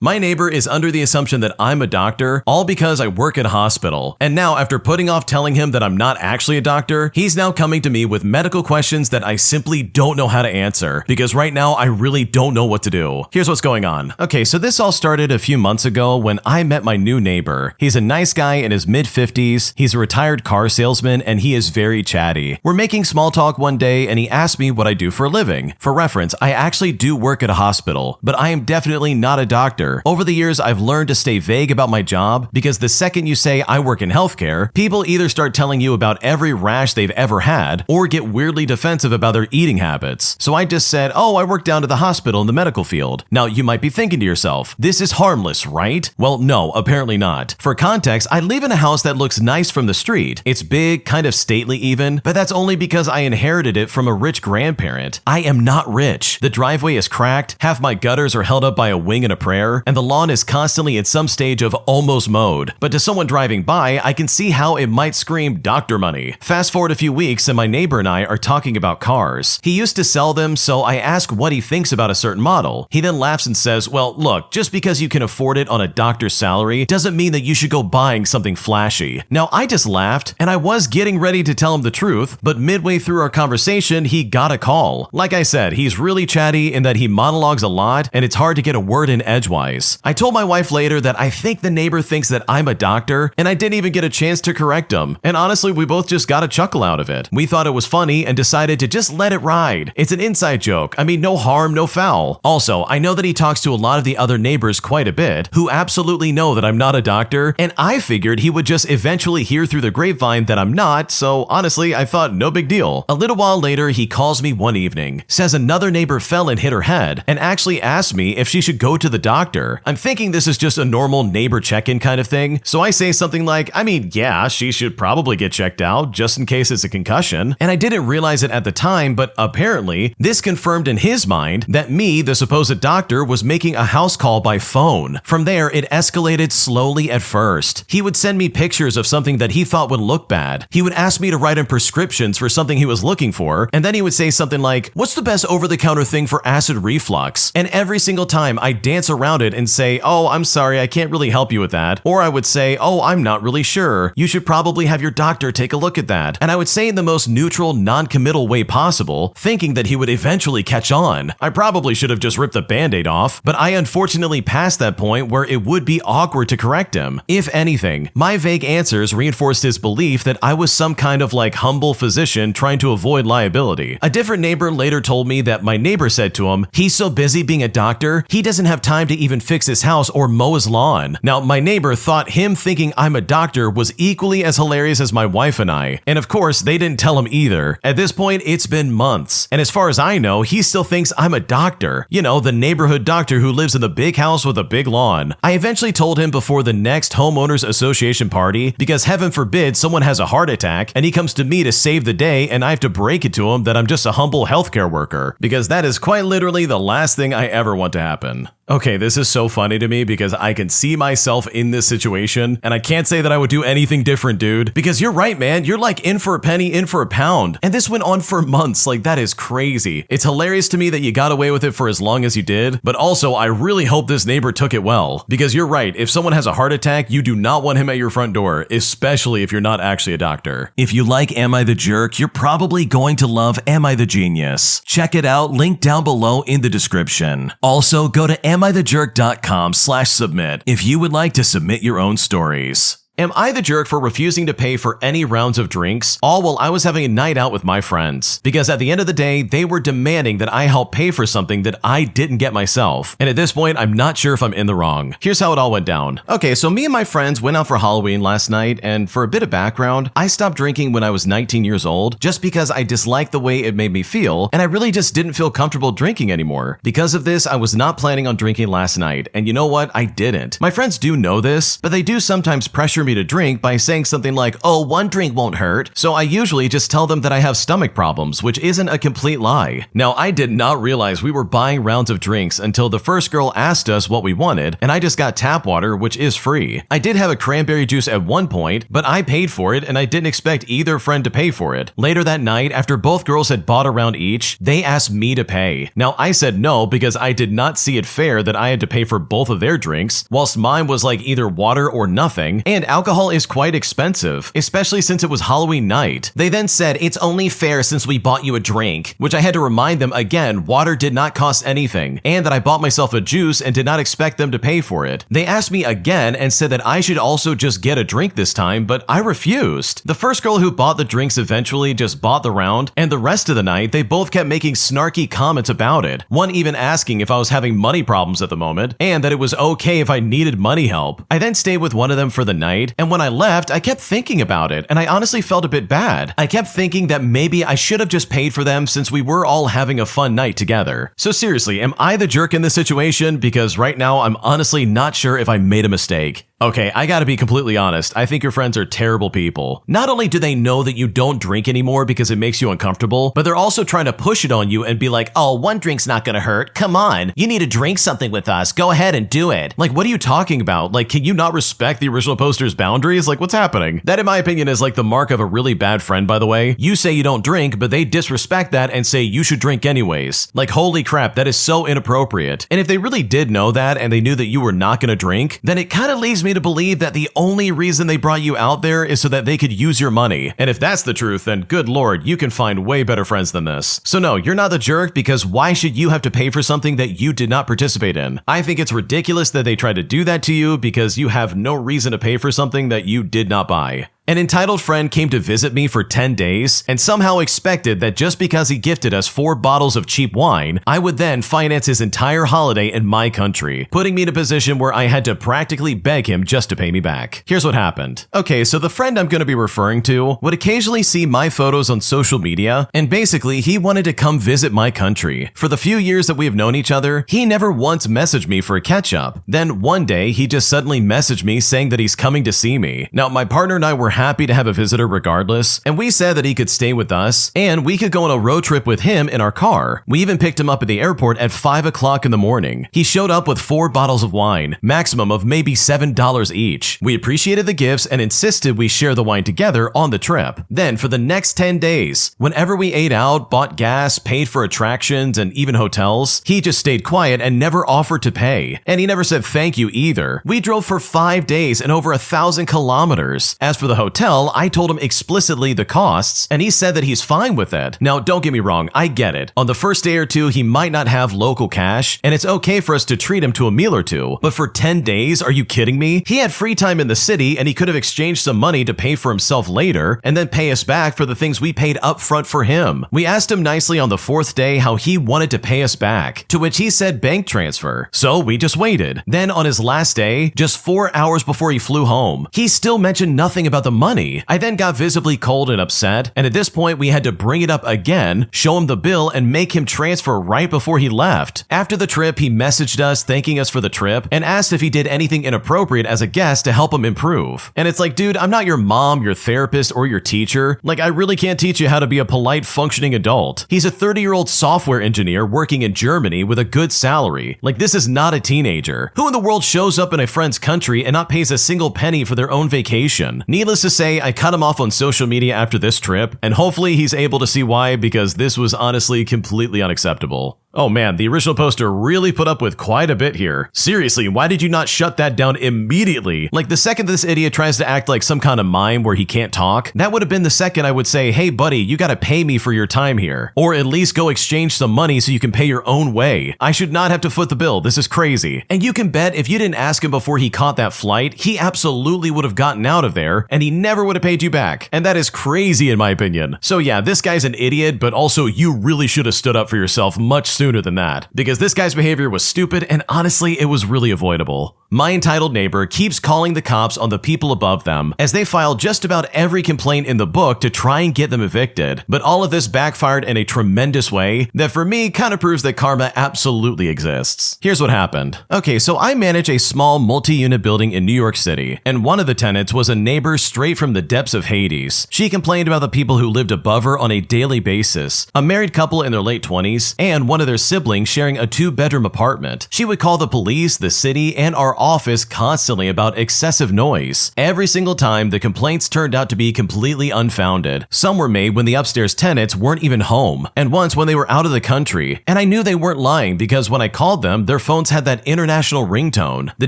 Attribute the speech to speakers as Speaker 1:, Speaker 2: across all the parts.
Speaker 1: My neighbor is under the assumption that I'm a doctor, all because I work at a hospital. And now, after putting off telling him that I'm not actually a doctor, he's now coming to me with medical questions that I simply don't know how to answer, because right now I really don't know what to do. Here's what's going on. Okay, so this all started a few months ago when I met my new neighbor. He's a nice guy in his mid-50s, he's a retired car salesman, and he is very chatty. We're making small talk one day and he asked me what I do for a living. For reference, I actually do work at a hospital, but I am definitely not a doctor. Over the years, I've learned to stay vague about my job because the second you say I work in healthcare, people either start telling you about every rash they've ever had or get weirdly defensive about their eating habits. So I just said, oh, I work down to the hospital in the medical field. Now, you might be thinking to yourself, this is harmless, right? Well, no, apparently not. For context, I live in a house that looks nice from the street. It's big, kind of stately even, but that's only because I inherited it from a rich grandparent. I am not rich. The driveway is cracked, half my gutters are held up by a wing and a prayer, and the lawn is constantly at some stage of almost mowed. But to someone driving by, I can see how it might scream doctor money. Fast forward a few weeks and my neighbor and I are talking about cars. He used to sell them, so I ask what he thinks about a certain model. He then laughs and says, well, look, just because you can afford it on a doctor's salary doesn't mean that you should go buying something flashy. Now, I just laughed, and I was getting ready to tell him the truth, but midway through our conversation, he got a call. Like I said, he's really chatty in that he monologues a lot, and it's hard to get a word in edgewise. I told my wife later that I think the neighbor thinks that I'm a doctor, and I didn't even get a chance to correct him. And honestly, we both just got a chuckle out of it. We thought it was funny and decided to just let it ride. It's an inside joke. I mean, no harm, no foul. Also, I know that he talks to a lot of the other neighbors quite a bit who absolutely know that I'm not a doctor, and I figured he would just eventually hear through the grapevine that I'm not, so honestly, I thought no big deal. A little while later, he calls me one evening, says another neighbor fell and hit her head, and actually asked me if she should go to the doctor. I'm thinking this is just a normal neighbor check-in kind of thing, so I say something like, I mean, yeah, she should probably get checked out just in case it's a concussion. And I didn't realize it at the time, but apparently, this confirmed in his mind that me, the supposed doctor, was making a house call by phone. From there, it escalated slowly at first. He would send me pictures of something that he thought would look bad. He would ask me to write him prescriptions for something he was looking for, and then he would say something like, what's the best over-the-counter thing for acid reflux? And every single time, I'd dance around it and say, oh, I'm sorry, I can't really help you with that. Or I would say, oh, I'm not really sure. You should probably have your doctor take a look at that. And I would say in the most neutral, non-committal way possible, thinking that he would eventually catch on. I probably should have just ripped the band-aid off, but I unfortunately passed that point where it would be awkward to correct him. If anything, my vague answers reinforced his belief that I was some kind of humble physician trying to avoid liability. A different neighbor later told me that my neighbor said to him, he's so busy being a doctor, he doesn't have time to even fix his house or mow his lawn. Now, my neighbor thought him thinking I'm a doctor was equally as hilarious as my wife and I. And of course, they didn't tell him either. At this point, it's been months. And as far as I know, he still thinks I'm a doctor. You know, the neighborhood doctor who lives in the big house with a big lawn. I eventually told him before the next homeowners association party, because heaven forbid someone has a heart attack and he comes to me to save the day and I have to break it to him that I'm just a humble healthcare worker, because that is quite literally the last thing I ever want to happen. Okay, this is so funny to me because I can see myself in this situation, and I can't say that I would do anything different, dude. Because you're right, man. You're like in for a penny, in for a pound. And this went on for months. That is crazy. It's hilarious to me that you got away with it for as long as you did, but also I really hope this neighbor took it well. Because you're right, if someone has a heart attack, you do not want him at your front door, especially if you're not actually a doctor. If you like Am I the Jerk, you're probably going to love Am I the Genius. Check it out, link down below in the description. Also, go to amithejerk.com/submit if you would like to submit your own stories. Am I the jerk for refusing to pay for any rounds of drinks, all while I was having a night out with my friends? Because at the end of the day, they were demanding that I help pay for something that I didn't get myself. And at this point, I'm not sure if I'm in the wrong. Here's how it all went down. Okay, so me and my friends went out for Halloween last night, and for a bit of background, I stopped drinking when I was 19 years old just because I disliked the way it made me feel, and I really just didn't feel comfortable drinking anymore. Because of this, I was not planning on drinking last night, and you know what? I didn't. My friends do know this, but they do sometimes pressure me me to drink by saying something like, "Oh, one drink won't hurt." So I usually just tell them that I have stomach problems, which isn't a complete lie. Now, I did not realize we were buying rounds of drinks until the first girl asked us what we wanted, and I just got tap water, which is free. I did have a cranberry juice at one point, but I paid for it and I didn't expect either friend to pay for it. Later that night, after both girls had bought a round each, they asked me to pay. Now, I said no because I did not see it fair that I had to pay for both of their drinks, whilst mine was like either water or nothing, and alcohol is quite expensive, especially since it was Halloween night. They then said, "It's only fair since we bought you a drink," which I had to remind them again, water did not cost anything, and that I bought myself a juice and did not expect them to pay for it. They asked me again and said that I should also just get a drink this time, but I refused. The first girl who bought the drinks eventually just bought the round, and the rest of the night, they both kept making snarky comments about it, one even asking if I was having money problems at the moment, and that it was okay if I needed money help. I then stayed with one of them for the night, and when I left, I kept thinking about it, and I honestly felt a bit bad. I kept thinking that maybe I should have just paid for them since we were all having a fun night together. So seriously, am I the jerk in this situation? Because right now, I'm honestly not sure if I made a mistake. Okay, I gotta be completely honest. I think your friends are terrible people. Not only do they know that you don't drink anymore because it makes you uncomfortable, but they're also trying to push it on you and be like, "Oh, one drink's not gonna hurt. Come on, you need to drink something with us. Go ahead and do it." Like, what are you talking about? Like, can you not respect the original poster's boundaries? Like, what's happening? That, in my opinion, is like the mark of a really bad friend, by the way. You say you don't drink, but they disrespect that and say you should drink anyways. Like, holy crap, that is so inappropriate. And if they really did know that and they knew that you were not gonna drink, then it kind of leaves me to believe that the only reason they brought you out there is so that they could use your money. And if that's the truth, then good lord, you can find way better friends than this. So no, you're not the jerk, because why should you have to pay for something that you did not participate in? I think it's ridiculous that they tried to do that to you because you have no reason to pay for something that you did not buy. An entitled friend came to visit me for 10 days and somehow expected that just because he gifted us 4 bottles of cheap wine, I would then finance his entire holiday in my country, putting me in a position where I had to practically beg him just to pay me back. Here's what happened. Okay, so the friend I'm going to be referring to would occasionally see my photos on social media, and basically he wanted to come visit my country. For the few years that we have known each other, he never once messaged me for a catch-up. Then one day, he just suddenly messaged me saying that he's coming to see me. Now, my partner and I were happy to have a visitor regardless, and we said that he could stay with us and we could go on a road trip with him in our car. We even picked him up at the airport at 5 o'clock in the morning. He showed up with 4 bottles of wine, maximum of maybe $7 each. We appreciated the gifts and insisted we share the wine together on the trip. Then for the next 10 days, whenever we ate out, bought gas, paid for attractions, and even hotels, he just stayed quiet and never offered to pay. And he never said thank you either. We drove for 5 days and over 1,000 kilometers. As for the hotel, I told him explicitly the costs, and he said that he's fine with it. Now, don't get me wrong, I get it. On the first day or two, he might not have local cash, and it's okay for us to treat him to a meal or two. But for 10 days, are you kidding me? He had free time in the city, and he could have exchanged some money to pay for himself later, and then pay us back for the things we paid up front for him. We asked him nicely on the 4th day how he wanted to pay us back, to which he said bank transfer. So we just waited. Then on his last day, just 4 hours before he flew home, he still mentioned nothing about the money. I then got visibly cold and upset, and at this point we had to bring it up again, show him the bill, and make him transfer right before he left. After the trip, he messaged us thanking us for the trip and asked if he did anything inappropriate as a guest to help him improve. And it's like, dude, I'm not your mom, your therapist, or your teacher. Like, I really can't teach you how to be a polite, functioning adult. He's a 30-year-old software engineer working in Germany with a good salary. Like, this is not a teenager. Who in the world shows up in a friend's country and not pays a single penny for their own vacation? Needless to say, I cut him off on social media after this trip, and hopefully he's able to see why, because this was honestly completely unacceptable. Oh man, the original poster really put up with quite a bit here. Seriously, why did you not shut that down immediately? Like, the second this idiot tries to act like some kind of mime where he can't talk, that would have been the second I would say, hey buddy, you gotta pay me for your time here. Or at least go exchange some money so you can pay your own way. I should not have to foot the bill, this is crazy. And you can bet if you didn't ask him before he caught that flight, he absolutely would have gotten out of there, and he never would have paid you back. And that is crazy in my opinion. So yeah, this guy's an idiot, but also you really should have stood up for yourself much sooner than that, because this guy's behavior was stupid and honestly it was really avoidable. My entitled neighbor keeps calling the cops on the people above them as they file just about every complaint in the book to try and get them evicted. But all of this backfired in a tremendous way that for me kind of proves that karma absolutely exists. Here's what happened. Okay, so I manage a small multi-unit building in New York City, and one of the tenants was a neighbor straight from the depths of Hades. She complained about the people who lived above her on a daily basis, a married couple in their late 20s, and one of their siblings sharing a 2-bedroom apartment. She would call the police, the city, and our office constantly about excessive noise. Every single time, the complaints turned out to be completely unfounded. Some were made when the upstairs tenants weren't even home, and once when they were out of the country. And I knew they weren't lying because when I called them, their phones had that international ringtone. The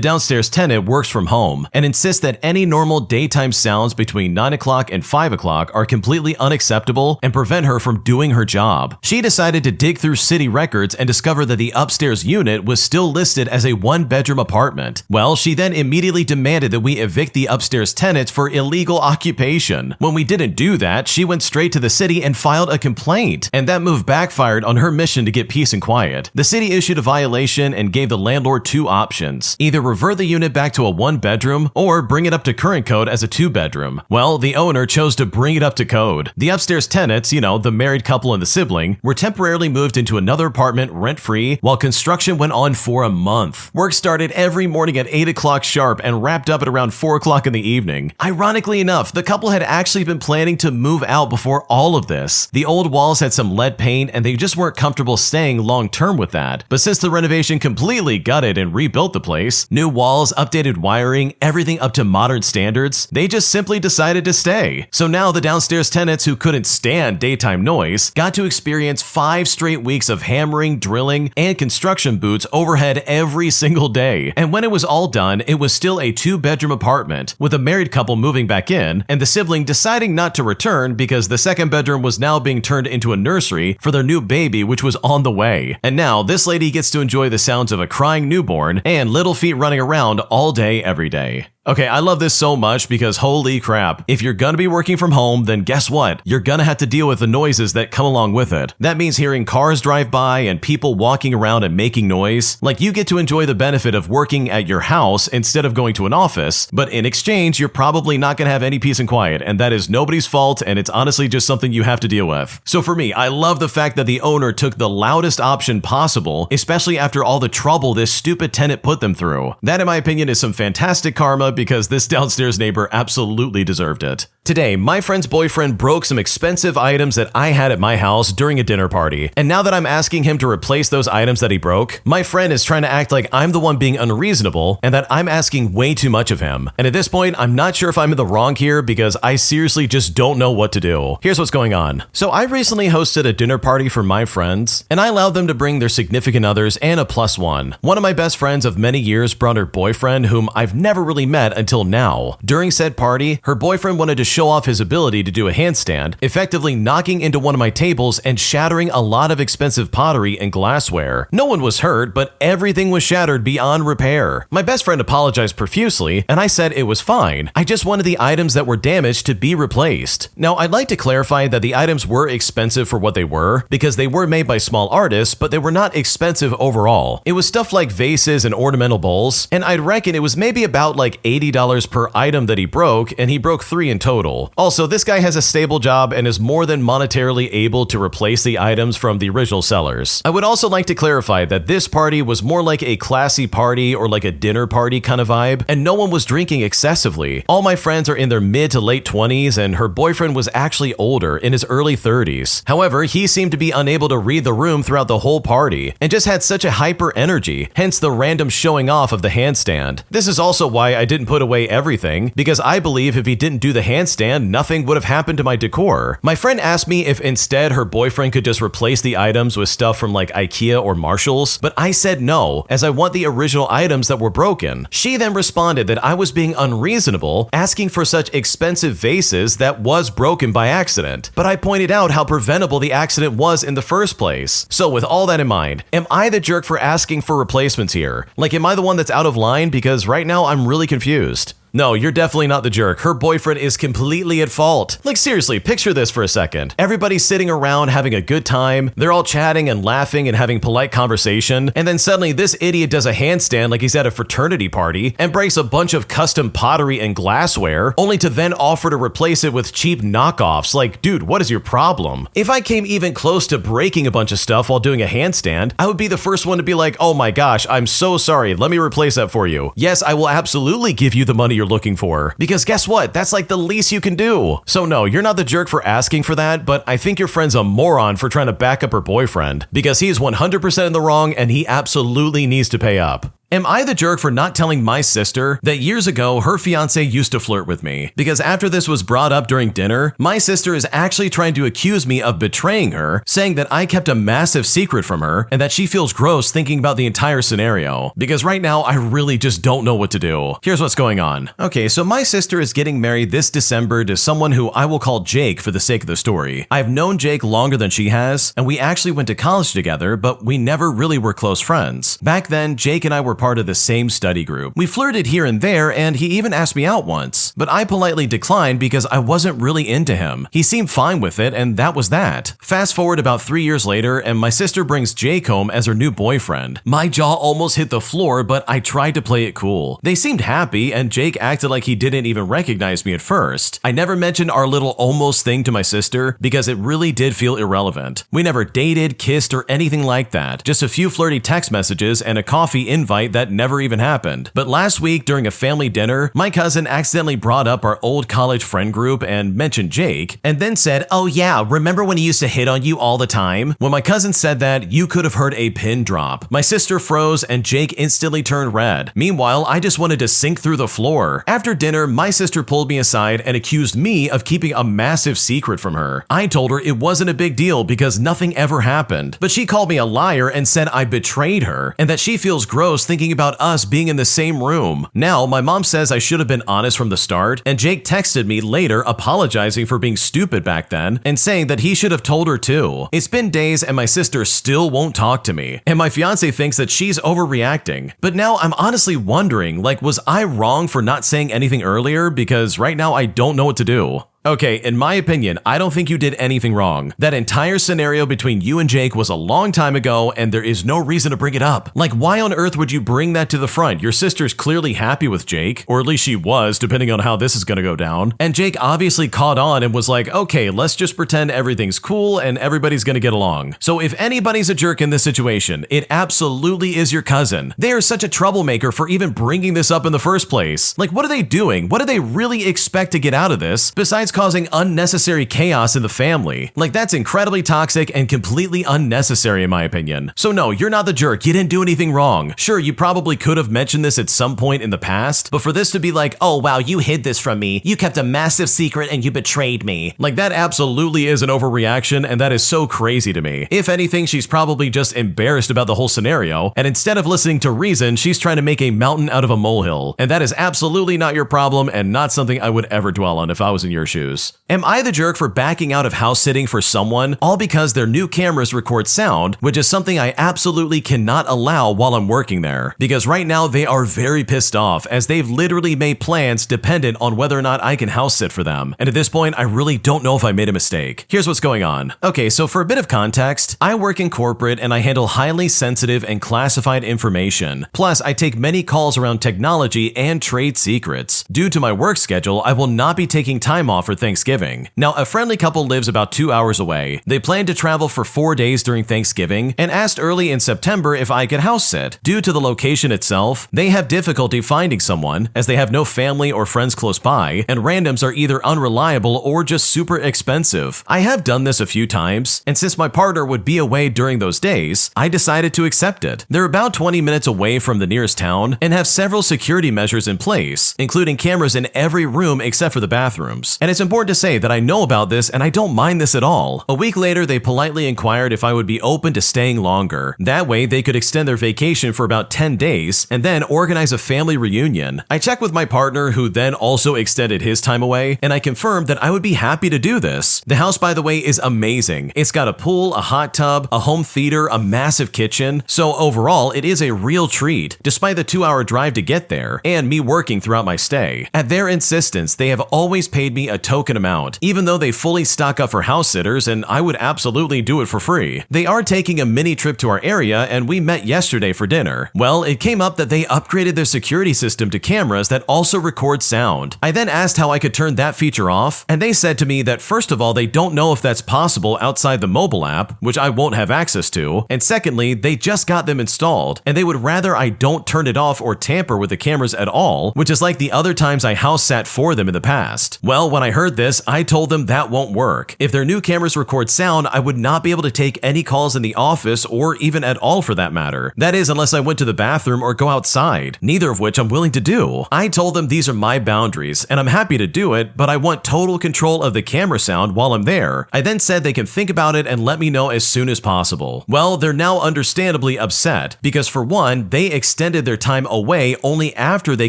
Speaker 1: downstairs tenant works from home and insists that any normal daytime sounds between 9 o'clock and 5 o'clock are completely unacceptable and prevent her from doing her job. She decided to dig through city records and discover that the upstairs unit was still listed as a 1-bedroom apartment. Well, she then immediately demanded that we evict the upstairs tenants for illegal occupation. When we didn't do that, she went straight to the city and filed a complaint, and that move backfired on her mission to get peace and quiet. The city issued a violation and gave the landlord 2 options: either revert the unit back to a 1-bedroom or bring it up to current code as a 2-bedroom. Well, the owner chose to bring it up to code. The upstairs tenants, the married couple and the sibling, were temporarily moved into another apartment rent-free while construction went on for a month. Work started every morning at 8 o'clock sharp and wrapped up at around 4 o'clock in the evening. Ironically enough, the couple had actually been planning to move out before all of this. The old walls had some lead paint and they just weren't comfortable staying long-term with that. But since the renovation completely gutted and rebuilt the place, new walls, updated wiring, everything up to modern standards, they just simply decided to stay. So now the downstairs tenants who couldn't stand daytime noise got to experience 5 straight weeks of hammering, drilling, and construction boots overhead every single day. And when it was all done, it was still a 2-bedroom apartment, with a married couple moving back in, and the sibling deciding not to return because the 2nd bedroom was now being turned into a nursery for their new baby, which was on the way. And now this lady gets to enjoy the sounds of a crying newborn and little feet running around all day, every day. Okay, I love this so much because holy crap, if you're gonna be working from home, then guess what? You're gonna have to deal with the noises that come along with it. That means hearing cars drive by and people walking around and making noise. Like, you get to enjoy the benefit of working at your house instead of going to an office, but in exchange, you're probably not gonna have any peace and quiet, and that is nobody's fault, and it's honestly just something you have to deal with. So for me, I love the fact that the owner took the loudest option possible, especially after all the trouble this stupid tenant put them through. That, in my opinion, is some fantastic karma because this downstairs neighbor absolutely deserved it. Today, my friend's boyfriend broke some expensive items that I had at my house during a dinner party, and now that I'm asking him to replace those items that he broke, my friend is trying to act like I'm the one being unreasonable and that I'm asking way too much of him. And at this point, I'm not sure if I'm in the wrong here because I seriously just don't know what to do. Here's what's going on. So I recently hosted a dinner party for my friends, and I allowed them to bring their significant others and a +1. One of my best friends of many years brought her boyfriend, whom I've never really met until now. During said party, her boyfriend wanted to show off his ability to do a handstand, effectively knocking into one of my tables and shattering a lot of expensive pottery and glassware. No one was hurt, but everything was shattered beyond repair. My best friend apologized profusely, and I said it was fine. I just wanted the items that were damaged to be replaced. Now, I'd like to clarify that the items were expensive for what they were, because they were made by small artists, but they were not expensive overall. It was stuff like vases and ornamental bowls, and I'd reckon it was maybe about like $80 per item that he broke, and he broke 3 in total. Also, this guy has a stable job and is more than monetarily able to replace the items from the original sellers. I would also like to clarify that this party was more like a classy party or like a dinner party kind of vibe, and no one was drinking excessively. All my friends are in their mid to late 20s, and her boyfriend was actually older, in his early 30s. However, he seemed to be unable to read the room throughout the whole party, and just had such a hyper energy, hence the random showing off of the handstand. This is also why I didn't put away everything, because I believe if he didn't do the handstand, nothing would have happened to my decor. My friend asked me if instead her boyfriend could just replace the items with stuff from like IKEA or Marshall's, but I said no, as I want the original items that were broken. She then responded that I was being unreasonable, asking for such expensive vases that was broken by accident, but I pointed out how preventable the accident was in the first place. So with all that in mind, am I the jerk for asking for replacements here? Like, am I the one that's out of line? Because right now I'm really confused. No, you're definitely not the jerk. Her boyfriend is completely at fault. Like seriously, picture this for a second. Everybody's sitting around having a good time. They're all chatting and laughing and having polite conversation. And then suddenly this idiot does a handstand like he's at a fraternity party and breaks a bunch of custom pottery and glassware, only to then offer to replace it with cheap knockoffs. Like, dude, what is your problem? If I came even close to breaking a bunch of stuff while doing a handstand, I would be the first one to be like, oh my gosh, I'm so sorry. Let me replace that for you. Yes, I will absolutely give you the money you're looking for. Because guess what? That's like the least you can do. So no, you're not the jerk for asking for that, but I think your friend's a moron for trying to back up her boyfriend. Because he is 100% in the wrong and he absolutely needs to pay up. Am I the jerk for not telling my sister that years ago her fiancé used to flirt with me? Because after this was brought up during dinner, my sister is actually trying to accuse me of betraying her, saying that I kept a massive secret from her and that she feels gross thinking about the entire scenario. Because right now I really just don't know what to do. Here's what's going on. Okay, so my sister is getting married this December to someone who I will call Jake for the sake of the story. I've known Jake longer than she has, and we actually went to college together, but we never really were close friends. Back then, Jake and I were part of the same study group. We flirted here and there, and he even asked me out once, but I politely declined because I wasn't really into him. He seemed fine with it, and that was that. Fast forward about 3 years later, and my sister brings Jake home as her new boyfriend. My jaw almost hit the floor, but I tried to play it cool. They seemed happy, and Jake acted like he didn't even recognize me at first. I never mentioned our little almost thing to my sister because it really did feel irrelevant. We never dated, kissed, or anything like that. Just a few flirty text messages and a coffee invite that never even happened. But last week during a family dinner, my cousin accidentally brought up our old college friend group and mentioned Jake, and then said, "Oh yeah, remember when he used to hit on you all the time?" When my cousin said that, you could have heard a pin drop. My sister froze and Jake instantly turned red. Meanwhile, I just wanted to sink through the floor. After dinner, my sister pulled me aside and accused me of keeping a massive secret from her. I told her it wasn't a big deal because nothing ever happened, but she called me a liar and said I betrayed her and that she feels gross thinking about us being in the same room. Now, my mom says I should have been honest from the start, and Jake texted me later apologizing for being stupid back then and saying that he should have told her too. It's been days and my sister still won't talk to me, and my fiance thinks that she's overreacting. But now I'm honestly wondering, like, was I wrong for not saying anything earlier? Because right now I don't know what to do. Okay, in my opinion, I don't think you did anything wrong. That entire scenario between you and Jake was a long time ago, and there is no reason to bring it up. Like, why on earth would you bring that to the front? Your sister's clearly happy with Jake, or at least she was, depending on how this is gonna go down. And Jake obviously caught on and was like, okay, let's just pretend everything's cool and everybody's gonna get along. So if anybody's a jerk in this situation, it absolutely is your cousin. They are such a troublemaker for even bringing this up in the first place. Like, what are they doing? What do they really expect to get out of this, besides causing unnecessary chaos in the family? Like, that's incredibly toxic and completely unnecessary in my opinion. So no, you're not the jerk. You didn't do anything wrong. Sure, you probably could have mentioned this at some point in the past, but for this to be like, oh wow, you hid this from me, you kept a massive secret and you betrayed me. Like, that absolutely is an overreaction, and that is so crazy to me. If anything, she's probably just embarrassed about the whole scenario, and instead of listening to reason, she's trying to make a mountain out of a molehill. And that is absolutely not your problem and not something I would ever dwell on if I was in your shoes. Am I the jerk for backing out of house sitting for someone all because their new cameras record sound, which is something I absolutely cannot allow while I'm working there? Because right now they are very pissed off as they've literally made plans dependent on whether or not I can house sit for them. And at this point, I really don't know if I made a mistake. Here's what's going on. Okay, so for a bit of context, I work in corporate and I handle highly sensitive and classified information. Plus, I take many calls around technology and trade secrets. Due to my work schedule, I will not be taking time off for Thanksgiving. Now, a friendly couple lives about 2 hours away. They plan to travel for 4 days during Thanksgiving and asked early in September if I could house sit. Due to the location itself, they have difficulty finding someone as they have no family or friends close by, and randoms are either unreliable or just super expensive. I have done this a few times, and since my partner would be away during those days, I decided to accept it. They're about 20 minutes away from the nearest town and have several security measures in place, including cameras in every room except for the bathrooms. And it's important to say say that I know about this and I don't mind this at all. A week later, they politely inquired if I would be open to staying longer. That way, they could extend their vacation for about 10 days and then organize a family reunion. I checked with my partner, who then also extended his time away, and I confirmed that I would be happy to do this. The house, by the way, is amazing. It's got a pool, a hot tub, a home theater, a massive kitchen. So overall, it is a real treat, despite the 2-hour drive to get there and me working throughout my stay. At their insistence, they have always paid me a token amount, even though they fully stock up for house sitters, and I would absolutely do it for free. They are taking a mini trip to our area, and we met yesterday for dinner. Well, it came up that they upgraded their security system to cameras that also record sound. I then asked how I could turn that feature off, and they said to me that first of all, they don't know if that's possible outside the mobile app, which I won't have access to, and secondly, they just got them installed, and they would rather I don't turn it off or tamper with the cameras at all, which is like the other times I house sat for them in the past. Well, when I heard this, I told them that won't work. If their new cameras record sound, I would not be able to take any calls in the office or even at all for that matter. That is, unless I went to the bathroom or go outside, neither of which I'm willing to do. I told them these are my boundaries, and I'm happy to do it, but I want total control of the camera sound while I'm there. I then said they can think about it and let me know as soon as possible. Well, they're now understandably upset, because for one, they extended their time away only after they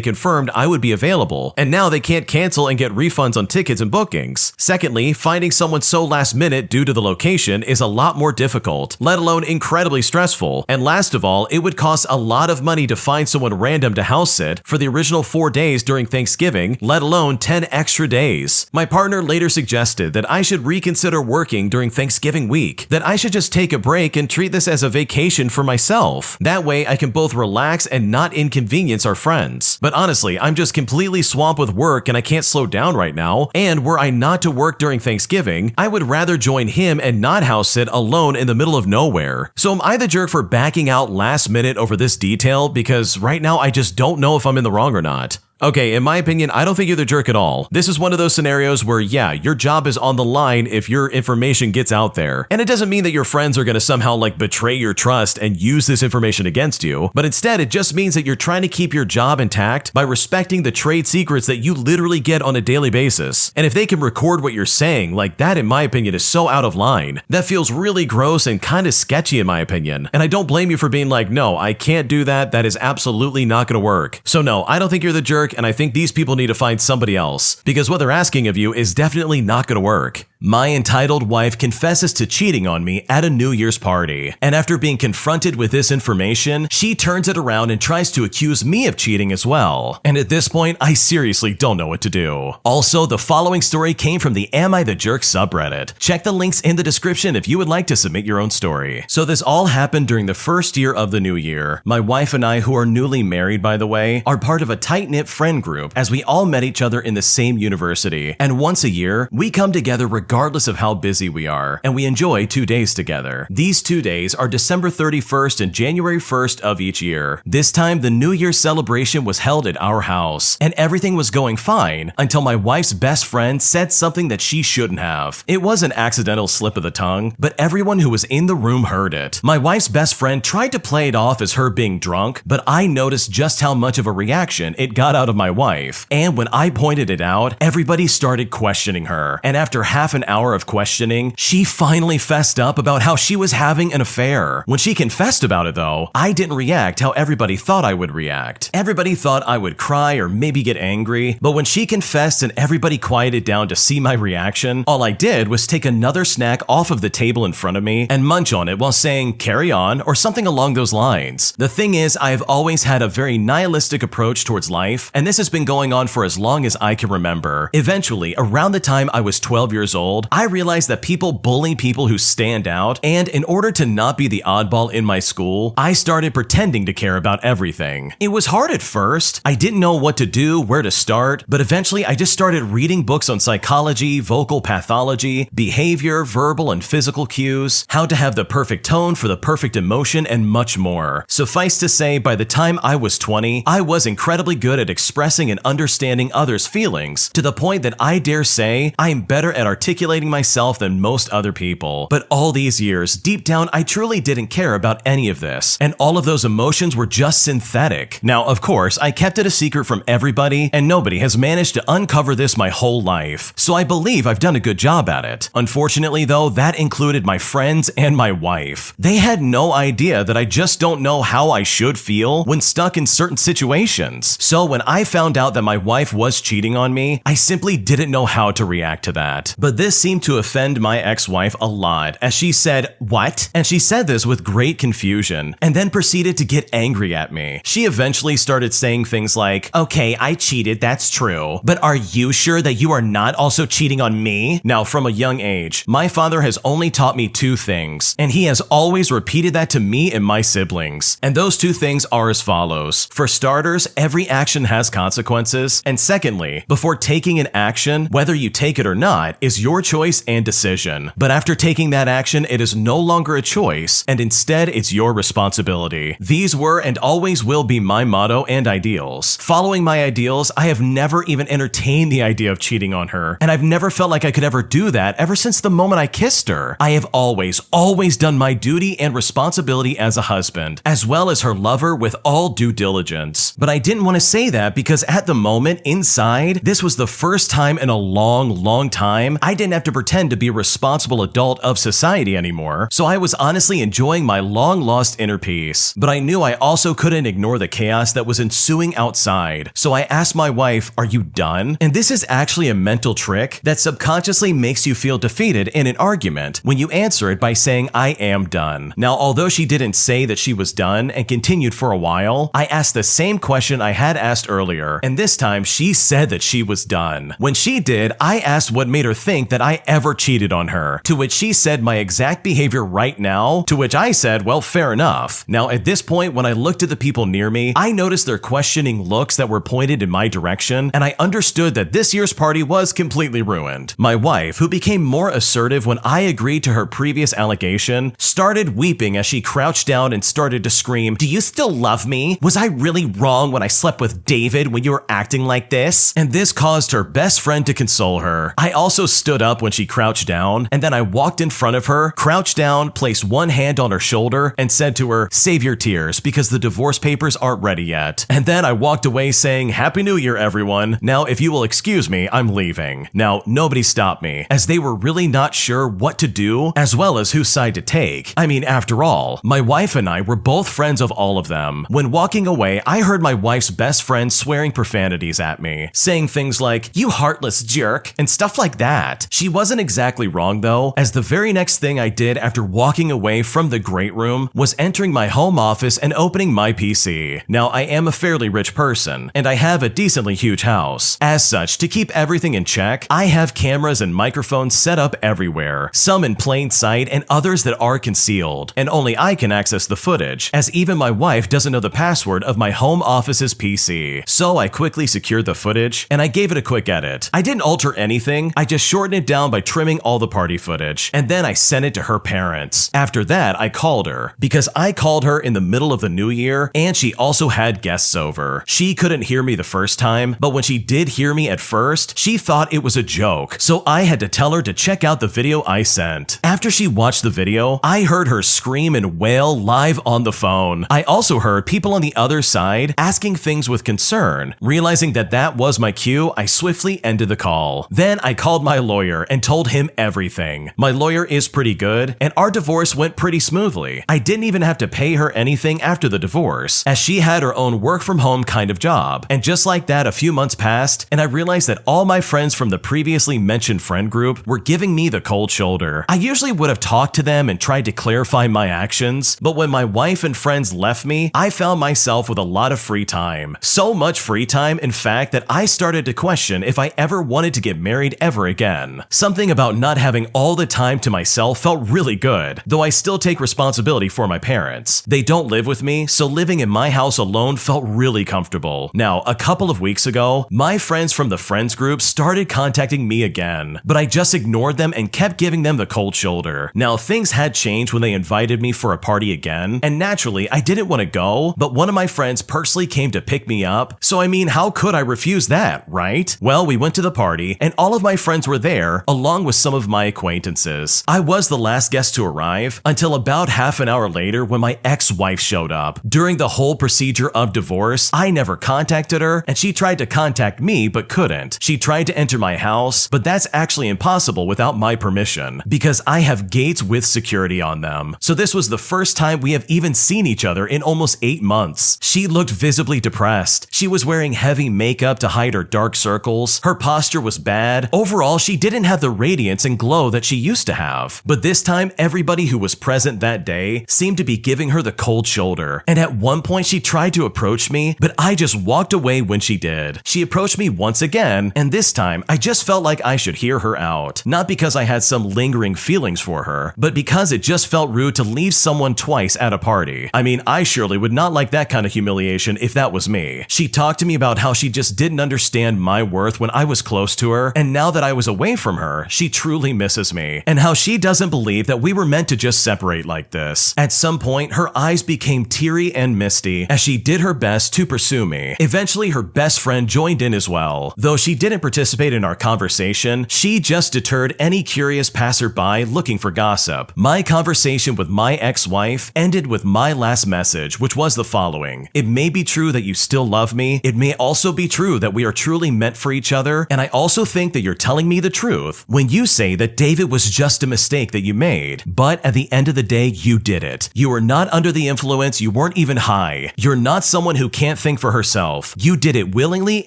Speaker 1: confirmed I would be available, and now they can't cancel and get refunds on tickets and bookings. Secondly, finding someone so last minute due to the location is a lot more difficult, let alone incredibly stressful. And last of all, it would cost a lot of money to find someone random to house sit for the original 4 days during Thanksgiving, let alone 10 extra days. My partner later suggested that I should reconsider working during Thanksgiving week, that I should just take a break and treat this as a vacation for myself. That way I can both relax and not inconvenience our friends. But honestly, I'm just completely swamped with work and I can't slow down right now, and were I not to work during Thanksgiving, I would rather join him and not house sit alone in the middle of nowhere. So am I the jerk for backing out last minute over this detail? Because right now I just don't know if I'm in the wrong or not. Okay, in my opinion, I don't think you're the jerk at all. This is one of those scenarios where, yeah, your job is on the line if your information gets out there. And it doesn't mean that your friends are going to somehow betray your trust and use this information against you, but instead it just means that you're trying to keep your job intact by respecting the trade secrets that you literally get on a daily basis. And if they can record what you're saying, that in my opinion is so out of line. That feels really gross and kind of sketchy in my opinion. And I don't blame you for being like, no, I can't do that. That is absolutely not going to work. So no, I don't think you're the jerk, and I think these people need to find somebody else, because what they're asking of you is definitely not going to work. My entitled wife confesses to cheating on me at a New Year's party, and after being confronted with this information, she turns it around and tries to accuse me of cheating as well. And at this point, I seriously don't know what to do. Also, the following story came from the Am I the Jerk subreddit. Check the links in the description if you would like to submit your own story. So this all happened during the first year of the new year. My wife and I, who are newly married by the way, are part of a tight-knit friend group as we all met each other in the same university. And once a year, we come together regardless of how busy we are, and we enjoy 2 days together. These 2 days are December 31st and January 1st of each year. This time, the New Year's celebration was held at our house, and everything was going fine until my wife's best friend said something that she shouldn't have. It was an accidental slip of the tongue, but everyone who was in the room heard it. My wife's best friend tried to play it off as her being drunk, but I noticed just how much of a reaction it got out of my wife. And when I pointed it out, everybody started questioning her. And after half an hour of questioning, she finally fessed up about how she was having an affair. When she confessed about it though, I didn't react how everybody thought I would react. Everybody thought I would cry or maybe get angry, but when she confessed and everybody quieted down to see my reaction, all I did was take another snack off of the table in front of me and munch on it while saying carry on or something along those lines. The thing is, I have always had a very nihilistic approach towards life, and this has been going on for as long as I can remember. Eventually, around the time I was 12 years old, I realized that people bully people who stand out, and in order to not be the oddball in my school, I started pretending to care about everything. It was hard at first. I didn't know what to do, where to start, but eventually I just started reading books on psychology, vocal pathology, behavior, verbal and physical cues, how to have the perfect tone for the perfect emotion, and much more. Suffice to say, by the time I was 20, I was incredibly good at expressing and understanding others' feelings, to the point that I dare say I am better at articulating articulating myself than most other people. But all these years, deep down, I truly didn't care about any of this, and all of those emotions were just synthetic. Now, of course, I kept it a secret from everybody, and nobody has managed to uncover this my whole life, so I believe I've done a good job at it. Unfortunately, though, that included my friends and my wife. They had no idea that I just don't know how I should feel when stuck in certain situations. So when I found out that my wife was cheating on me, I simply didn't know how to react to that. But this seemed to offend my ex-wife a lot, as she said, "What?" And she said this with great confusion, and then proceeded to get angry at me. She eventually started saying things like, "Okay, I cheated, that's true, but are you sure that you are not also cheating on me?" Now, from a young age, my father has only taught me two things, and he has always repeated that to me and my siblings. And those two things are as follows. For starters, every action has consequences, and secondly, before taking an action, whether you take it or not, is your choice and decision. But after taking that action, it is no longer a choice, and instead it's your responsibility. These were and always will be my motto and ideals. Following my ideals, I have never even entertained the idea of cheating on her, and I've never felt like I could ever do that ever since the moment I kissed her. I have always done my duty and responsibility as a husband, as well as her lover, with all due diligence. But I didn't want to say that because at the moment, inside, this was the first time in a long time I didn't have to pretend to be a responsible adult of society anymore, so I was honestly enjoying my long-lost inner peace. But I knew I also couldn't ignore the chaos that was ensuing outside, so I asked my wife, "Are you done?" And this is actually a mental trick that subconsciously makes you feel defeated in an argument when you answer it by saying, "I am done." Now, although she didn't say that she was done and continued for a while, I asked the same question I had asked earlier, and this time she said that she was done. When she did, I asked what made her think that I ever cheated on her, to which she said my exact behavior right now, to which I said, well, fair enough. Now, at this point, when I looked at the people near me, I noticed their questioning looks that were pointed in my direction, and I understood that this year's party was completely ruined. My wife, who became more assertive when I agreed to her previous allegation, started weeping as she crouched down and started to scream, "Do you still love me? Was I really wrong when I slept with David when you were acting like this?" And this caused her best friend to console her. I also stood up when she crouched down, and then I walked in front of her, crouched down, placed one hand on her shoulder, and said to her, "Save your tears because the divorce papers aren't ready yet." And then I walked away saying, "Happy New Year, everyone. Now, if you will excuse me, I'm leaving." Now, nobody stopped me, as they were really not sure what to do, as well as whose side to take. I mean, after all, my wife and I were both friends of all of them. When walking away, I heard my wife's best friend swearing profanities at me, saying things like, "You heartless jerk," and stuff like that. She wasn't exactly wrong though, as the very next thing I did after walking away from the great room was entering my home office and opening my PC. Now, I am a fairly rich person, and I have a decently huge house. As such, to keep everything in check, I have cameras and microphones set up everywhere, some in plain sight and others that are concealed, and only I can access the footage, as even my wife doesn't know the password of my home office's PC. So I quickly secured the footage, and I gave it a quick edit. I didn't alter anything, I just shortened it down by trimming all the party footage, and then I sent it to her parents. After that, I called her, because I called her in the middle of the new year, and she also had guests over. She couldn't hear me the first time, but when she did hear me at first, she thought it was a joke, so I had to tell her to check out the video I sent. After she watched the video, I heard her scream and wail live on the phone. I also heard people on the other side asking things with concern. Realizing that that was my cue, I swiftly ended the call. Then I called my lawyer and told him everything. My lawyer is pretty good, and our divorce went pretty smoothly. I didn't even have to pay her anything after the divorce, as she had her own work-from-home kind of job. And just like that, a few months passed, and I realized that all my friends from the previously mentioned friend group were giving me the cold shoulder. I usually would have talked to them and tried to clarify my actions, but when my wife and friends left me, I found myself with a lot of free time. So much free time, in fact, that I started to question if I ever wanted to get married ever again. Something about not having all the time to myself felt really good, though I still take responsibility for my parents. They don't live with me, so living in my house alone felt really comfortable. Now, a couple of weeks ago, my friends from the friends group started contacting me again, but I just ignored them and kept giving them the cold shoulder. Now, things had changed when they invited me for a party again, and naturally, I didn't want to go, but one of my friends personally came to pick me up, so I mean, how could I refuse that, right? Well, we went to the party, and all of my friends were there, there, along with some of my acquaintances. I was the last guest to arrive until about half an hour later when my ex-wife showed up. During the whole procedure of divorce, I never contacted her, and she tried to contact me but couldn't. She tried to enter my house, but that's actually impossible without my permission, because I have gates with security on them. So this was the first time we have even seen each other in almost 8 months. She looked visibly depressed. She was wearing heavy makeup to hide her dark circles. Her posture was bad. Overall, she didn't have the radiance and glow that she used to have. But this time, everybody who was present that day seemed to be giving her the cold shoulder. And at one point, she tried to approach me, but I just walked away when she did. She approached me once again, and this time, I just felt like I should hear her out. Not because I had some lingering feelings for her, but because it just felt rude to leave someone twice at a party. I mean, I surely would not like that kind of humiliation if that was me. She talked to me about how she just didn't understand my worth when I was close to her, and now that I was away from her, she truly misses me, and how she doesn't believe that we were meant to just separate like this. At some point, her eyes became teary and misty as she did her best to pursue me. Eventually, her best friend joined in as well. Though she didn't participate in our conversation, she just deterred any curious passerby looking for gossip. My conversation with my ex-wife ended with my last message, which was the following: "It may be true that you still love me. It may also be true that we are truly meant for each other, and I also think that you're telling me the truth when you say that David was just a mistake that you made. But at the end of the day, you did it. You were not under the influence, you weren't even high. You're not someone who can't think for herself. You did it willingly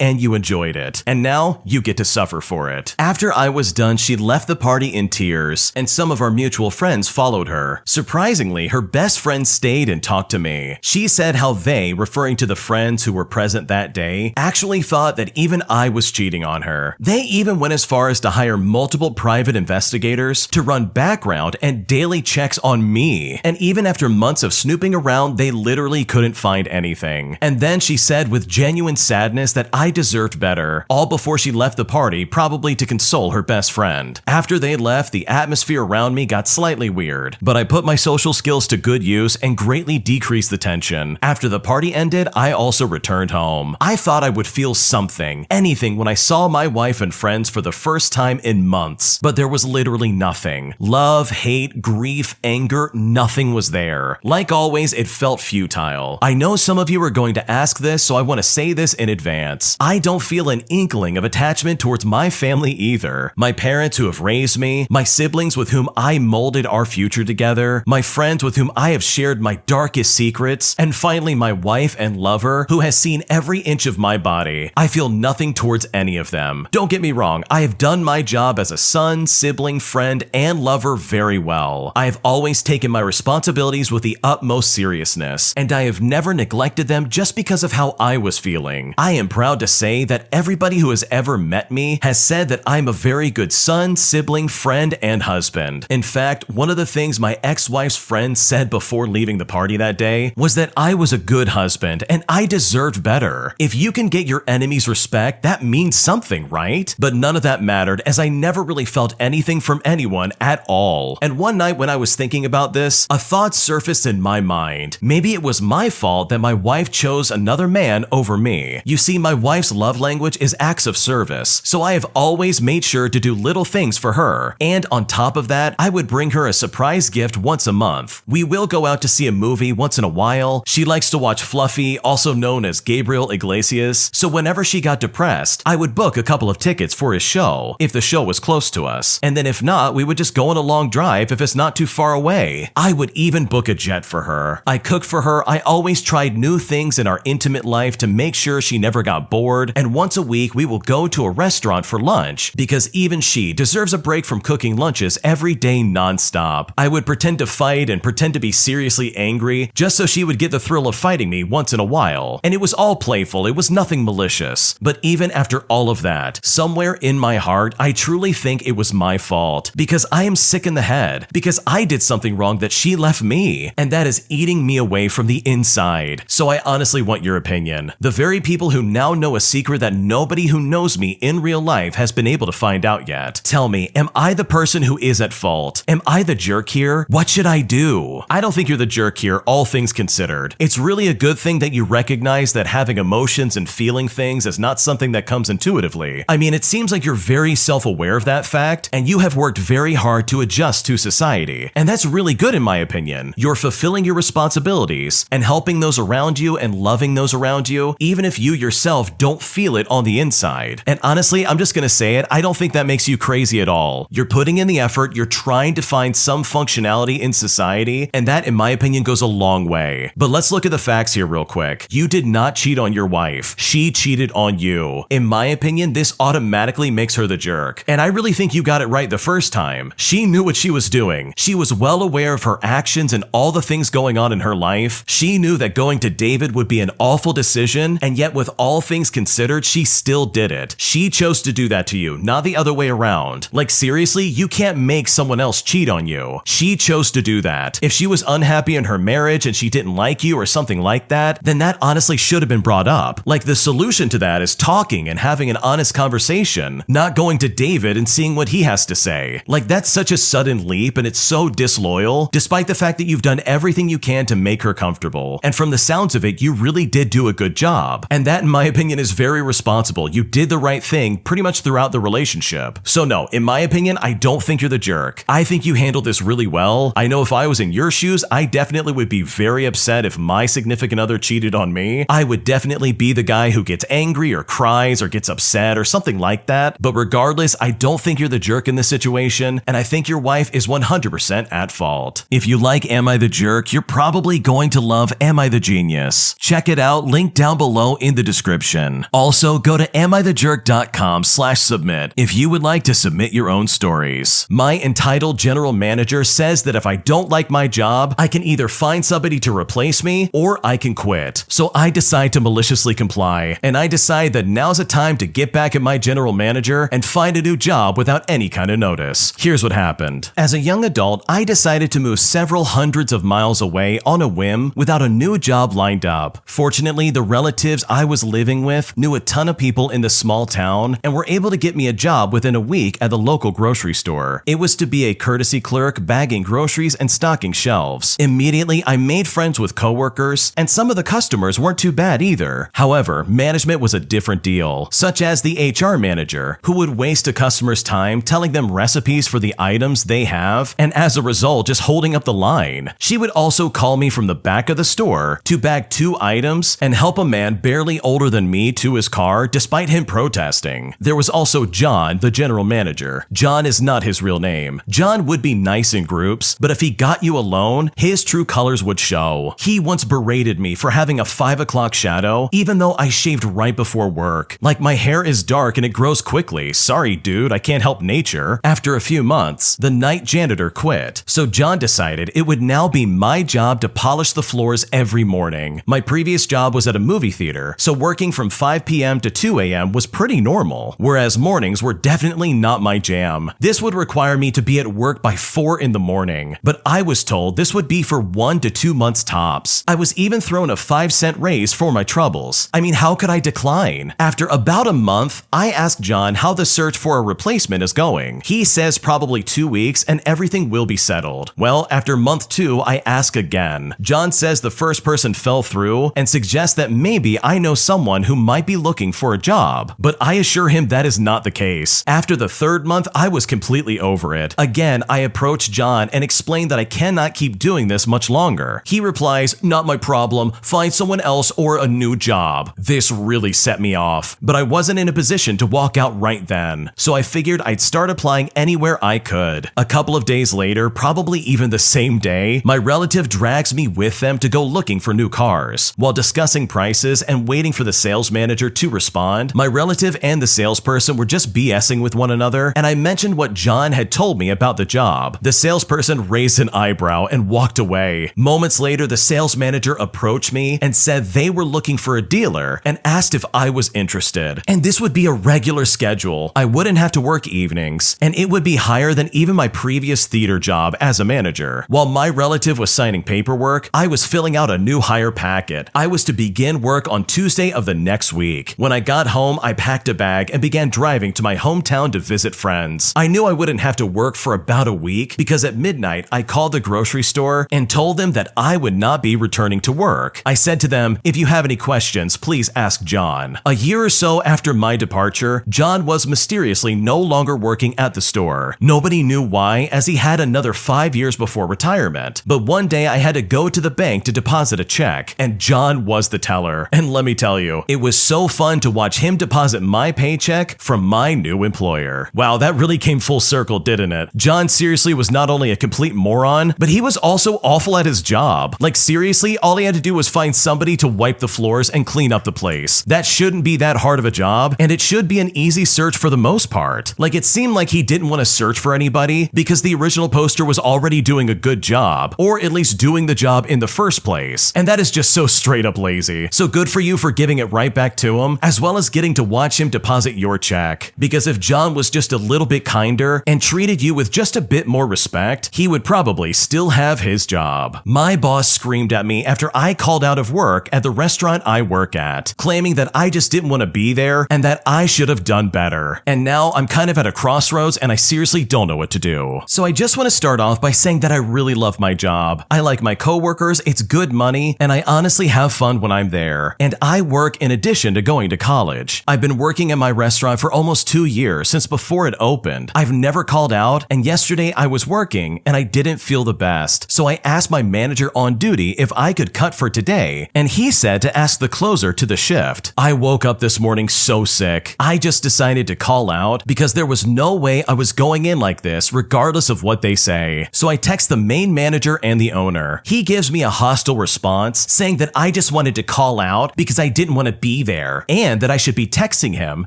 Speaker 1: and you enjoyed it. And now you get to suffer for it." After I was done, she left the party in tears, and some of our mutual friends followed her. Surprisingly, her best friend stayed and talked to me. She said how they, referring to the friends who were present that day, actually thought that even I was cheating on her. They even went as far as to hire multiple private investigators to run background and daily checks on me. And even after months of snooping around, they literally couldn't find anything. And then she said with genuine sadness that I deserved better, all before she left the party, probably to console her best friend. After they left, the atmosphere around me got slightly weird, but I put my social skills to good use and greatly decreased the tension. After the party ended, I also returned home. I thought I would feel something, anything, when I saw my wife and friends for the first time in months, but there was literally nothing. Love, hate, grief, anger, nothing was there. Like always, it felt futile. I know some of you are going to ask this, so I want to say this in advance. I don't feel an inkling of attachment towards my family either. My parents who have raised me, my siblings with whom I molded our future together, my friends with whom I have shared my darkest secrets, and finally my wife and lover who has seen every inch of my body. I feel nothing towards any of them. Don't get me wrong, I have done my job as a son, sibling, friend, and lover very well. I have always taken my responsibilities with the utmost seriousness, and I have never neglected them just because of how I was feeling. I am proud to say that everybody who has ever met me has said that I'm a very good son, sibling, friend, and husband. In fact, one of the things my ex-wife's friend said before leaving the party that day was that I was a good husband and I deserved better. If you can get your enemy's respect, that means something, right? But none of that mattered, as I never really felt anything from anyone at all. And one night when I was thinking about this, a thought surfaced in my mind. Maybe it was my fault that my wife chose another man over me. You see, my wife's love language is acts of service, so I have always made sure to do little things for her. And on top of that, I would bring her a surprise gift once a month. We will go out to see a movie once in a while. She likes to watch Fluffy, also known as Gabriel Iglesias, so whenever she got depressed, I would book a couple of tickets for his show, if the show was close to us. And then if not, we would just go on a long drive if it's not too far away. I would even book a jet for her. I cooked for her. I always tried new things in our intimate life to make sure she never got bored. And once a week, we will go to a restaurant for lunch, because even she deserves a break from cooking lunches every day nonstop. I would pretend to fight and pretend to be seriously angry just so she would get the thrill of fighting me once in a while. And it was all playful. It was nothing malicious. But even after all of that, somewhere in my heart, I truly think it was my fault, because I am sick in the head, because I did something wrong that she left me, and that is eating me away from the inside. So I honestly want your opinion. The very people who now know a secret that nobody who knows me in real life has been able to find out yet. Tell me, am I the person who is at fault? Am I the jerk here? What should I do? I don't think you're the jerk here, all things considered. It's really a good thing that you recognize that having emotions and feeling things is not something that comes intuitively. I mean, it seems like you're very self self-aware of that fact, and you have worked very hard to adjust to society. And that's really good in my opinion. You're fulfilling your responsibilities and helping those around you and loving those around you, even if you yourself don't feel it on the inside. And honestly, I'm just gonna say it, I don't think that makes you crazy at all. You're putting in the effort, you're trying to find some functionality in society, and that, in my opinion, goes a long way. But let's look at the facts here real quick. You did not cheat on your wife. She cheated on you. In my opinion, this automatically makes her the jerk. And I really think you got it right the first time. She knew what she was doing. She was well aware of her actions and all the things going on in her life. She knew that going to David would be an awful decision, and yet with all things considered, she still did it. She chose to do that to you, not the other way around. Like seriously, you can't make someone else cheat on you. She chose to do that. If she was unhappy in her marriage and she didn't like you or something like that, then that honestly should have been brought up. Like the solution to that is talking and having an honest conversation, not going to David and seeing what he has to say. Like that's such a sudden leap and it's so disloyal, despite the fact that you've done everything you can to make her comfortable. And from the sounds of it, you really did do a good job. And that, in my opinion, is very responsible. You did the right thing pretty much throughout the relationship. So no, in my opinion, I don't think you're the jerk. I think you handled this really well. I know if I was in your shoes, I definitely would be very upset if my significant other cheated on me. I would definitely be the guy who gets angry or cries or gets upset or something like that. But regardless, I don't think you're the jerk in this situation, and I think your wife is 100% at fault. If you like Am I the Jerk, you're probably going to love Am I the Genius. Check it out, link down below in the description. Also, go to amithejerk.com/submit if you would like to submit your own stories. My entitled general manager says that if I don't like my job, I can either find somebody to replace me or I can quit. So I decide to maliciously comply, and I decide that now's a time to get back at my general manager and find a new job without any kind of notice. Here's what happened. As a young adult, I decided to move several hundreds of miles away on a whim without a new job lined up. Fortunately, the relatives I was living with knew a ton of people in the small town and were able to get me a job within a week at the local grocery store. It was to be a courtesy clerk bagging groceries and stocking shelves. Immediately, I made friends with coworkers, and some of the customers weren't too bad either. However, management was a different deal, such as the HR manager, who would waste a customer's time telling them recipes for the items they have, and as a result, just holding up the line. She would also call me from the back of the store to bag 2 items and help a man barely older than me to his car despite him protesting. There was also John, the general manager. John is not his real name. John would be nice in groups, but if he got you alone, his true colors would show. He once berated me for having a 5 o'clock shadow, even though I shaved right before work. Like my hair is dark and it grows quickly. Sorry, dude, I can't help nature. After a few months, the night janitor quit, so John decided it would now be my job to polish the floors every morning. My previous job was at a movie theater, so working from 5 p.m. to 2 a.m. was pretty normal, whereas mornings were definitely not my jam. This would require me to be at work by 4 in the morning, but I was told this would be for 1 to 2 months tops. I was even thrown a 5-cent raise for my troubles. I mean, how could I decline? After about a month, I asked John how the search for a replacement is going. He says probably 2 weeks and everything will be settled. Well, after month 2, I ask again. John says the first person fell through and suggests that maybe I know someone who might be looking for a job, but I assure him that is not the case. After the 3rd month, I was completely over it. Again, I approached John and explained that I cannot keep doing this much longer. He replies, "Not my problem, find someone else or a new job." This really set me off, but I wasn't in a position to walk out right then, so I figured I'd start applying anywhere I could. A couple of days later, probably even the same day, my relative drags me with them to go looking for new cars. While discussing prices and waiting for the sales manager to respond, my relative and the salesperson were just BSing with one another, and I mentioned what John had told me about the job. The salesperson raised an eyebrow and walked away. Moments later, the sales manager approached me and said they were looking for a dealer and asked if I was interested. And this would be a regular schedule. I wouldn't have to work evenings, and it would be higher than even my previous theater job as a manager. While my relative was signing paperwork, I was filling out a new hire packet. I was to begin work on Tuesday of the next week. When I got home, I packed a bag and began driving to my hometown to visit friends. I knew I wouldn't have to work for about a week because at midnight, I called the grocery store and told them that I would not be returning to work. I said to them, "If you have any questions, please ask John." A year or so after my departure, John was mysteriously mysteriously no longer working at the store. Nobody knew why, as he had another 5 years before retirement. But one day I had to go to the bank to deposit a check, and John was the teller. And let me tell you, it was so fun to watch him deposit my paycheck from my new employer. Wow, that really came full circle, didn't it? John seriously was not only a complete moron, but he was also awful at his job. Like seriously, all he had to do was find somebody to wipe the floors and clean up the place. That shouldn't be that hard of a job, and it should be an easy search for the most part. Like it seemed like he didn't want to search for anybody because the original poster was already doing a good job, or at least doing the job in the first place. And that is just so straight up lazy. So good for you for giving it right back to him, as well as getting to watch him deposit your check. Because if John was just a little bit kinder and treated you with just a bit more respect, he would probably still have his job. My boss screamed at me after I called out of work at the restaurant I work at, claiming that I just didn't want to be there and that I should have done better. And now I'm kind of at a crossroads and I seriously don't know what to do. So I just want to start off by saying that I really love my job. I like my coworkers, it's good money, and I honestly have fun when I'm there. And I work in addition to going to college. I've been working at my restaurant for almost 2 years since before it opened. I've never called out, and yesterday I was working and I didn't feel the best. So I asked my manager on duty if I could cut for today, and he said to ask the closer to the shift. I woke up this morning so sick. I just decided to call out because there was no way I was going in like this regardless of what they say. So I text the main manager and the owner. He gives me a hostile response saying that I just wanted to call out because I didn't want to be there and that I should be texting him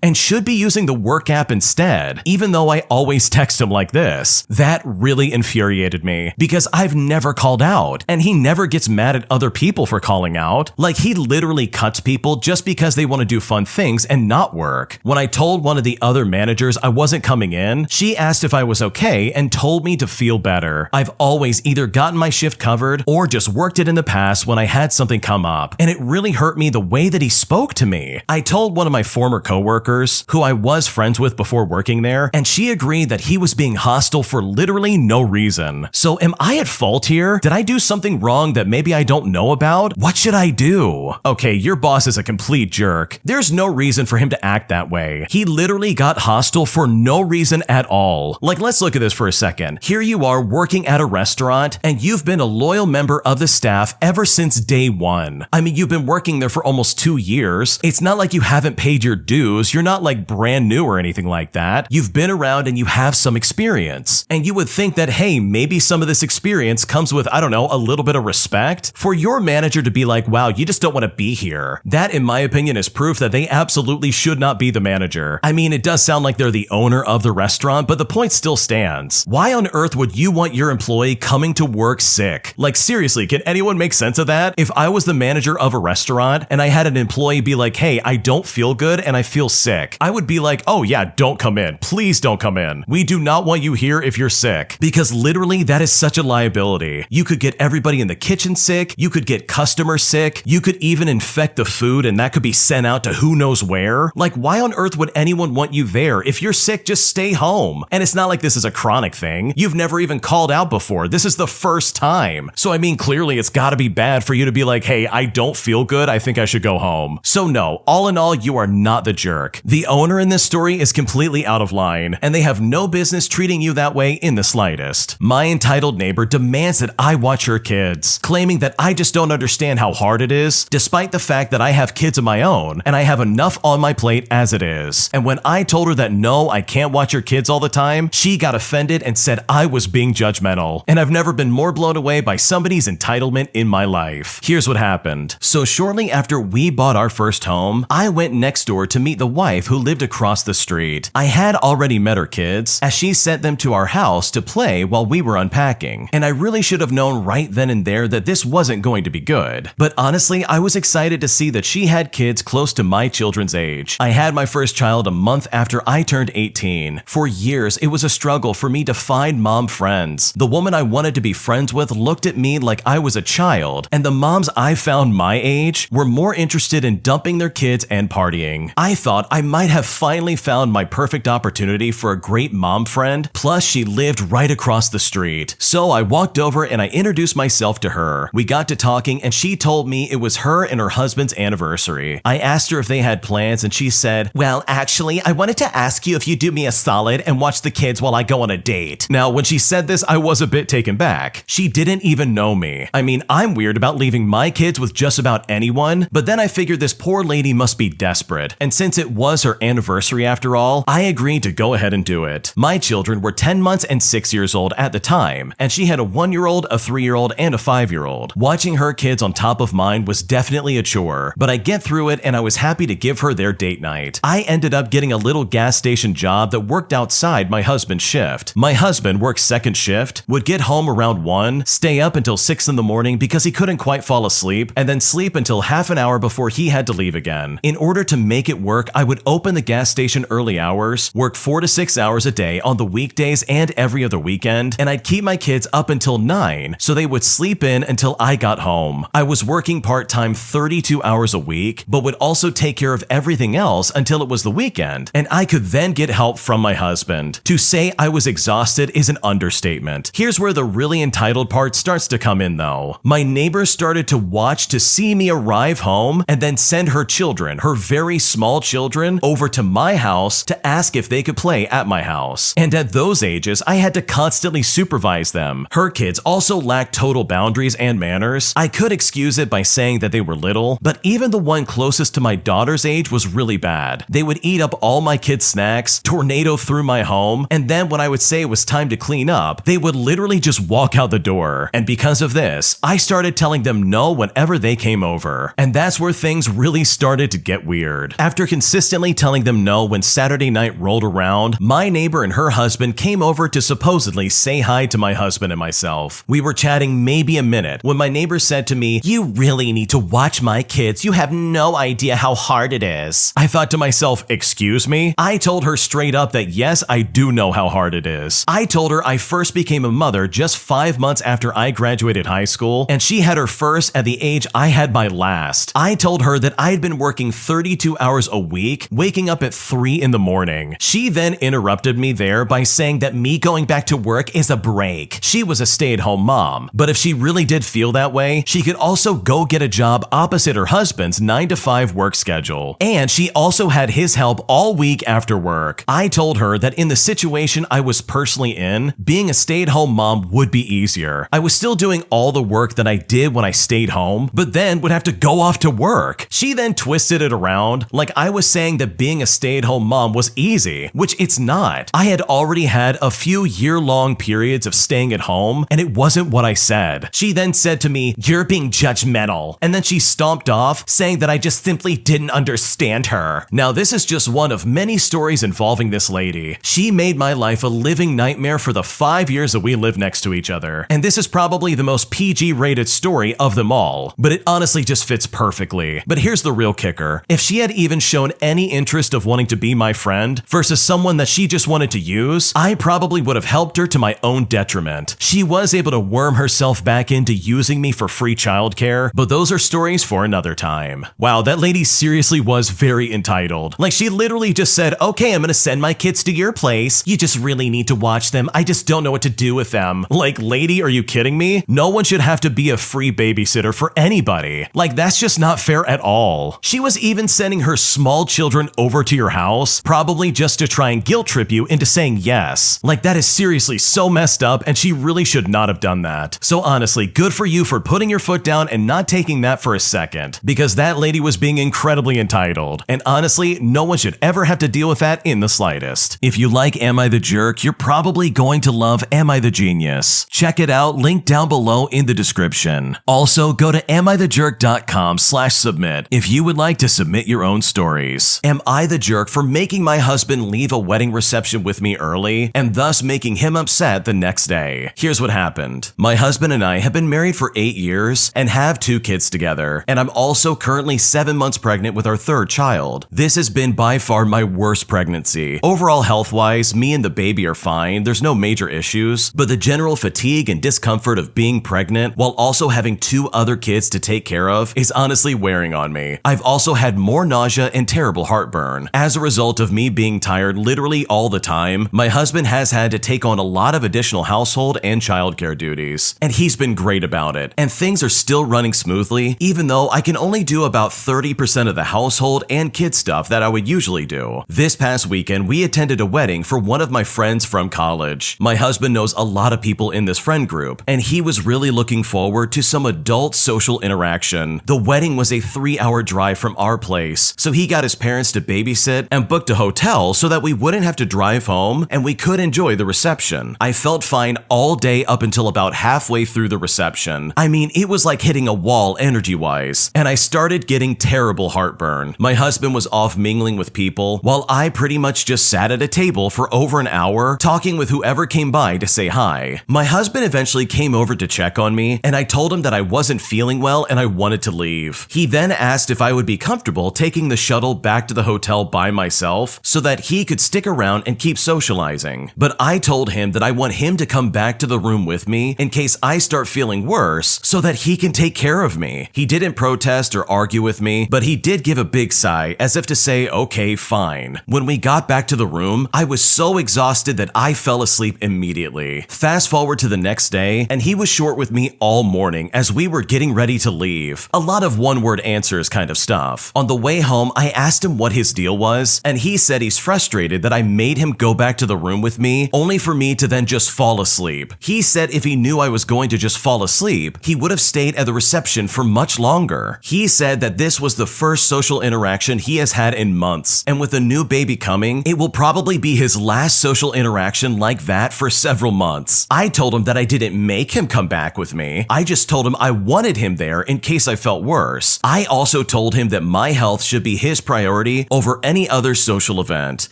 Speaker 1: and should be using the work app instead, even though I always text him like this. That really infuriated me because I've never called out and he never gets mad at other people for calling out. Like he literally cuts people just because they want to do fun things and not work. When I told one of the other managers I wasn't coming in, she asked if I was okay and told me to feel better. I've always either gotten my shift covered or just worked it in the past when I had something come up, and it really hurt me the way that he spoke to me. I told one of my former coworkers, who I was friends with before working there, and she agreed that he was being hostile for literally no reason. So am I at fault here? Did I do something wrong that maybe I don't know about? What should I do? Okay, your boss is a complete jerk. There's no reason for him to act that way. He literally got hostile for no reason at all. Like, let's look at this for a second. Here you are working at a restaurant, and you've been a loyal member of the staff ever since day one. I mean, you've been working there for almost 2 years. It's not like you haven't paid your dues. You're not like brand new or anything like that. You've been around and you have some experience. And you would think that, hey, maybe some of this experience comes with, I don't know, a little bit of respect. For your manager to be like, wow, you just don't want to be here. That, in my opinion, is proof that they absolutely should not be the manager. I mean, it does sound like they're the owner of the restaurant, but the point still stands. Why on earth would you want your employee coming to work sick? Like, seriously, can anyone make sense of that? If I was the manager of a restaurant and I had an employee be like, hey, I don't feel good and I feel sick, I would be like, oh yeah, don't come in. Please don't come in. We do not want you here if you're sick. Because literally that is such a liability. You could get everybody in the kitchen sick. You could get customers sick. You could even infect the food and that could be sent out to who knows where. Like, why on earth would anyone want you there? If you're sick, just stay home. And it's not like this is a chronic thing. You've never even called out before. This is the first time. So I mean, clearly it's gotta be bad for you to be like, hey, I don't feel good. I think I should go home. So no, all in all, you are not the jerk. The owner in this story is completely out of line, and they have no business treating you that way in the slightest. My entitled neighbor demands that I watch her kids, claiming that I just don't understand how hard it is, despite the fact that I have kids of my own, and I have enough on my plate as it is. And when I told her that no, I can't watch her kids all the time, she got offended and said I was being judgmental. And I've never been more blown away by somebody's entitlement in my life. Here's what happened. So shortly after we bought our first home, I went next door to meet the wife who lived across the street. I had already met her kids, as she sent them to our house to play while we were unpacking. And I really should have known right then and there that this wasn't going to be good. But honestly, I was excited to see that she had kids close to my children's age. I had my first child a month after I turned 18. For years, it was a struggle for me to find mom friends. The woman I wanted to be friends with looked at me like I was a child, and the moms I found my age were more interested in dumping their kids and partying. I thought I might have finally found my perfect opportunity for a great mom friend, plus she lived right across the street. So I walked over and I introduced myself to her. We got to talking and she told me it was her and her husband's anniversary. I asked her if they had plans and she said, well, actually, I wanted to ask you if you do me a solid and watch the kids while I go on a date. Now, when she said this, I was a bit taken back. She didn't even know me. I mean, I'm weird about leaving my kids with just about anyone, but then I figured this poor lady must be desperate. And since it was her anniversary after all, I agreed to go ahead and do it. My children were 10 months and 6 years old at the time, and she had a 1-year-old, a 3-year-old, and a 5-year-old. Watching her kids on top of mine was definitely a chore, but I get through it and I was happy to give her their date night. I ended up getting a little gas station job that worked outside my husband's shift. My husband worked second shift, would get home around 1, stay up until 6 in the morning because he couldn't quite fall asleep, and then sleep until half an hour before he had to leave again. In order to make it work, I would open the gas station early hours, work 4 to 6 hours a day on the weekdays and every other weekend, and I'd keep my kids up until 9 so they would sleep in until I got home. I was working part-time 32 hours a week, but would also take care of everything else until it was the weekend, and I could then get help from my husband. To say I was exhausted is an understatement. Here's where the really entitled part starts to come in though. My neighbors started to watch to see me arrive home and then send her children, her very small children, over to my house to ask if they could play at my house. And at those ages, I had to constantly supervise them. Her kids also lacked total boundaries and manners. I could excuse it by saying that they were little, but even the one closest to my daughter's age was really bad. They would eat up all my kids' snacks, tornado through my home, and then when I would say it was time to clean up, they would literally just walk out the door. And because of this, I started telling them no whenever they came over. And that's where things really started to get weird. After consistently telling them no when Saturday night rolled around, my neighbor and her husband came over to supposedly say hi to my husband and myself. We were chatting maybe a minute when my neighbor said to me, "You really need to watch my kids. You have no idea how hard it is." I thought to myself, excuse me? I told her straight up that yes, I do know how hard it is. I told her I first became a mother just 5 months after I graduated high school, and she had her first at the age I had my last. I told her that I had been working 32 hours a week, waking up at 3 in the morning. She then interrupted me there by saying that me going back to work is a break. She was a stay-at-home mom, but if she really did feel that way, she could also go get a job opposite her husband's 9 to 5 work schedule. And she also had his help all week after work. I told her that in the situation I was personally in, being a stay-at-home mom would be easier. I was still doing all the work that I did when I stayed home, but then would have to go off to work. She then twisted it around like I was saying that being a stay-at-home mom was easy, which it's not. I had already had a few year-long periods of staying at home, and it wasn't what I said. She then said to me, "You're being judgmental," and then she stomped off, saying that I just simply didn't understand her. Now, this is just one of many stories involving this lady. She made my life a living nightmare for the 5 years that we lived next to each other, and this is probably the most PG-rated story of them all, but it honestly just fits perfectly. But here's the real kicker. If she had even shown any interest of wanting to be my friend versus someone that she just wanted to use, I probably would have helped her to my own detriment. She was able to worm herself back into using me for free childcare, but those are stories for another time. Wow, that lady seriously was very entitled. Like, she literally just said, "Okay, I'm gonna send my kids to your place. You just really need to watch them. I just don't know what to do with them." Like, lady, are you kidding me? No one should have to be a free babysitter for anybody. Like, that's just not fair at all. She was even sending her small children over to your house, probably just to try and guilt trip you into saying yes. Like, that is seriously so messed up, and she really should not have done that. So honestly, good for you for putting your foot down and not taking that for a second, because that lady was being incredibly entitled. And honestly, no one should ever have to deal with that in the slightest. If you like Am I the Jerk, you're probably going to love Am I the Genius. Check it out, link down below in the description. Also, go to amithejerk.com/submit if you would like to submit your own stories. Am I the jerk for making my husband leave a wedding reception with me early and thus making him upset the next day? Here's what happened. My husband and I have been married for 8 years and have 2 kids together, and I'm also currently 7 months pregnant with our 3rd child. This has been by far my worst pregnancy. Overall health-wise, me and the baby are fine, there's no major issues, but the general fatigue and discomfort of being pregnant while also having 2 other kids to take care of is honestly wearing on me. I've also had more nausea and terrible heartburn. As a result of me being tired literally all the time, my husband has had to take on a lot of additional household and childcare duties, and he's been great about it. And things are still running smoothly, even though I can only do about 30% of the household and kid stuff that I would usually do. This past weekend, we attended a wedding for one of my friends from college. My husband knows a lot of people in this friend group, and he was really looking forward to some adult social interaction. The wedding was a 3-hour drive from our place, so he got his parents to babysit and booked a hotel so that we wouldn't have to drive home and we could enjoy the reception. I felt fine all day up until about halfway through the reception. I mean, it was like hitting a wall energy-wise, and I started getting terrible heartburn. My husband was off mingling with people, while I pretty much just sat at a table for over an hour talking with whoever came by to say hi. My husband eventually came over to check on me, and I told him that I wasn't feeling well and I wanted to leave. He then asked if I would be comfortable taking the shuttle back to the hotel by myself so that he could stick around and keep socializing. But I told him that I want him to come back to the room with me in case I start feeling worse so that he can take care of me. He didn't protest or argue with me, but he did give a big sigh as if to say, okay, fine. When we got back to the room, I was so exhausted that I fell asleep immediately. Fast forward to the next day, and he was short with me all morning as we were getting ready to leave. A lot of one-word answers kind of stuff. On the way home, I asked him what his deal was, and he said he's frustrated that I made him go back to the room with me only for me to then just fall asleep. He said if he knew I was going to just fall asleep, he would have stayed at the reception for much longer. He said that this was the first social interaction he has had in months, and with a new baby coming, it will probably be his last social interaction like that for several months. I told him that I didn't make him come back with me. I just told him I wanted him there in case I felt worse. I also told him that my health should be his priority over any other social event.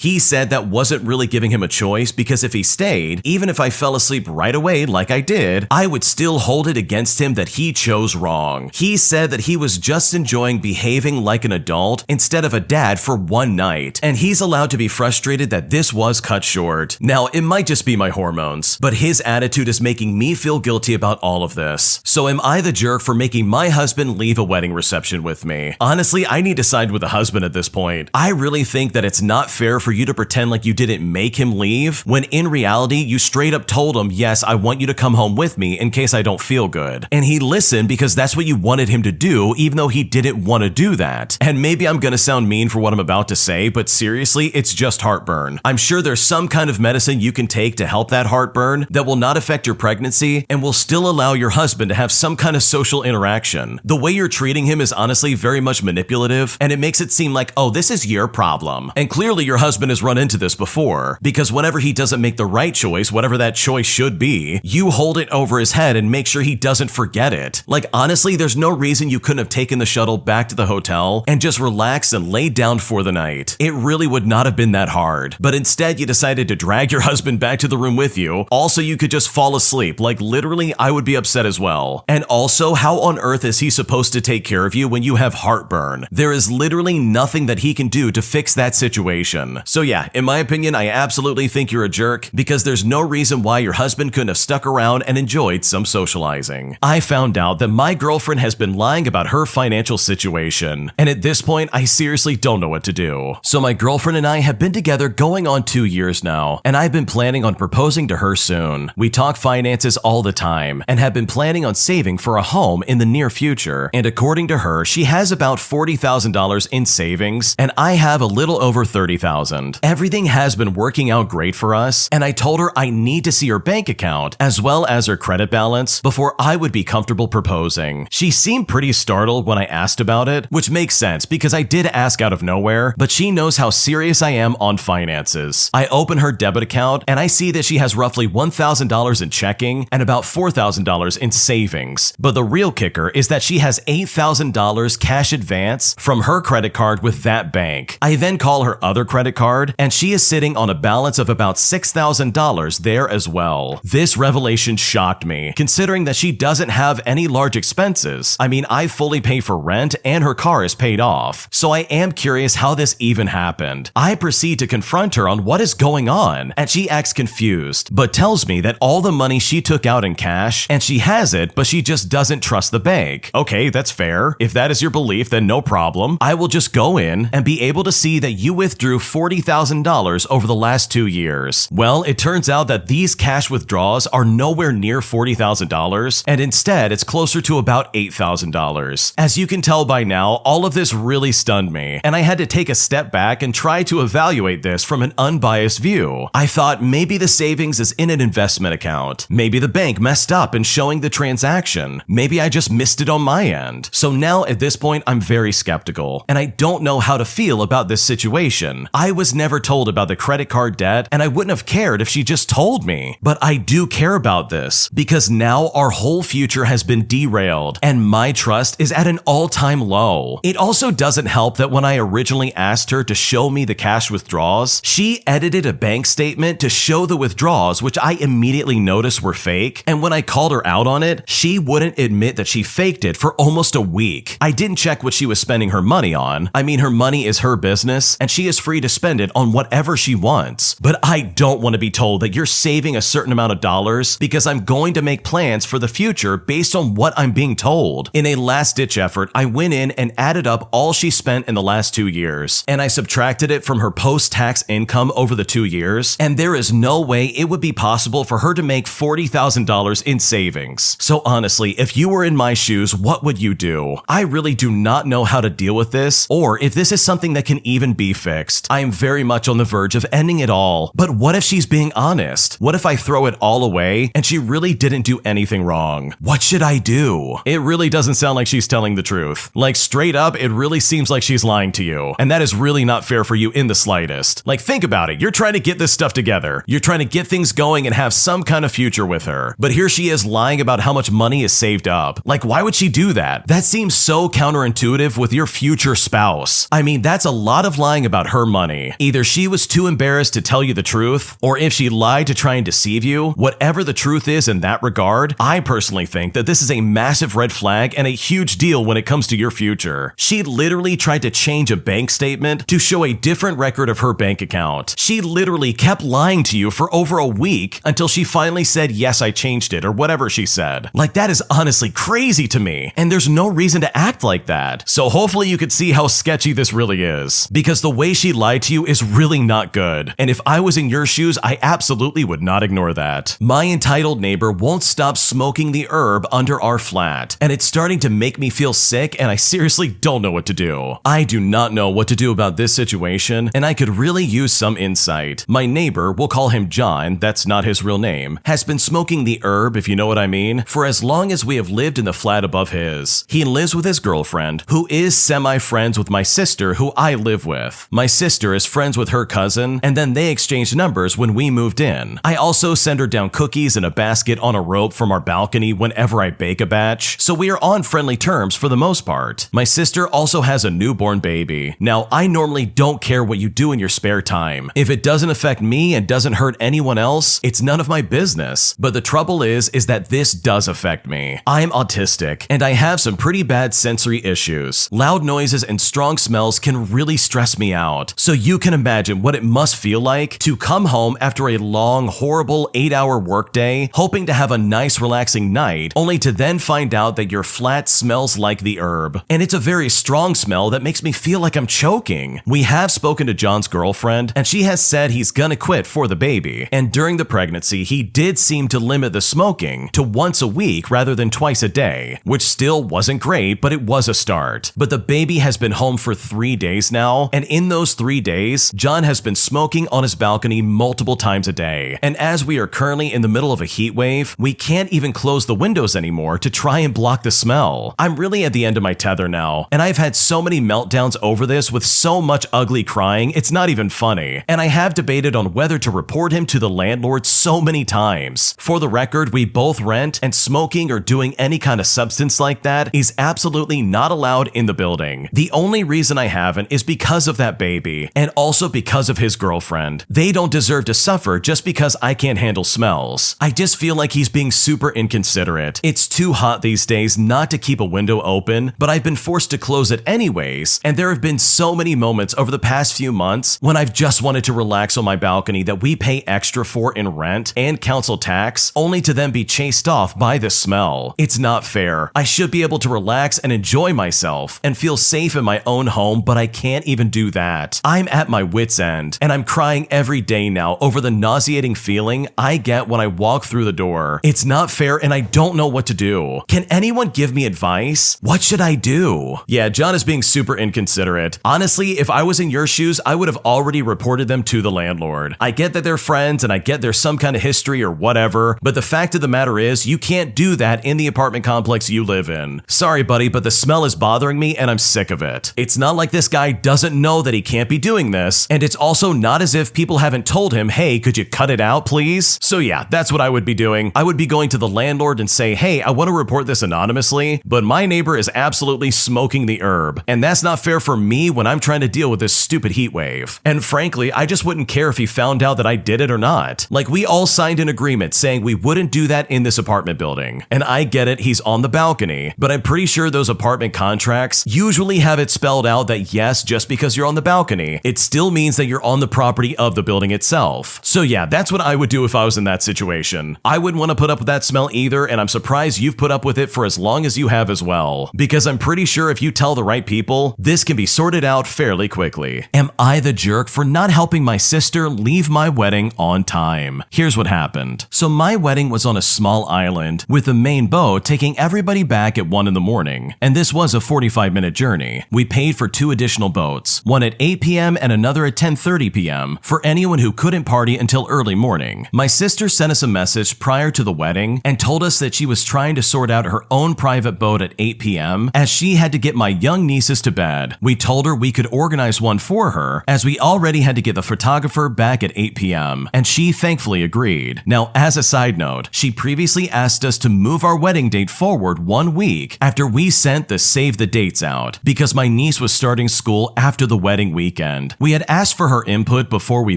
Speaker 1: He said that wasn't really giving him a choice because if he stayed, even if I fell asleep right away like I did, I would still hold it against him that he chose wrong. He said that he was just enjoying behaving like an adult instead of a dad for one night, and he's allowed to be frustrated that this was cut short. Now, it might just be my hormones, but his attitude is making me feel guilty about all of this. So am I the jerk for making my husband leave a wedding reception with me? Honestly, I need to side with the husband at this point. I really think that it's not fair for you to pretend like you didn't make him leave, when in reality, you straight up told him, yes, I want you to come home with me in case I don't feel good. And he listened because that's what you wanted him to do, even though he didn't want to do that. And maybe I'm gonna sound mean for what I'm about to say, but seriously, it's just heartburn. I'm sure there's some kind of medicine you can take to help that heartburn that will not affect your pregnancy and will still allow your husband to have some kind of social interaction. The way you're treating him is honestly very much manipulative, and it makes it seem like, oh, this is your problem. And clearly your husband has run into this before, because whenever he doesn't make the right choice, whatever that choice should be, you hold it over his head and make sure he doesn't forget it. Like, honestly, there's no reason you couldn't have taken the shuttle back to the hotel and just relaxed and laid down for the night. It really would not have been that hard. But instead, you decided to drag your husband back to the room with you. Also, you could just fall asleep. Like, literally, I would be upset as well. And also, how on earth is he supposed to take care of you when you have heartburn? There is literally nothing that he can do to fix that situation. So yeah, in my opinion, I absolutely think you're a jerk because there's no reason why your husband couldn't have stuck around and enjoyed some socializing. I found out that my girlfriend has been lying about her financial situation, and at this point, I seriously don't know what to do. So my girlfriend and I have been together going on 2 years now, and I've been planning on proposing to her soon. We talk finances all the time and have been planning on saving for a home in the near future, and according to her, she has about $40,000 in savings, and I have a little over $30,000. Everything has been working out great for us, and I told her I need to see her bank account as well as her credit balance before I would be comfortable proposing. She seemed pretty startled when I asked about it, which makes sense because I did ask out of nowhere, but she knows how serious I am on finances. I open her debit account and I see that she has roughly $1,000 in checking and about $4,000 in savings. But the real kicker is that she has $8,000 cash advance from her credit card with that bank. I then call her other credit card and she is sitting on a balance of about $6,000 there as well. This revelation shocked me, considering that she doesn't have any large expenses. I mean, I fully pay for rent and her car is paid off. So I am curious how this even happened. I proceed to confront her on what is going on, and she acts confused, but tells me that all the money she took out in cash, and she has it, but she just doesn't trust the bank. Okay, that's fair. If that is your belief, then no problem. I will just go in and be able to see that you withdrew $40,000 over the last 2 years. Well, it turns out that these cash withdrawals are nowhere near $40,000, and instead it's closer to about $8,000. As you can tell by now, all of this really stunned me, and I had to take a step back and try to evaluate this from an unbiased view. I thought maybe the savings is in an investment account. Maybe the bank messed up in showing the transaction. Maybe I just missed it on my end. So now at this point, I'm very skeptical, and I don't know how to feel about this situation. I was never told about the credit card debt, and I wouldn't have cared if she just told me. But I do care about this, because now our whole future has been derailed, and my trust is at an all-time low. It also doesn't help that when I originally asked her to show me the cash withdrawals, she edited a bank statement to show the withdrawals, which I immediately noticed were fake, and when I called her out on it, she wouldn't admit that she faked it for almost a week. I didn't check what she was spending her money on. I mean, her money is her business, and she is free to spend it on whatever she wants. But I don't want to be told that you're saving a certain amount of dollars because I'm going to make plans for the future based on what I'm being told. In a last-ditch effort, I went in and added up all she spent in the last 2 years, and I subtracted it from her post-tax income over the 2 years, and there is no way it would be possible for her to make $40,000 in savings. So honestly, if you were in my shoes, what would you do? I really do not know how to deal with this, or if this is something that can even be fixed. I am very much on the verge of ending it all, but what if she's being honest? What if I throw it all away and she really didn't do anything wrong? What should I do? It really doesn't sound like she's telling the truth. Like, straight up, it really seems like she's lying to you, and that is really not fair for you in the slightest. Like, think about it. You're trying to get this stuff together. You're trying to get things going and have some kind of future with her. But here she is lying about how much money is saved up. Like, why would she do that? That seems so counterintuitive with your future spouse. I mean, that's a lot of lying about her money. Either she was too embarrassed to tell you the truth, or if she lied to try and deceive you, whatever the truth is in that regard, I personally think that this is a massive red flag and a huge deal when it comes to your future. She literally tried to change a bank statement to show a different record of her bank account. She literally kept lying to you for over a week until she finally said, yes, I changed it, or whatever she said. Like, that is honestly crazy to me, and there's no reason to act like that. So hopefully you could see how sketchy this really is, because the way she lied to you is really not good. And if I was in your shoes, I absolutely would not ignore that. My entitled neighbor won't stop smoking the herb under our flat, and it's starting to make me feel sick, and I seriously don't know what to do. I do not know what to do about this situation, and I could really use some insight. My neighbor, we'll call him John, that's not his real name, has been smoking the herb, if you know what I mean, for as long as we have lived in the flat above his. He lives with his girlfriend, who is semi-friends with my sister, who I live with. My sister is friends with her cousin, and then they exchanged numbers when we moved in. I also send her down cookies in a basket on a rope from our balcony whenever I bake a batch, so we are on friendly terms for the most part. My sister also has a newborn baby. Now, I normally don't care what you do in your spare time. If it doesn't affect me and doesn't hurt anyone else, it's none of my business. But the trouble is that this does affect me. I'm autistic, and I have some pretty bad sensory issues. Loud noises and strong smells can really stress me out. So you can imagine what it must feel like to come home after a long, horrible 8-hour workday, hoping to have a nice, relaxing night, only to then find out that your flat smells like the herb. And it's a very strong smell that makes me feel like I'm choking. We have spoken to John's girlfriend, and she has said he's gonna quit for the baby. And during the pregnancy, he did seem to limit the smoking to once a week rather than twice a day, which still wasn't great, but it was a start. But the baby has been home for 3 days now, and in those 3 days, John has been smoking on his balcony multiple times a day. And as we are currently in the middle of a heat wave, we can't even close the windows anymore to try and block the smell. I'm really at the end of my tether now, and I've had so many meltdowns over this with so much ugly crying, it's not even funny. And I have debated on whether to report him to the landlord so many times. For the record, we both rent, and smoking or doing any kind of substance like that is absolutely not allowed in the building. The only reason I haven't is because of that baby, and also because of his girlfriend. They don't deserve to suffer just because I can't handle smells. I just feel like he's being super inconsiderate. It's too hot these days not to keep a window open, but I've been forced to close it anyways, and there have been so many moments over the past few months when I've just wanted to relax on my balcony that we pay extra for in rent and council tax, only to then be chased off by the smell. It's not fair. I should be able to relax and enjoy myself and feel safe in my own home, but I can't even do that. I'm at my wit's end, and I'm crying every day now over the nauseating feeling I get when I walk through the door. It's not fair, and I don't know what to do. Can anyone give me advice? What should I do? Yeah, John is being super inconsiderate. Honestly, if I was in in your shoes, I would have already reported them to the landlord. I get that they're friends and I get there's some kind of history or whatever, but the fact of the matter is you can't do that in the apartment complex you live in. Sorry, buddy, but the smell is bothering me and I'm sick of it. It's not like this guy doesn't know that he can't be doing this, and it's also not as if people haven't told him, hey, could you cut it out, please? So yeah, that's what I would be doing. I would be going to the landlord and say, hey, I want to report this anonymously, but my neighbor is absolutely smoking the herb, and that's not fair for me when I'm trying to deal with this stupid heat wave. And frankly, I just wouldn't care if he found out that I did it or not. Like, we all signed an agreement saying we wouldn't do that in this apartment building. And I get it, he's on the balcony, but I'm pretty sure those apartment contracts usually have it spelled out that yes, just because you're on the balcony, it still means that you're on the property of the building itself. So yeah, that's what I would do if I was in that situation. I wouldn't want to put up with that smell either, and I'm surprised you've put up with it for as long as you have as well. Because I'm pretty sure if you tell the right people, this can be sorted out fairly quickly. Am I the jerk for not helping my sister leave my wedding on time? Here's what happened. So my wedding was on a small island, with the main boat taking everybody back at 1 in the morning, and this was a 45-minute journey. We paid for 2 additional boats, one at 8 p.m. and another at 10:30 p.m. for anyone who couldn't party until early morning. My sister sent us a message prior to the wedding and told us that she was trying to sort out her own private boat at 8 p.m. as she had to get my young nieces to bed. We told her we could organize one for her, as we already had to get the photographer back at 8 p.m., and she thankfully agreed. Now, as a side note, she previously asked us to move our wedding date forward 1 week after we sent the save the dates out, because my niece was starting school after the wedding weekend. We had asked for her input before we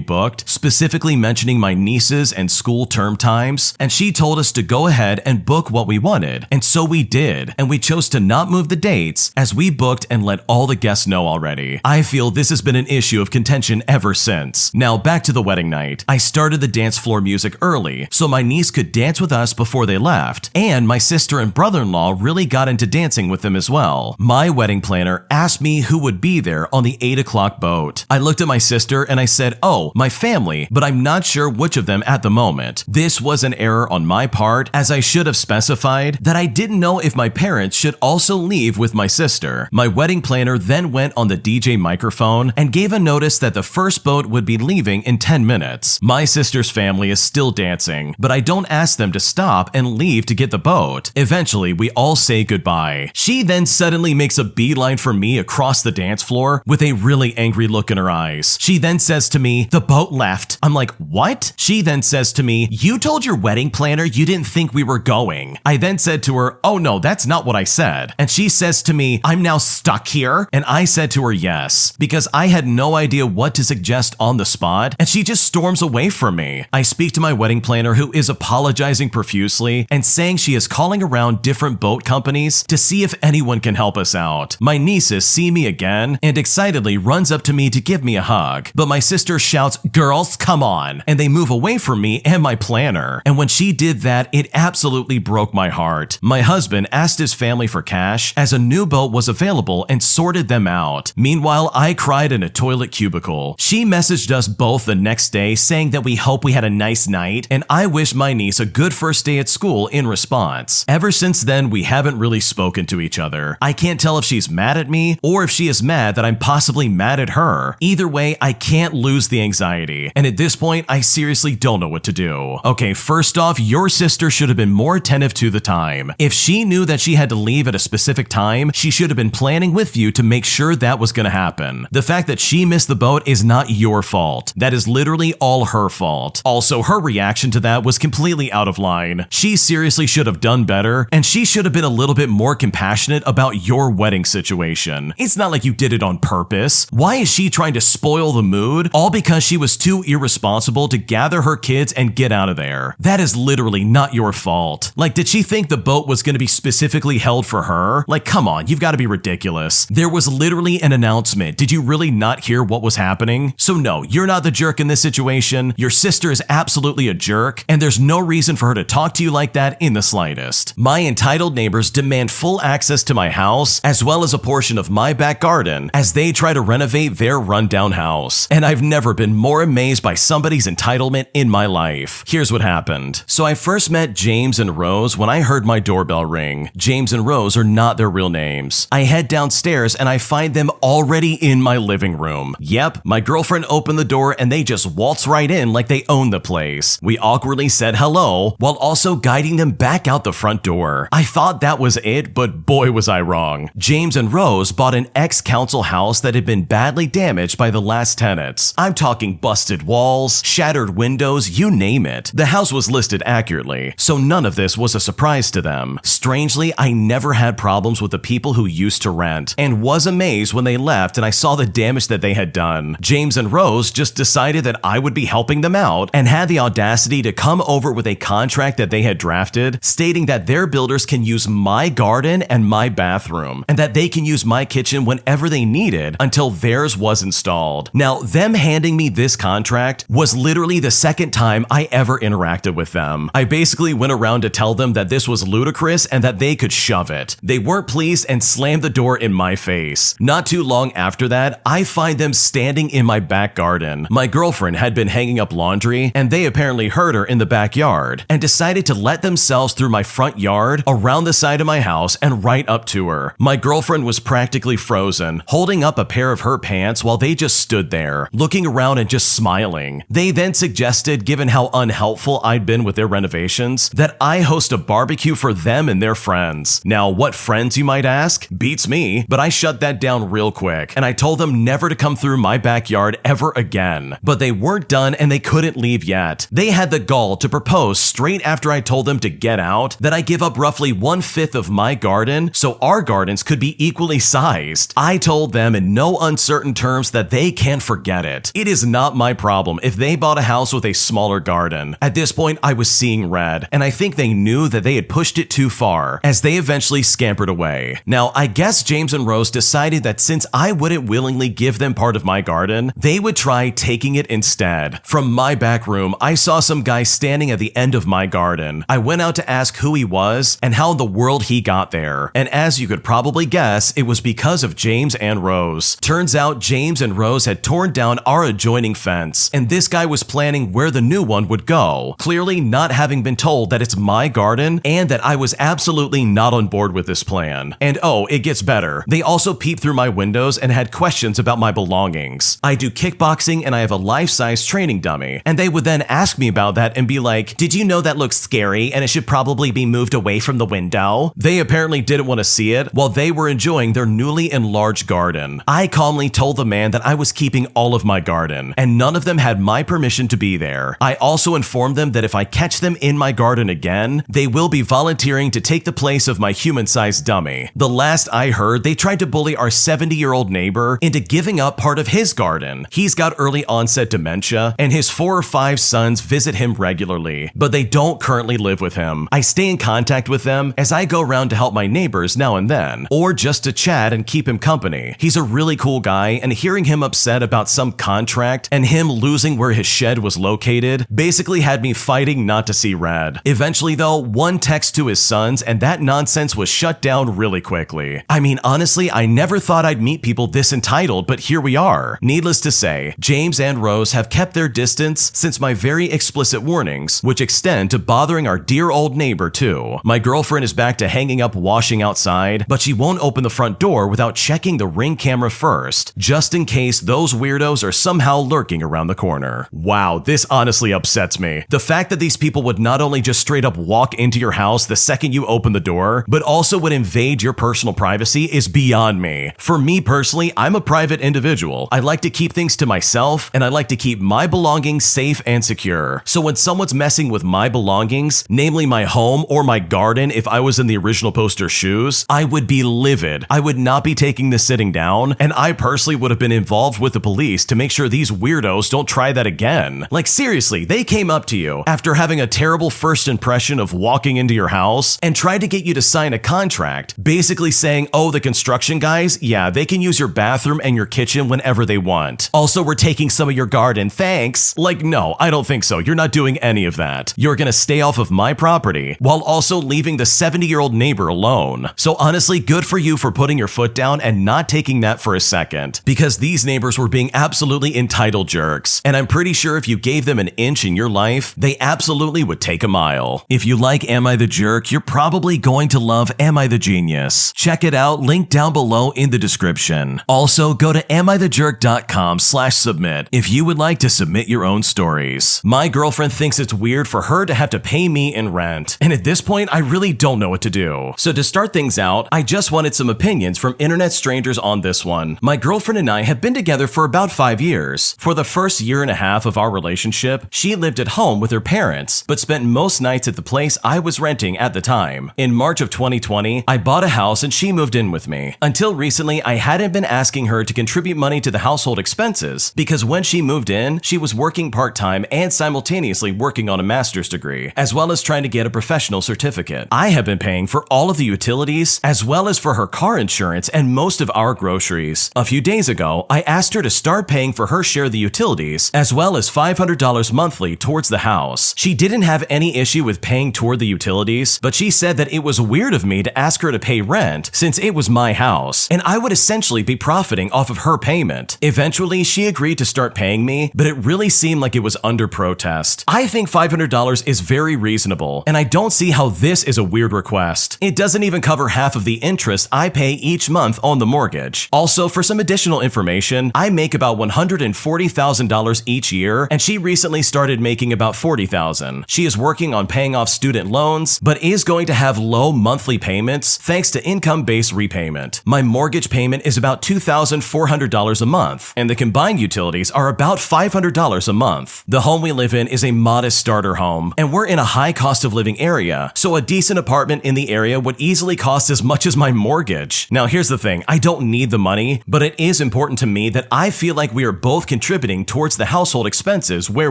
Speaker 1: booked, specifically mentioning my nieces and school term times, and she told us to go ahead and book what we wanted, and so we did, and we chose to not move the dates as we booked and let all the guests know already. I feel this has been an issue of contention ever since. Now back to the wedding night. I started the dance floor music early, so my niece could dance with us before they left, and my sister and brother-in-law really got into dancing with them as well. My wedding planner asked me who would be there on the 8 o'clock boat. I looked at my sister and I said, oh, my family, but I'm not sure which of them at the moment. This was an error on my part, as I should have specified that I didn't know if my parents should also leave with my sister. My wedding planner then went on the DJ microphone and gave a notice that the first boat would be leaving in 10 minutes. My sister's family is still dancing, but I don't ask them to stop and leave to get the boat. Eventually, we all say goodbye. She then suddenly makes a beeline for me across the dance floor with a really angry look in her eyes. She then says to me, the boat left. I'm like, what? She then says to me, you told your wedding planner you didn't think we were going. I then said to her, oh no, that's not what I said. And she says to me, I'm now stuck here. And I said to her, yes, because I had no idea what to suggest on the spot, and she just storms away from me. I speak to my wedding planner, who is apologizing profusely and saying she is calling around different boat companies to see if anyone can help us out. My nieces see me again and excitedly runs up to me to give me a hug, but my sister shouts, girls, come on, and they move away from me and my planner. And when she did that, it absolutely broke my heart. My husband asked his family for cash as a new boat was available and sorted them out. Meanwhile, I cried in a toilet cubicle. She messaged us both the next day saying that we hope we had a nice night, and I wished my niece a good first day at school in response. Ever since then, we haven't really spoken to each other. I can't tell if she's mad at me or if she is mad that I'm possibly mad at her. Either way, I can't lose the anxiety, and at this point, I seriously don't know what to do. Okay, first off, your sister should have been more attentive to the time. If she knew that she had to leave at a specific time, she should have been planning with you to make sure that was gonna happen. The fact that she missed the boat is not your fault. That is literally all her fault. Also, her reaction to that was completely out of line. She seriously should have done better, and she should have been a little bit more compassionate about your wedding situation. It's not like you did it on purpose. Why is she trying to spoil the mood, all because she was too irresponsible to gather her kids and get out of there? That is literally not your fault. Like, did she think the boat was going to be specifically held for her? Like, come on, you've got to be ridiculous. There was literally an announcement. Did you really not hear what was happening? So no, you're not the jerk in this situation. Your sister is absolutely a jerk, and there's no reason for her to talk to you like that in the slightest. My entitled neighbors demand full access to my house, as well as a portion of my back garden, as they try to renovate their rundown house. And I've never been more amazed by somebody's entitlement in my life. Here's what happened. So I first met James and Rose when I heard my doorbell ring. James and Rose are not their real names. I head downstairs and I find them already in my living room. Yep, my girlfriend opened the door and they just waltz right in like they own the place. We awkwardly said hello while also guiding them back out the front door. I thought that was it, but boy was I wrong. James and Rose bought an ex-council house that had been badly damaged by the last tenants. I'm talking busted walls, shattered windows, you name it. The house was listed accurately, so none of this was a surprise to them. Strangely, I never had problems with the people who used to rent, and was amazed when they left and I saw the damage that they had done. James and Rose just decided that I would be helping them out and had the audacity to come over with a contract that they had drafted, stating that their builders can use my garden and my bathroom, and that they can use my kitchen whenever they needed until theirs was installed. Now, them handing me this contract was literally the second time I ever interacted with them. I basically went around to tell them that this was ludicrous and that they could shove it. They weren't pleased and slammed the door in my face. Not too long after that, I find them standing in my back garden. My girlfriend had been hanging up laundry, and they apparently heard her in the backyard and decided to let themselves through my front yard, around the side of my house, and right up to her. My girlfriend was practically frozen, holding up a pair of her pants while they just stood there, looking around and just smiling. They then suggested, given how unhelpful I'd been with their renovations, that I host a barbecue for them and their friends. Now, what friends, you might ask? Beats me, but I shut that down real quick, and I told them never to come through my backyard ever again. But they weren't done and they couldn't leave yet. They had the gall to propose straight after I told them to get out that I give up roughly 1/5 of my garden so our gardens could be equally sized. I told them in no uncertain terms that they can forget it. It is not my problem if they bought a house with a smaller garden. At this point, I was seeing red, and I think they knew that they had pushed it too far, as they eventually scampered away. Now, I guess James and Rose decided that since I wouldn't willingly give them part of my garden, they would try taking it instead. From my back room, I saw some guy standing at the end of my garden. I went out to ask who he was and how in the world he got there. And as you could probably guess, it was because of James and Rose. Turns out James and Rose had torn down our adjoining fence, and this guy was planning where the new one would go, clearly not having been told that it's my garden and that I was absolutely not on board with this plan. And oh, it gets better. They also peeped through my windows and had questions about my belongings. I do kickboxing and I have a life-size training dummy, and they would then ask me about that and be like, "Did you know that looks scary and it should probably be moved away from the window?" They apparently didn't want to see it while they were enjoying their newly enlarged garden. I calmly told the man that I was keeping all of my garden, and none of them had my permission to be there. I also informed them that if I catch them in my garden again, they will be volunteering to take the place of my human-sized dummy. The last I heard, they tried to bully our 70-year-old neighbor into giving up part of his garden. He's got early onset dementia, and his 4 or 5 sons visit him regularly, but they don't currently live with him. I stay in contact with them as I go around to help my neighbors now and then, or just to chat and keep him company. He's a really cool guy, and hearing him upset about some contract and him losing where his shed was located basically had me fighting not to see red. Eventually though, one text to his sons and that nonsense was shut down really quickly. I mean, honestly, I never thought I'd meet people this entitled, but here we are. Needless to say, James and Rose have kept their distance since my very explicit warnings, which extend to bothering our dear old neighbor too. My girlfriend is back to hanging up washing outside, but she won't open the front door without checking the Ring camera first, just in case those weirdos are somehow lurking around the corner. Wow, this honestly upsets me. The fact that these people would not only just straight up walk into your house the second you open the door, but also would invade your personal privacy is beyond me. For me personally, I'm a private individual. I like to keep things to myself, and I like to keep my belongings safe and secure. So when someone's messing with my belongings, namely my home or my garden if I was in the original poster's shoes, I would be livid. I would not be taking this sitting down, and I personally would have been involved with the police to make sure these weirdos don't try that again. Like seriously, they came up to you after having a terrible first impression of walking into your house and tried to get you to sign a contract, basically saying, oh, the construction guys, yeah, they can use your bathroom and your kitchen whenever they want. Also, we're taking some of your garden, thanks. Like, no, I don't think so. You're not doing any of that. You're gonna stay off of my property while also leaving the 70-year-old neighbor alone. So honestly, good for you for putting your foot down and not taking that for a second, because these neighbors were being absolutely entitled jerks, and I'm pretty sure if you gave them an inch in your life, they absolutely would take a mile. If you like Am I the Jerk, you're probably going to love Am I the Genius. Check it out, link down below in the description. Also, So go to amithejerk.com/submit if you would like to submit your own stories. My girlfriend thinks it's weird for her to have to pay me in rent, and at this point, I really don't know what to do. So to start things out, I just wanted some opinions from internet strangers on this one. My girlfriend and I have been together for about 5 years. For the first year and a half of our relationship, she lived at home with her parents, but spent most nights at the place I was renting at the time. In March of 2020, I bought a house and she moved in with me. Until recently, I hadn't been asking her to contribute money to the household expenses because when she moved in, she was working part-time and simultaneously working on a master's degree, as well as trying to get a professional certificate. I have been paying for all of the utilities, as well as for her car insurance and most of our groceries. A few days ago, I asked her to start paying for her share of the utilities, as well as $500 monthly towards the house. She didn't have any issue with paying toward the utilities, but she said that it was weird of me to ask her to pay rent since it was my house, and I would essentially be profiting off of her payment. Eventually, she agreed to start paying me, but it really seemed like it was under protest. I think $500 is very reasonable, and I don't see how this is a weird request. It doesn't even cover half of the interest I pay each month on the mortgage. Also, for some additional information, I make about $140,000 each year, and she recently started making about $40,000. She is working on paying off student loans, but is going to have low monthly payments thanks to income-based repayment. My mortgage payment is about $2,400 a month, and the combined utilities are about $500 a month. The home we live in is a modest starter home, and we're in a high cost of living area, so a decent apartment in the area would easily cost as much as my mortgage. Now here's the thing, I don't need the money, but it is important to me that I feel like we are both contributing towards the household expenses where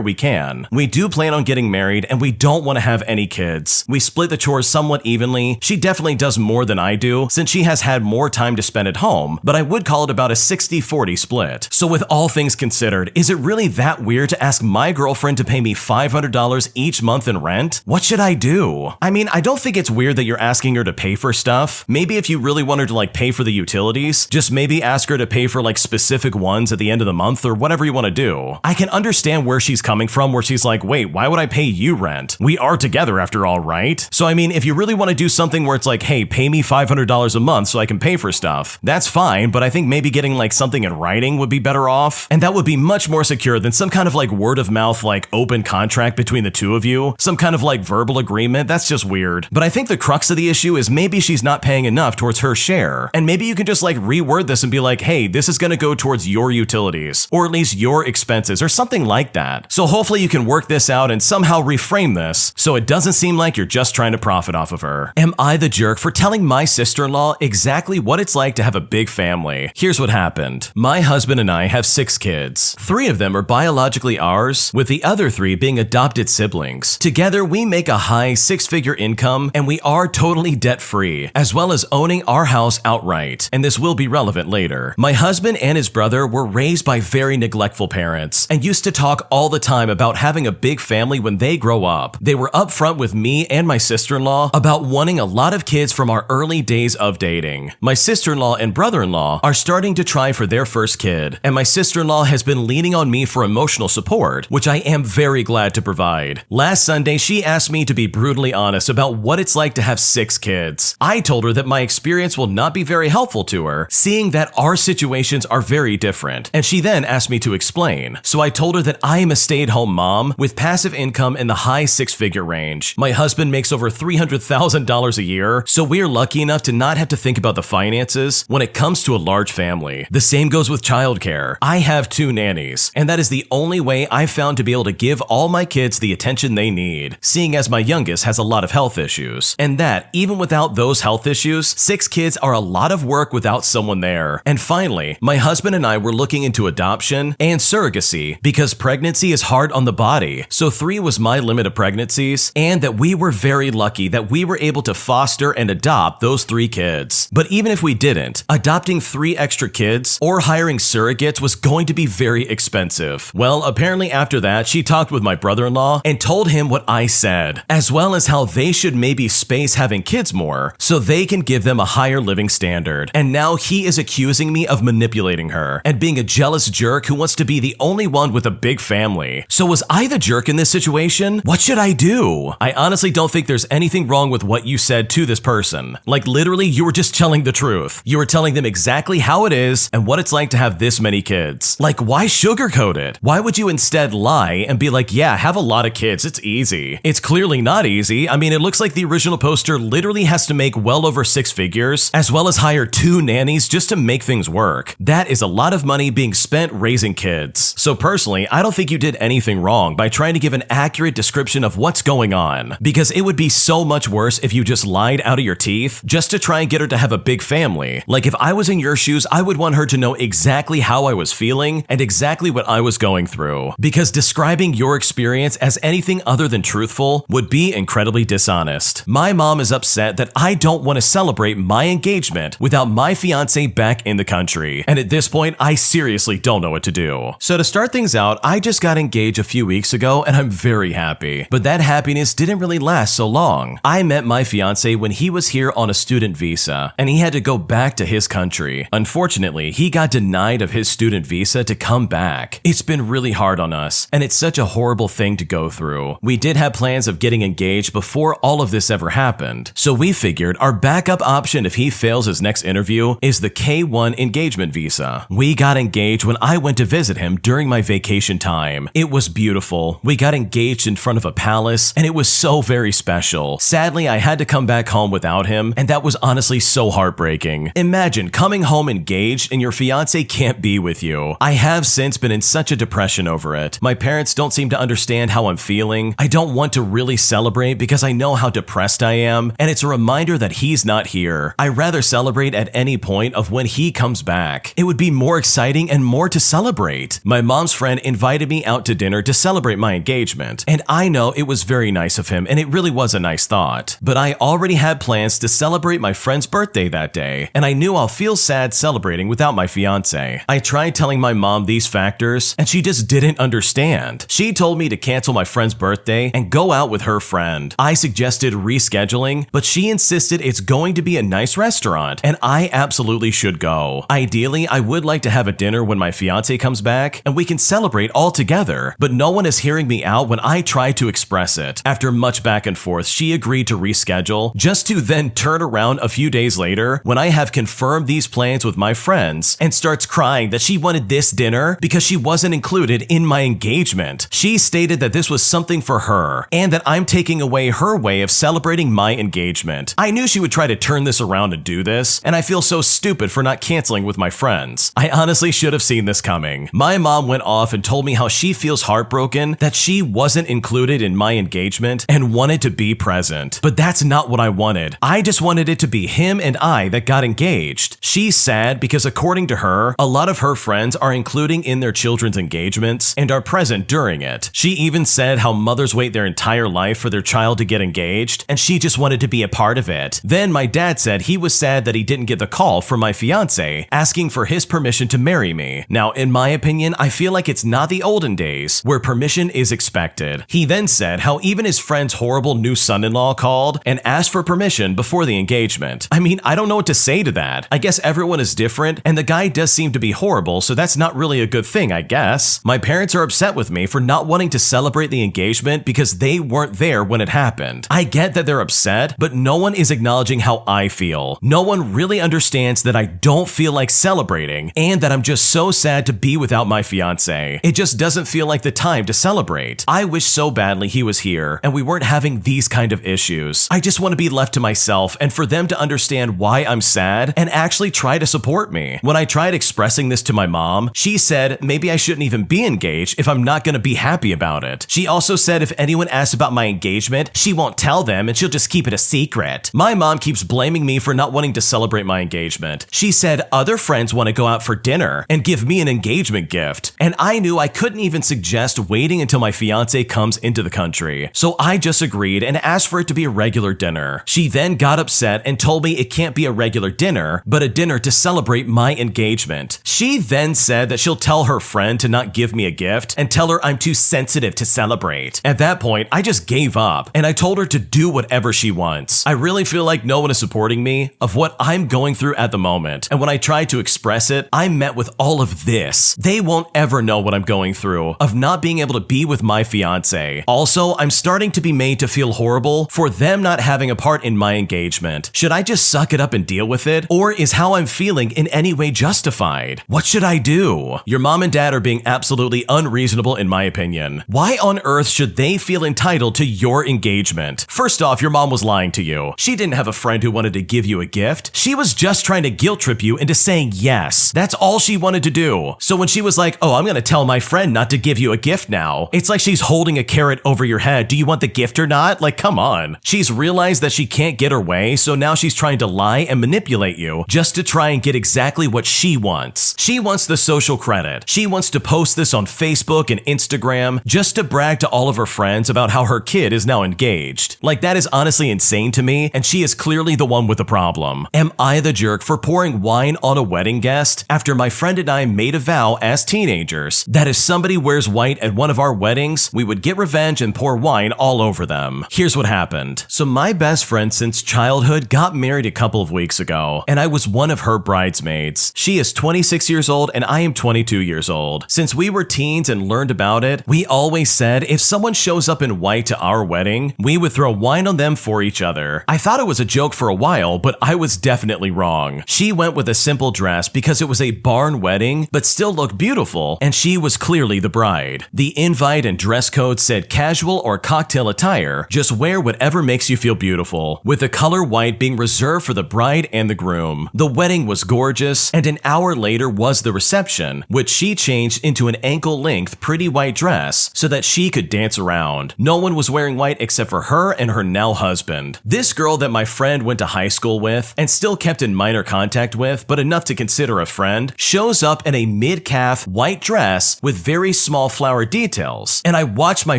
Speaker 1: we can. We do plan on getting married, and we don't want to have any kids. We split the chores somewhat evenly. She definitely does more than I do, since she has had more time to spend at home, but I would call it about a 60-40 split. So with all things considered, is it really that weird to ask my girlfriend to pay me $500 each month in rent? What should I do? I mean, I don't think it's weird that you're asking her to pay for stuff. Maybe if you really want her to pay for the utilities, just maybe ask her to pay for specific ones at the end of the month or whatever you want to do. I can understand where she's coming from, where she's like, wait, why would I pay you rent? We are together after all, right? So I mean, if you really want to do something where it's like, hey, pay me $500 a month so I can pay for stuff, that's fine, but I think maybe getting something in writing would be better off, and that would be much more secure than some kind of word of mouth open contract between the two of you, some kind of verbal agreement. That's just weird. But I think the crux of the issue is maybe she's not paying enough towards her share, and maybe you can just reword this and be like, hey, this is going to go towards your utilities, or at least your expenses, or something like that. So hopefully you can work this out and somehow reframe this so it doesn't seem like you're just trying to profit off of her. Am I the jerk for telling my sister-in-law exactly what it's like to have a big family? Here's what happened. My husband and I have 6 kids. 3 of them are biologically ours, with the other 3 being adopted siblings. Together, we make a high 6-figure income, and we are totally debt-free, as well as owning our house outright, and this will be relevant later. My husband and his brother were raised by very neglectful parents, and used to talk all the time about having a big family when they grow up. They were upfront with me and my sister-in-law about wanting a lot of kids from our early days of dating. My sister-in-law and brother-in-law are starting to try for their first kid, and my sister-in-law has been leaning on me for emotional support, which I am very glad to provide. Last Sunday, she asked me to be brutally honest about what it's like to have 6 kids. I told her that my experience will not be very helpful to her, seeing that our situations are very different, and she then asked me to explain. So I told her that I am a stay-at-home mom with passive income in the high 6-figure range. My husband makes over $300,000 a year, so we're lucky enough to not have to think about the finances when it comes to a large family. The same goes with childcare. I have 2 nannies, and that is the only way I've found to be able to give all my kids the attention they need, seeing as my youngest has a lot of health issues. And that, even without those health issues, 6 kids are a lot of work without someone there. And finally, my husband and I were looking into adoption and surrogacy because pregnancy is hard on the body, so 3 was my limit of pregnancies, and that we were very lucky that we were able to foster and adopt those 3 kids. But even if we didn't, adopting 3 extra kids or hiring surrogates was going to be very expensive. Well, apparently after that, she talked with my brother-in-law and told him what I said, as well as how they should maybe space having kids more so they can give them a higher living standard. And now he is accusing me of manipulating her and being a jealous jerk who wants to be the only one with a big family. So was I the jerk in this situation? What should I do? do? I honestly don't think there's anything wrong with what you said to this person. Like literally, you were just telling the truth. You were telling them exactly how it is and what it's like to have this many kids. Like, why sugarcoat it? Why would you instead lie and be like, yeah, have a lot of kids, it's easy? It's clearly not easy. I mean, it looks like the original poster literally has to make well over 6 figures, as well as hire 2 nannies just to make things work. That is a lot of money being spent raising kids. So personally, I don't think you did anything wrong by trying to give an accurate description of what's going on, because it would be so much worse if you just lied out of your teeth just to try and get her to have a big family. Like if I was in your shoes, I would want her to know exactly how I was feeling and exactly what I was going through, because describing your experience as anything other than truthful would be incredibly dishonest. My mom is upset that I don't want to celebrate my engagement without my fiance back in the country, and at this point, I seriously don't know what to do. So to start things out, I just got engaged a few weeks ago and I'm very happy, but that happiness didn't really last so long. I met my fiance when he was here on a student visa, and he had to go back to his country. Unfortunately, he got denied of his student visa to come back. It's been really hard on us, and it's such a horrible thing to go through. We did have plans of getting engaged before all of this ever happened, so we figured our backup option if he fails his next interview is the K-1 engagement visa. We got engaged when I went to visit him during my vacation time. It was beautiful. We got engaged in front of a palace, and it was so very special. Sadly, I had to come back home without him, and that was honestly so heartbreaking. Imagine coming home engaged and your fiance can't be with you. I have since been in such a depression over it. My parents don't seem to understand how I'm feeling. I don't want to really celebrate because I know how depressed I am, and it's a reminder that he's not here. I'd rather celebrate at any point of when he comes back. It would be more exciting and more to celebrate. My mom's friend invited me out to dinner to celebrate my engagement, and I know it was very nice of him, and it really was a nice thought. But I already had plans to celebrate my friend's birthday that day, and I knew I'll feel sad celebrating without my fiance. I tried telling my mom these factors, and she just didn't understand. She told me to cancel my friend's birthday and go out with her friend. I suggested rescheduling, but she insisted it's going to be a nice restaurant, and I absolutely should go. Ideally, I would like to have a dinner when my fiance comes back, and we can celebrate all together, but no one is hearing me out when I try to express it. After much back and forth, she agreed to reschedule, just to then turn around a few days later when I have confirmed these plans with my friends and starts crying that she wanted this dinner because she wasn't included in my engagement. She stated that this was something for her and that I'm taking away her way of celebrating my engagement. I knew she would try to turn this around and do this, and I feel so stupid for not canceling with my friends. I honestly should have seen this coming. My mom went off and told me how she feels heartbroken that she wasn't included in my engagement and wanted to be present. But that's not what I wanted. I just wanted it to be him and I that got engaged. She's sad because according to her, a lot of her friends are including in their children's engagements and are present during it. She even said how mothers wait their entire life for their child to get engaged, and she just wanted to be a part of it. Then my dad said he was sad that he didn't get the call from my fiance asking for his permission to marry me. Now, in my opinion, I feel like it's not the olden days where permission is expected. He then said how even his friend's horrible new son-in-law called and asked for permission before the engagement. I mean, I don't know what to say to that. I guess everyone is different, and the guy does seem to be horrible, so that's not really a good thing, I guess. My parents are upset with me for not wanting to celebrate the engagement because they weren't there when it happened. I get that they're upset, but no one is acknowledging how I feel. No one really understands that I don't feel like celebrating and that I'm just so sad to be without my fiance. It just doesn't feel like the time to celebrate. I wish so badly he was here and we weren't having these kind of issues. I just want to be left to myself and for them to understand why I'm sad and actually try to support me. When I tried expressing this to my mom, she said maybe I shouldn't even be engaged if I'm not going to be happy about it. She also said if anyone asks about my engagement, she won't tell them and she'll just keep it a secret. My mom keeps blaming me for not wanting to celebrate my engagement. She said other friends want to go out for dinner and give me an engagement gift, and I knew I couldn't even suggest waiting until my fiance comes into the country. So I just agreed and asked for it to be a regular dinner. She then got upset and told me it can't be a regular dinner, but a dinner to celebrate my engagement. She then said that she'll tell her friend to not give me a gift and tell her I'm too sensitive to celebrate. At that point, I just gave up and I told her to do whatever she wants. I really feel like no one is supporting me of what I'm going through at the moment, and when I tried to express it, I met with all of this. They won't ever know what I'm going through of not being able to be with my fiance. Also, I'm I'm starting to be made to feel horrible for them not having a part in my engagement. Should I just suck it up and deal with it? Or is how I'm feeling in any way justified? What should I do? Your mom and dad are being absolutely unreasonable in my opinion. Why on earth should they feel entitled to your engagement? First off, your mom was lying to you. She didn't have a friend who wanted to give you a gift. She was just trying to guilt trip you into saying yes. That's all she wanted to do. So when she was like, oh, I'm gonna tell my friend not to give you a gift now, it's like she's holding a carrot over your head. Do you want the gift or not? Like, come on. She's realized that she can't get her way, so now she's trying to lie and manipulate you just to try and get exactly what she wants. She wants the social credit. She wants to post this on Facebook and Instagram just to brag to all of her friends about how her kid is now engaged. Like, that is honestly insane to me, and she is clearly the one with the problem. Am I the jerk for pouring wine on a wedding guest after my friend and I made a vow as teenagers that if somebody wears white at one of our weddings, we would get revenge and pour wine all over them? Here's what happened. So my best friend since childhood got married a couple of weeks ago, and I was one of her bridesmaids. She is 26 years old and I am 22 years old. Since we were teens and learned about it, we always said if someone shows up in white to our wedding, we would throw wine on them for each other. I thought it was a joke for a while, but I was definitely wrong. She went with a simple dress because it was a barn wedding, but still looked beautiful, and she was clearly the bride. The invite and dress code said casual or cocktail attire, just wear whatever makes you feel beautiful, with the color white being reserved for the bride and the groom. The wedding was gorgeous, and an hour later was the reception, which she changed into an ankle-length pretty white dress so that she could dance around. No one was wearing white except for her and her now husband. This girl that my friend went to high school with and still kept in minor contact with, but enough to consider a friend, shows up in a mid-calf white dress with very small flower details, and I watched my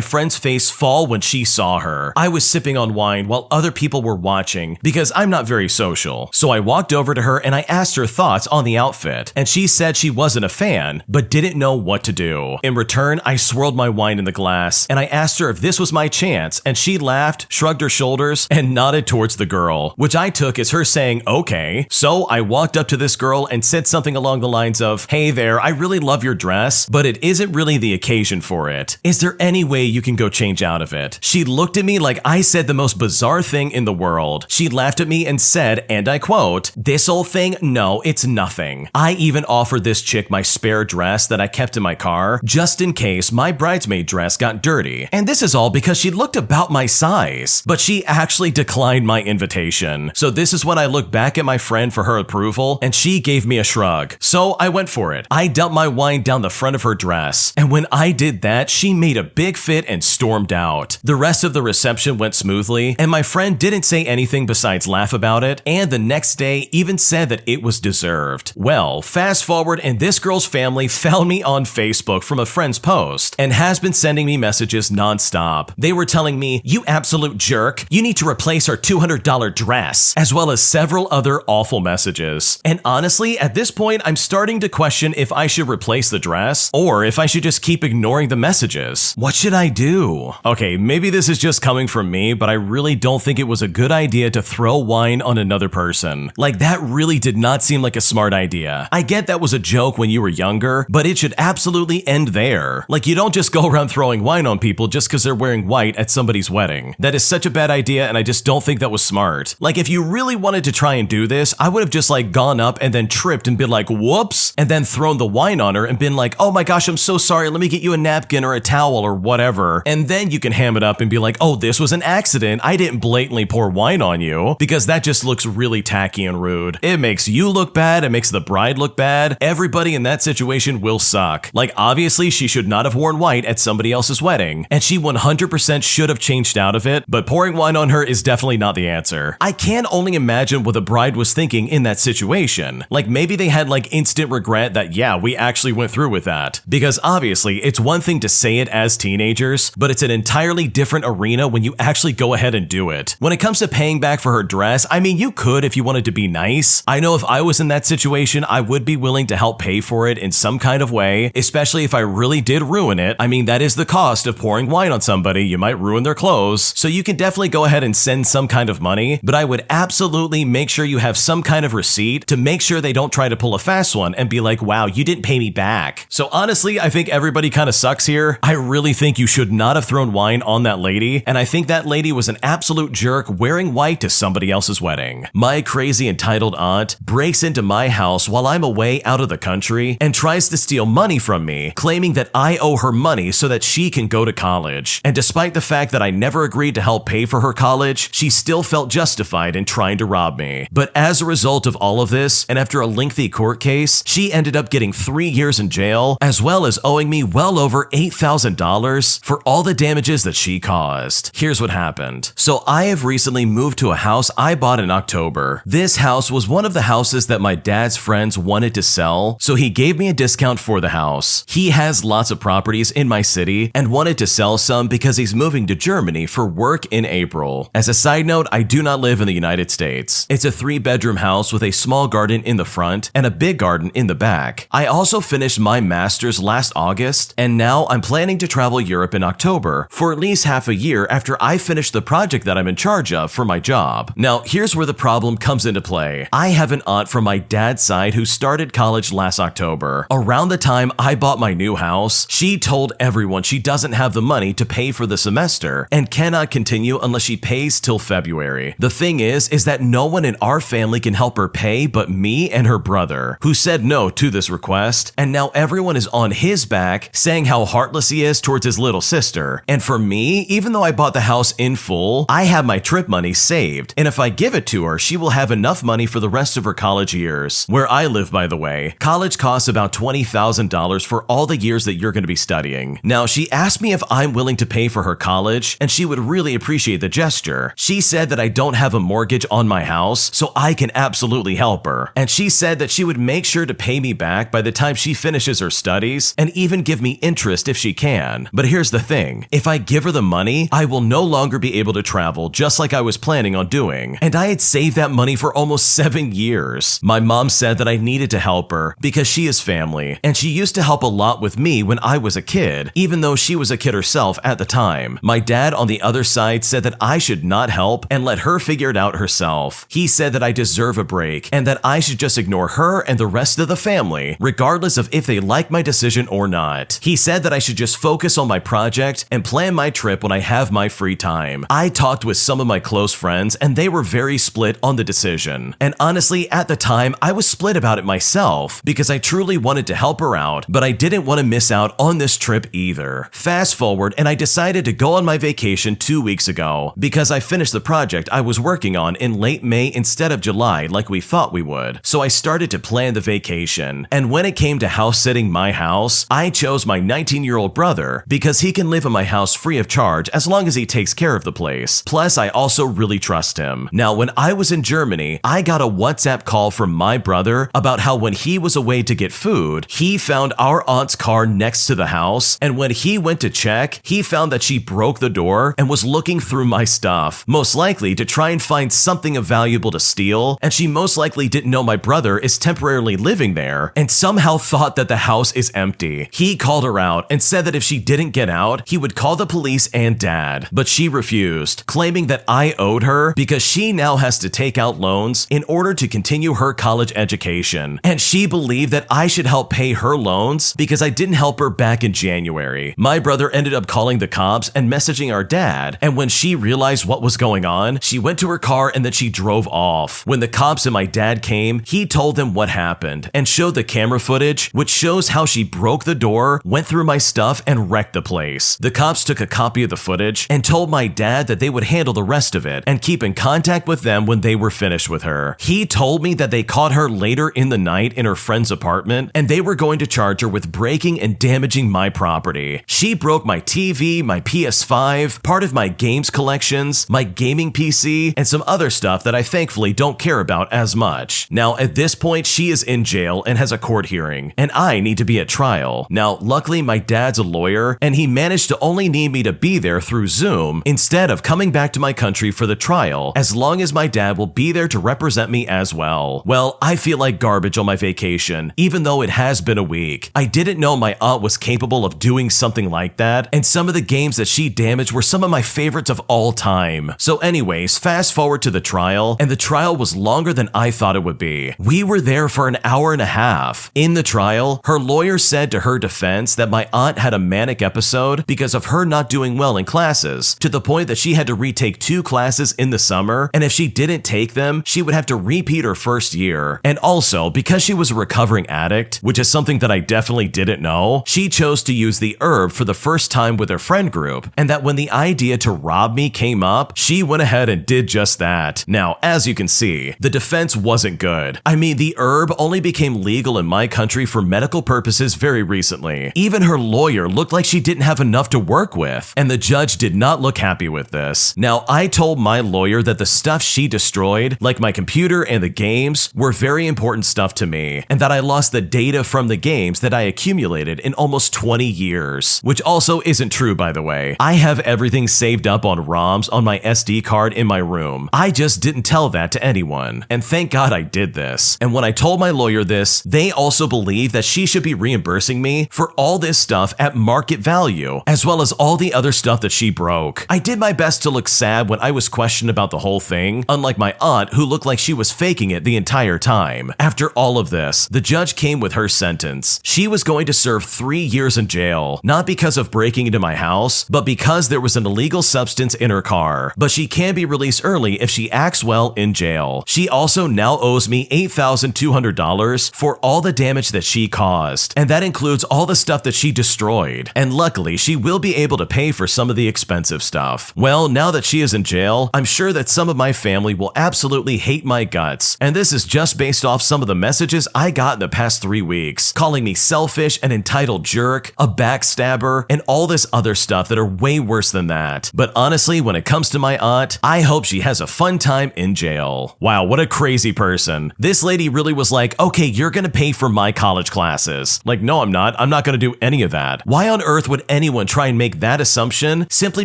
Speaker 1: friend's face fall when she saw her. I was sipping on wine while other people were watching because I'm not very social. So I walked over to her and I asked her thoughts on the outfit, and she said she wasn't a fan, but didn't know what to do. In return, I swirled my wine in the glass, and I asked her if this was my chance, and she laughed, shrugged her shoulders, and nodded towards the girl, which I took as her saying, okay. So I walked up to this girl and said something along the lines of, hey there, I really love your dress, but it isn't really the occasion for it. Is there any way you can go change out of it? She looked at me like I said the most bizarre thing in the world. She laughed at me and said, and I quote, this old thing? No, it's nothing. I even offered this chick my spare dress that I kept in my car, just in case my bridesmaid dress got dirty. And this is all because she looked about my size, but she actually declined my invitation. So this is when I looked back at my friend for her approval, and she gave me a shrug. So I went for it. I dumped my wine down the front of her dress, and when I did that, she made a big fit and stormed out. The rest of the reception went smoothly, and my friend didn't say anything besides laugh about it, and the next day even said that it was deserved. Well, fast forward, and this girl's family found me on Facebook from a friend's post and has been sending me messages nonstop. They were telling me, you absolute jerk, you need to replace our $200 dress, as well as several other awful messages. And honestly, at this point, I'm starting to question if I should replace the dress or if I should just keep ignoring the messages. What should I do? Okay, maybe this is just coming from me, but I really don't think it was a good idea to throw wine on another person. Like, that really did not seem like a smart idea. I get that was a joke when you were younger, but it should absolutely end there. Like, you don't just go around throwing wine on people just because they're wearing white at somebody's wedding. That is such a bad idea, and I just don't think that was smart. Like, if you really wanted to try and do this, I would have just like gone up and then tripped and been like, whoops, and then thrown the wine on her and been like, oh my gosh, I'm so sorry, let me get you a napkin or a towel or whatever. And then you can ham it up and be like, oh, this was an accident. I didn't blatantly pour wine on you, because that just looks really tacky and rude. It makes you look bad, it makes the bride look bad. Everybody in that situation will suck. Like, obviously she should not have worn white at somebody else's wedding, and she 100% should have changed out of it, but pouring wine on her is definitely not the answer. I can only imagine what the bride was thinking in that situation. Like, maybe they had like instant regret that, yeah, we actually went through with that. Because obviously it's one thing to say it as teenagers, but it's an entirely different arena when you actually go ahead and do it. When it comes to paying back for her dress, I mean, you could if you wanted to be nice. I know if I was in that situation, I would be willing to help pay for it in some kind of way, especially if I really did ruin it. I mean, that is the cost of pouring wine on somebody. You might ruin their clothes. So you can definitely go ahead and send some kind of money, but I would absolutely make sure you have some kind of receipt to make sure they don't try to pull a fast one and be like, wow, you didn't pay me back. So honestly, I think everybody kind of sucks here. I really think you should not have thrown wine wine on that lady, and I think that lady was an absolute jerk wearing white to somebody else's wedding. My crazy entitled aunt breaks into my house while I'm away out of the country and tries to steal money from me, claiming that I owe her money so that she can go to college. And despite the fact that I never agreed to help pay for her college, she still felt justified in trying to rob me. But as a result of all of this, and after a lengthy court case, she ended up getting 3 years in jail, as well as owing me well over $8,000 for all the damages that she caused. Here's what happened. So I have recently moved to a house I bought in October. This house was one of the houses that my dad's friends wanted to sell, so he gave me a discount for the house. He has lots of properties in my city and wanted to sell some because he's moving to Germany for work in April. As a side note, I do not live in the United States. It's a 3-bedroom house with a small garden in the front and a big garden in the back. I also finished my master's last August, and now I'm planning to travel Europe in October for at least half a year after I finish the project that I'm in charge of for my job. Now, here's where the problem comes into play. I have an aunt from my dad's side who started college last October. Around the time I bought my new house, she told everyone she doesn't have the money to pay for the semester and cannot continue unless she pays till February. The thing is that no one in our family can help her pay but me and her brother, who said no to this request, and now everyone is on his back saying how heartless he is towards his little sister. And for me, even though I bought the house in full, I have my trip money saved, and if I give it to her, she will have enough money for the rest of her college years. Where I live, by the way, college costs about $20,000 for all the years that you're going to be studying. Now, she asked me if I'm willing to pay for her college, and she would really appreciate the gesture. She said that I don't have a mortgage on my house, so I can absolutely help her. And she said that she would make sure to pay me back by the time she finishes her studies, and even give me interest if she can. But here's the thing, if I give her the money, I will no longer be able to travel just like I was planning on doing. And I had saved that money for almost 7 years. My mom said that I needed to help her because she is family, and she used to help a lot with me when I was a kid, even though she was a kid herself at the time. My dad on the other side said that I should not help and let her figure it out herself. He said that I deserve a break and that I should just ignore her and the rest of the family, regardless of if they like my decision or not. He said that I should just focus on my project and plan my trip when I have my free time. I talked with some of my close friends and they were very split on the decision. And honestly, at the time, I was split about it myself because I truly wanted to help her out, but I didn't want to miss out on this trip either. Fast forward, and I decided to go on my vacation 2 weeks ago because I finished the project I was working on in late May instead of July like we thought we would. So I started to plan the vacation. And when it came to house sitting my house, I chose my 19-year-old brother because he can live in my house free of charge as long as he takes care of the place. Plus, I also really trust him. Now, when I was in Germany, I got a WhatsApp call from my brother about how when he was away to get food, he found our aunt's car next to the house, and when he went to check, he found that she broke the door and was looking through my stuff, most likely to try and find something of valuable to steal, and she most likely didn't know my brother is temporarily living there and somehow thought that the house is empty. He called her out and said that if she didn't get out, he would call the police and dad, but she refused, claiming that I owed her because she now has to take out loans in order to continue her college education, and she believed that I should help pay her loans because I didn't help her back in January. My brother ended up calling the cops and messaging our dad, and when she realized what was going on, she went to her car and then she drove off. When the cops and my dad came, he told them what happened and showed the camera footage, which shows how she broke the door, went through my stuff, and wrecked the place. The cops took a copy of the footage and told my dad that they would handle the rest of it and keep in contact with them when they were finished with her. He told me that they caught her later in the night in her friend's apartment and they were going to charge her with breaking and damaging my property. She broke my TV, my PS5, part of my games collections, my gaming PC, and some other stuff that I thankfully don't care about as much. Now, at this point, she is in jail and has a court hearing, and I need to be at trial. Now, luckily, my dad's a lawyer, and he managed to only need me to be there through Zoom instead of coming back to my country for the trial, as long as my dad will be there to represent me as well. Well, I feel like garbage on my vacation, even though it has been a week. I didn't know my aunt was capable of doing something like that, and some of the games that she damaged were some of my favorites of all time. So anyways, fast forward to the trial, and the trial was longer than I thought it would be. We were there for an hour and a half. In the trial, her lawyer said to her defense that my aunt had a manic episode because of her not doing well in classes, to the point that she had to retake 2 classes in the summer, and if she didn't take them, she would have to repeat her first year. And also, because she was a recovering addict, which is something that I definitely didn't know, she chose to use the herb for the first time with her friend group, and that when the idea to rob me came up, she went ahead and did just that. Now, as you can see, the defense wasn't good. I mean, the herb only became legal in my country for medical purposes very recently. Even her lawyer looked like she didn't have enough to work with, and the judge did not look happy with this. Now, I told my lawyer that the stuff she destroyed, like my computer and the games, were very important stuff to me, and that I lost the data from the games that I accumulated in almost 20 years. Which also isn't true, by the way. I have everything saved up on ROMs on my SD card in my room. I just didn't tell that to anyone, and thank God I did this. And when I told my lawyer this, they also believe that she should be reimbursing me for all this stuff at market value, as well as all the other stuff that she broke. I did my best to look sad when I was questioned about the whole thing, unlike my aunt who looked like she was faking it the entire time. After all of this, the judge came with her sentence. She was going to serve 3 years in jail, not because of breaking into my house, but because there was an illegal substance in her car. But she can be released early if she acts well in jail. She also now owes me $8,200 for all the damage that she caused, and that includes all the stuff that she destroyed. And luckily, she will be able to pay for some of the expensive stuff. Well, now that she is in jail, I'm sure that some of my family will absolutely hate my guts, and this is just based off some of the messages I got in the past 3 weeks, calling me selfish, an entitled jerk, a backstabber, and all this other stuff that are way worse than that. But honestly, when it comes to my aunt, I hope she has a fun time in jail. Wow, what a crazy person. This lady really was like, okay, you're gonna pay for my college classes. Like, no, I'm not gonna do any of that. Why on earth would anyone try and make that assumption simply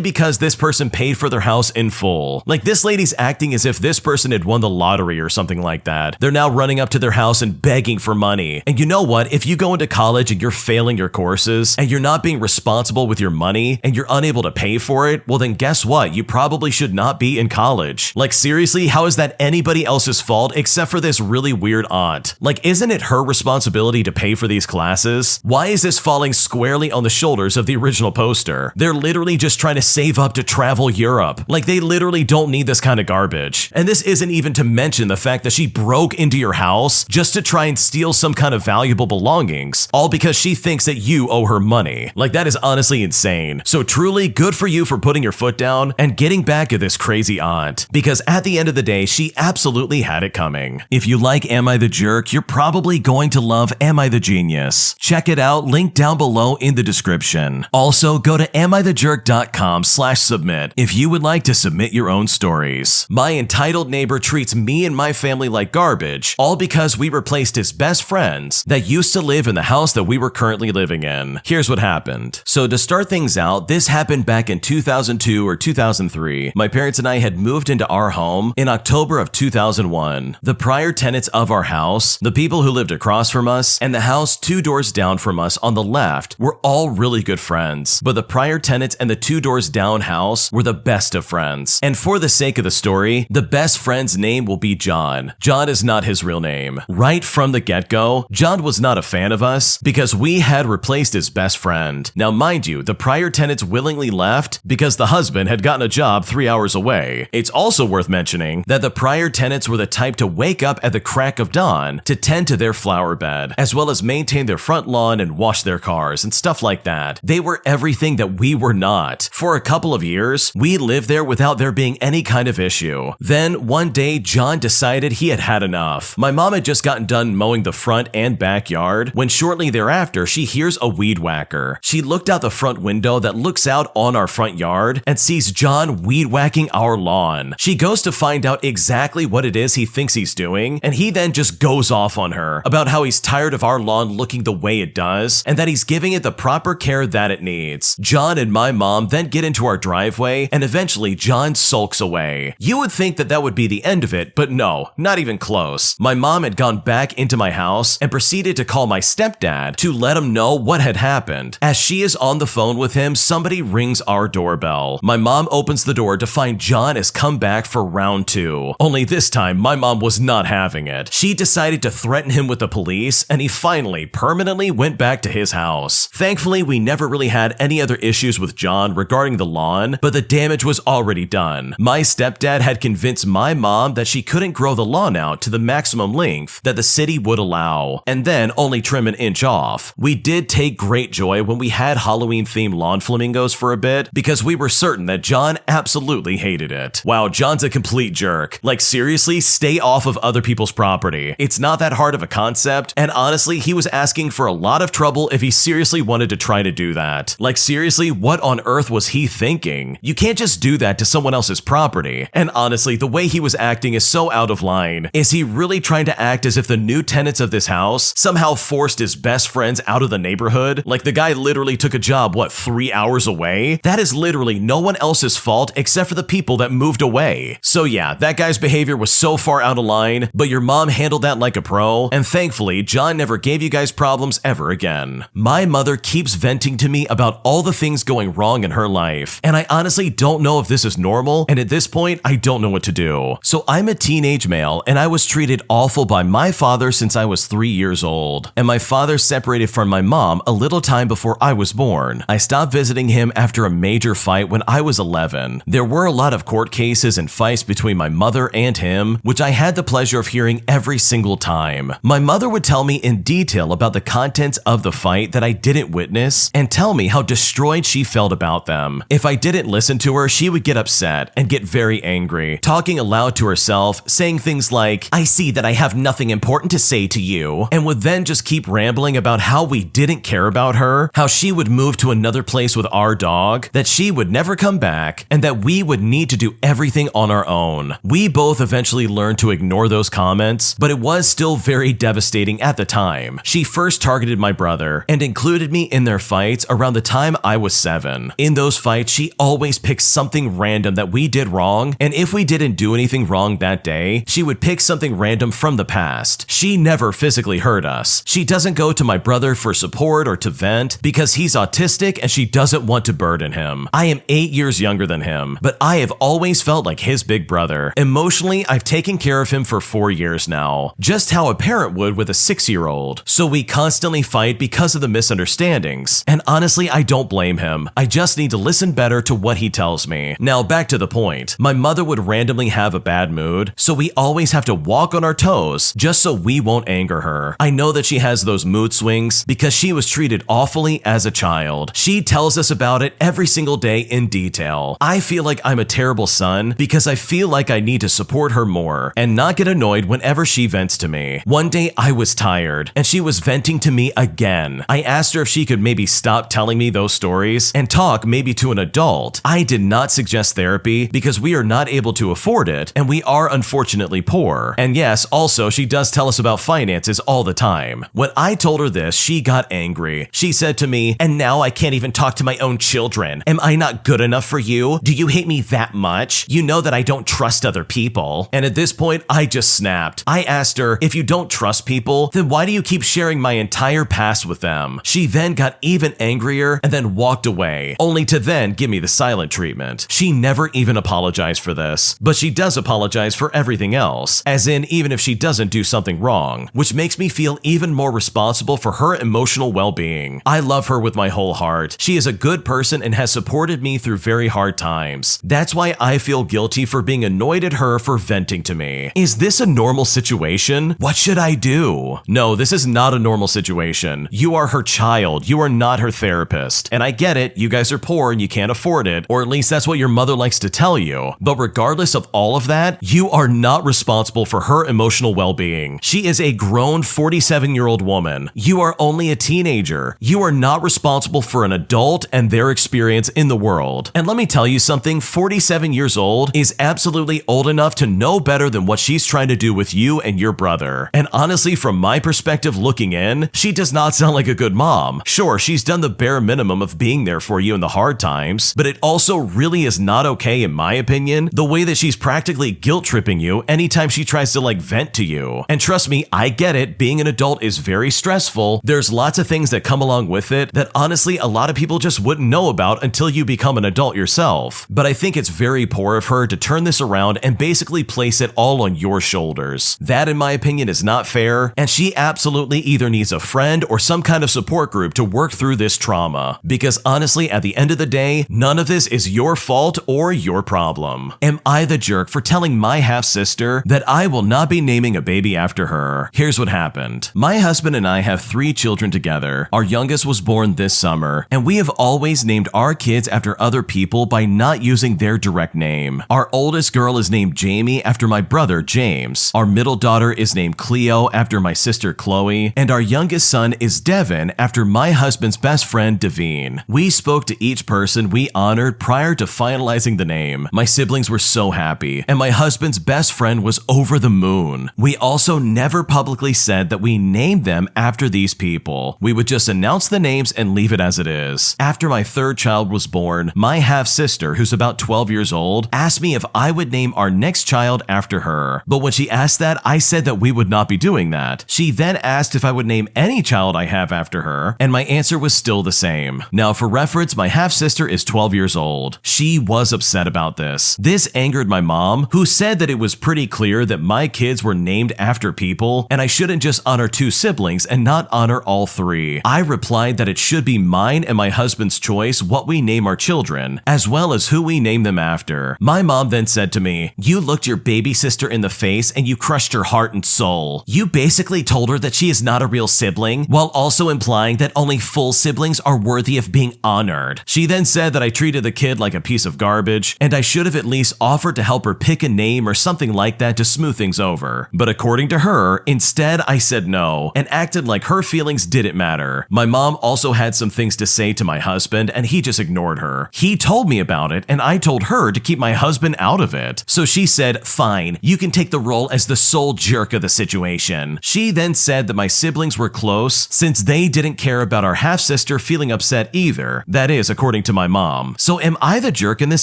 Speaker 1: because this person paid for their house in full? Like, this lady's acting as if this person had won the lottery or something like that. They're now running up to their house and begging for money. And you know what? If you go into college and you're failing your courses and you're not being responsible with your money and you're unable to pay for it, well then guess what? You probably should not be in college. Like, seriously, how is that anybody else's fault except for this really weird aunt? Like, isn't it her responsibility to pay for these classes? Why is this falling squarely on the shoulders of the original poster? They're literally just trying to save up to travel Europe. Like, they literally don't need this kind of garbage. And this isn't even to mention the fact that she broke into your house just to try and steal some kind of valuable belongings, all because she thinks that you owe her money. Like, that is honestly insane. So truly, good for you for putting your foot down and getting back at this crazy aunt, because at the end of the day, she absolutely had it coming. If you like Am I the Jerk, you're probably going to love Am I the Genius. Check it out, link down below in the description. Also, go to amithejerk.com/submit if you would like to submit your own stories. My entitled neighbor treats me and my family like garbage, all because we replaced his best friends that used to live in the house that we were currently living in. Here's what happened. So to start things out, this happened back in 2002 or 2003. My parents and I had moved into our home in October of 2001. The prior tenants of our house, the people who lived across from us, and the house 2 doors down from us on the left were all really good friends. But the prior tenants and the 2 doors down house were the best of friends. And for the sake of the story, the best friend's name will be John. John is not his real name. Right from the get-go, John was not a fan of us because we had replaced his best friend. Now mind you, the prior tenants willingly left because the husband had gotten a job 3 hours away. It's also worth mentioning that the prior tenants were the type to wake up at the crack of dawn to tend to their flower bed, as well as maintain their front lawn and wash their cars and stuff like that. They were everything that we were not. For a couple of years, we lived there without there being any kind of issue. Then one day, John decided he had had enough. My mom had just gotten done mowing the front and backyard when shortly thereafter she hears a weed whacker. She looked out the front window that looks out on our front yard and sees John weed whacking our lawn. She goes to find out exactly what it is he thinks he's doing, and he then just goes off on her about how he's tired of our lawn looking the way it does and that he's giving it the proper care that it needs. John and my mom then get into our driveway and eventually John sulks away. You would think that that would be the end of it, but no, not even close. My mom had gone back into my house and proceeded to call my stepdad to let him know what had happened. As she is on the phone with him, somebody rings our doorbell. My mom opens the door to find John has come back for round 2. Only this time, my mom was not having it. She decided to threaten him with the police, and he finally permanently went back to his house. Thankfully, we never really had any other issues with John regarding the lawn, but the damage was already done. My stepdad had convinced my mom that she couldn't grow the lawn out to the maximum length that the city would allow, and then only trim an inch off. We did take great joy when we had Halloween-themed lawn flamingos for a bit, because we were certain that John absolutely hated it. Wow, John's a complete jerk. Like, seriously, stay off of other people's property. It's not that hard of a concept, and honestly, he was asking for a lot of trouble if he seriously wanted to try to do that. Like, seriously, what on earth was he thinking? You can't just do that to someone else's property. And honestly, the way he was acting is so out of line. Is he really trying to act as if the new tenants of this house somehow forced his best friends out of the neighborhood? Like, the guy literally took a job, what, 3 hours away? That is literally no one else's fault except for the people that moved away. So yeah, that guy's behavior was so far out of line, but your mom handled that like a pro, and thankfully, John never gave you guys problems ever again. My mother keeps venting to me about all the things going wrong in her life, and I honestly don't know if this is normal, and at this point, I don't know what to do. So I'm a teenage male, and I was treated awful by my father since I was 3 years old, and my father separated from my mom a little time before I was born. I stopped visiting him after a major fight when I was 11. There were a lot of court cases and fights between my mother and him, which I had the pleasure of hearing every single time. My mother would tell me in detail about the contents of the fight that I didn't witness and tell me how destroyed she felt about them. If I didn't listen to her, she would get upset and get very angry, talking aloud to herself, saying things like, "I see that I have nothing important to say to you," and would then just keep rambling about how we didn't care about her, how she would move to another place with our dog, that she would never come back, and that we would need to do everything on our own. We both eventually learned to ignore those comments, but it was still very devastating at the time. She first targeted my brother and included me in their fights around the time I was 7. In those fights, she always picked something random that we did wrong, and if we didn't do anything wrong that day, she would pick something random from the past. She never physically hurt us. She doesn't go to my brother for support or to vent because he's autistic and she doesn't want to burden him. I am 8 years younger than him, but I have always felt like his big brother. Emotionally, I've taken care of him for 4 years now, just how a parent would with a 6-year-old. So we constantly fight because of the misunderstandings, and honestly, I don't blame him. I just need to listen better to what he tells me. Now back to the point. My mother would randomly have a bad mood, so we always have to walk on our toes just so we won't anger her. I know that she has those mood swings because she was treated awfully as a child. She tells us about it every single day in detail. I feel like I'm a terrible son because I feel like I need to support her more and not get annoyed whenever she vents to me. One day I was tired and she was venting to me again. I asked her if she could maybe stop telling me those stories and talk maybe to an adult. I did not suggest therapy because we are not able to afford it and we are unfortunately poor. And yes, also she does tell us about finances all the time. When I told her this, she got angry. She said to me, "And now I can't even talk to my own children. Am I not good enough for you? Do you hate me that much? You know that I don't trust other people." And at this point, I just snapped. I asked her, "If you don't trust people, then why do you keep sharing my entire past with them?" She then got even angrier and then walked away, only to then give me the silent treatment. She never even apologized for this, but she does apologize for everything else, as in even if she doesn't do something wrong, which makes me feel even more responsible for her emotional well-being. I love her with my whole heart. She is a good person and has supported me through very hard times. That's why I feel guilty for being annoyed at her for venting to me. Is this a normal situation? What should I do? No, this is not a normal situation. You are her child. You are not her therapist. And I get it, you guys are poor and you can't afford it, or at least that's what your mother likes to tell you. But regardless of all of that, you are not responsible for her emotional well-being. She is a grown 47-year-old woman. You are only a teenager. You are not responsible for an adult and their experience in the world. And let me tell you something, 47 years old is absolutely old enough to know better than what she's trying to do with you and your brother. And honestly, from my perspective looking in, she does not sound like a good mom. Sure, she's done the bare minimum of being there for you in the hard times, but it also really is not okay, in my opinion, the way that she's practically guilt-tripping you anytime she tries to vent to you. And trust me, I get it, being an adult is very stressful. There's lots of things that come along with it that honestly a lot of people just wouldn't know about until you become an adult yourself. But I think it's very poor of her to turn this around and basically place it all on your shoulders. That, in my opinion, is not fair, and she absolutely either needs a friend or some kind of support group to work through this trauma. Because because honestly, at the end of the day, none of this is your fault or your problem. Am I the jerk for telling my half-sister that I will not be naming a baby after her? Here's what happened. My husband and I have 3 children together. Our youngest was born this summer, and we have always named our kids after other people by not using their direct name. Our oldest girl is named Jamie after my brother James. Our middle daughter is named Cleo after my sister Chloe, and our youngest son is Devin after my husband's best friend Devine. We spoke to each person we honored prior to finalizing the name. My siblings were so happy, and my husband's best friend was over the moon. We also never publicly said that we named them after these people. We would just announce the names and leave it as it is. After my 3rd child was born, my half-sister, who's about 12 years old, asked me if I would name our next child after her. But when she asked that, I said that we would not be doing that. She then asked if I would name any child I have after her, and my answer was still the same. Now, for reference, my half-sister is 12 years old. She was upset about this. This angered my mom, who said that it was pretty clear that my kids were named after people, and I shouldn't just honor 2 siblings and not honor all 3. I replied that it should be mine and my husband's choice what we name our children, as well as who we name them after. My mom then said to me, "You looked your baby sister in the face and you crushed her heart and soul. You basically told her that she is not a real sibling, while also implying that only full siblings are worthy of being honored." She then said that I treated the kid like a piece of garbage, and I should have at least offered to help her pick a name or something like that to smooth things over. But according to her, instead I said no, and acted like her feelings didn't matter. My mom also had some things to say to my husband, and he just ignored her. He told me about it, and I told her to keep my husband out of it. So she said, "Fine, you can take the role as the sole jerk of the situation." She then said that my siblings were close since they didn't care about our half-sister feeling upset either. That is, according to my mom. So am I the jerk in this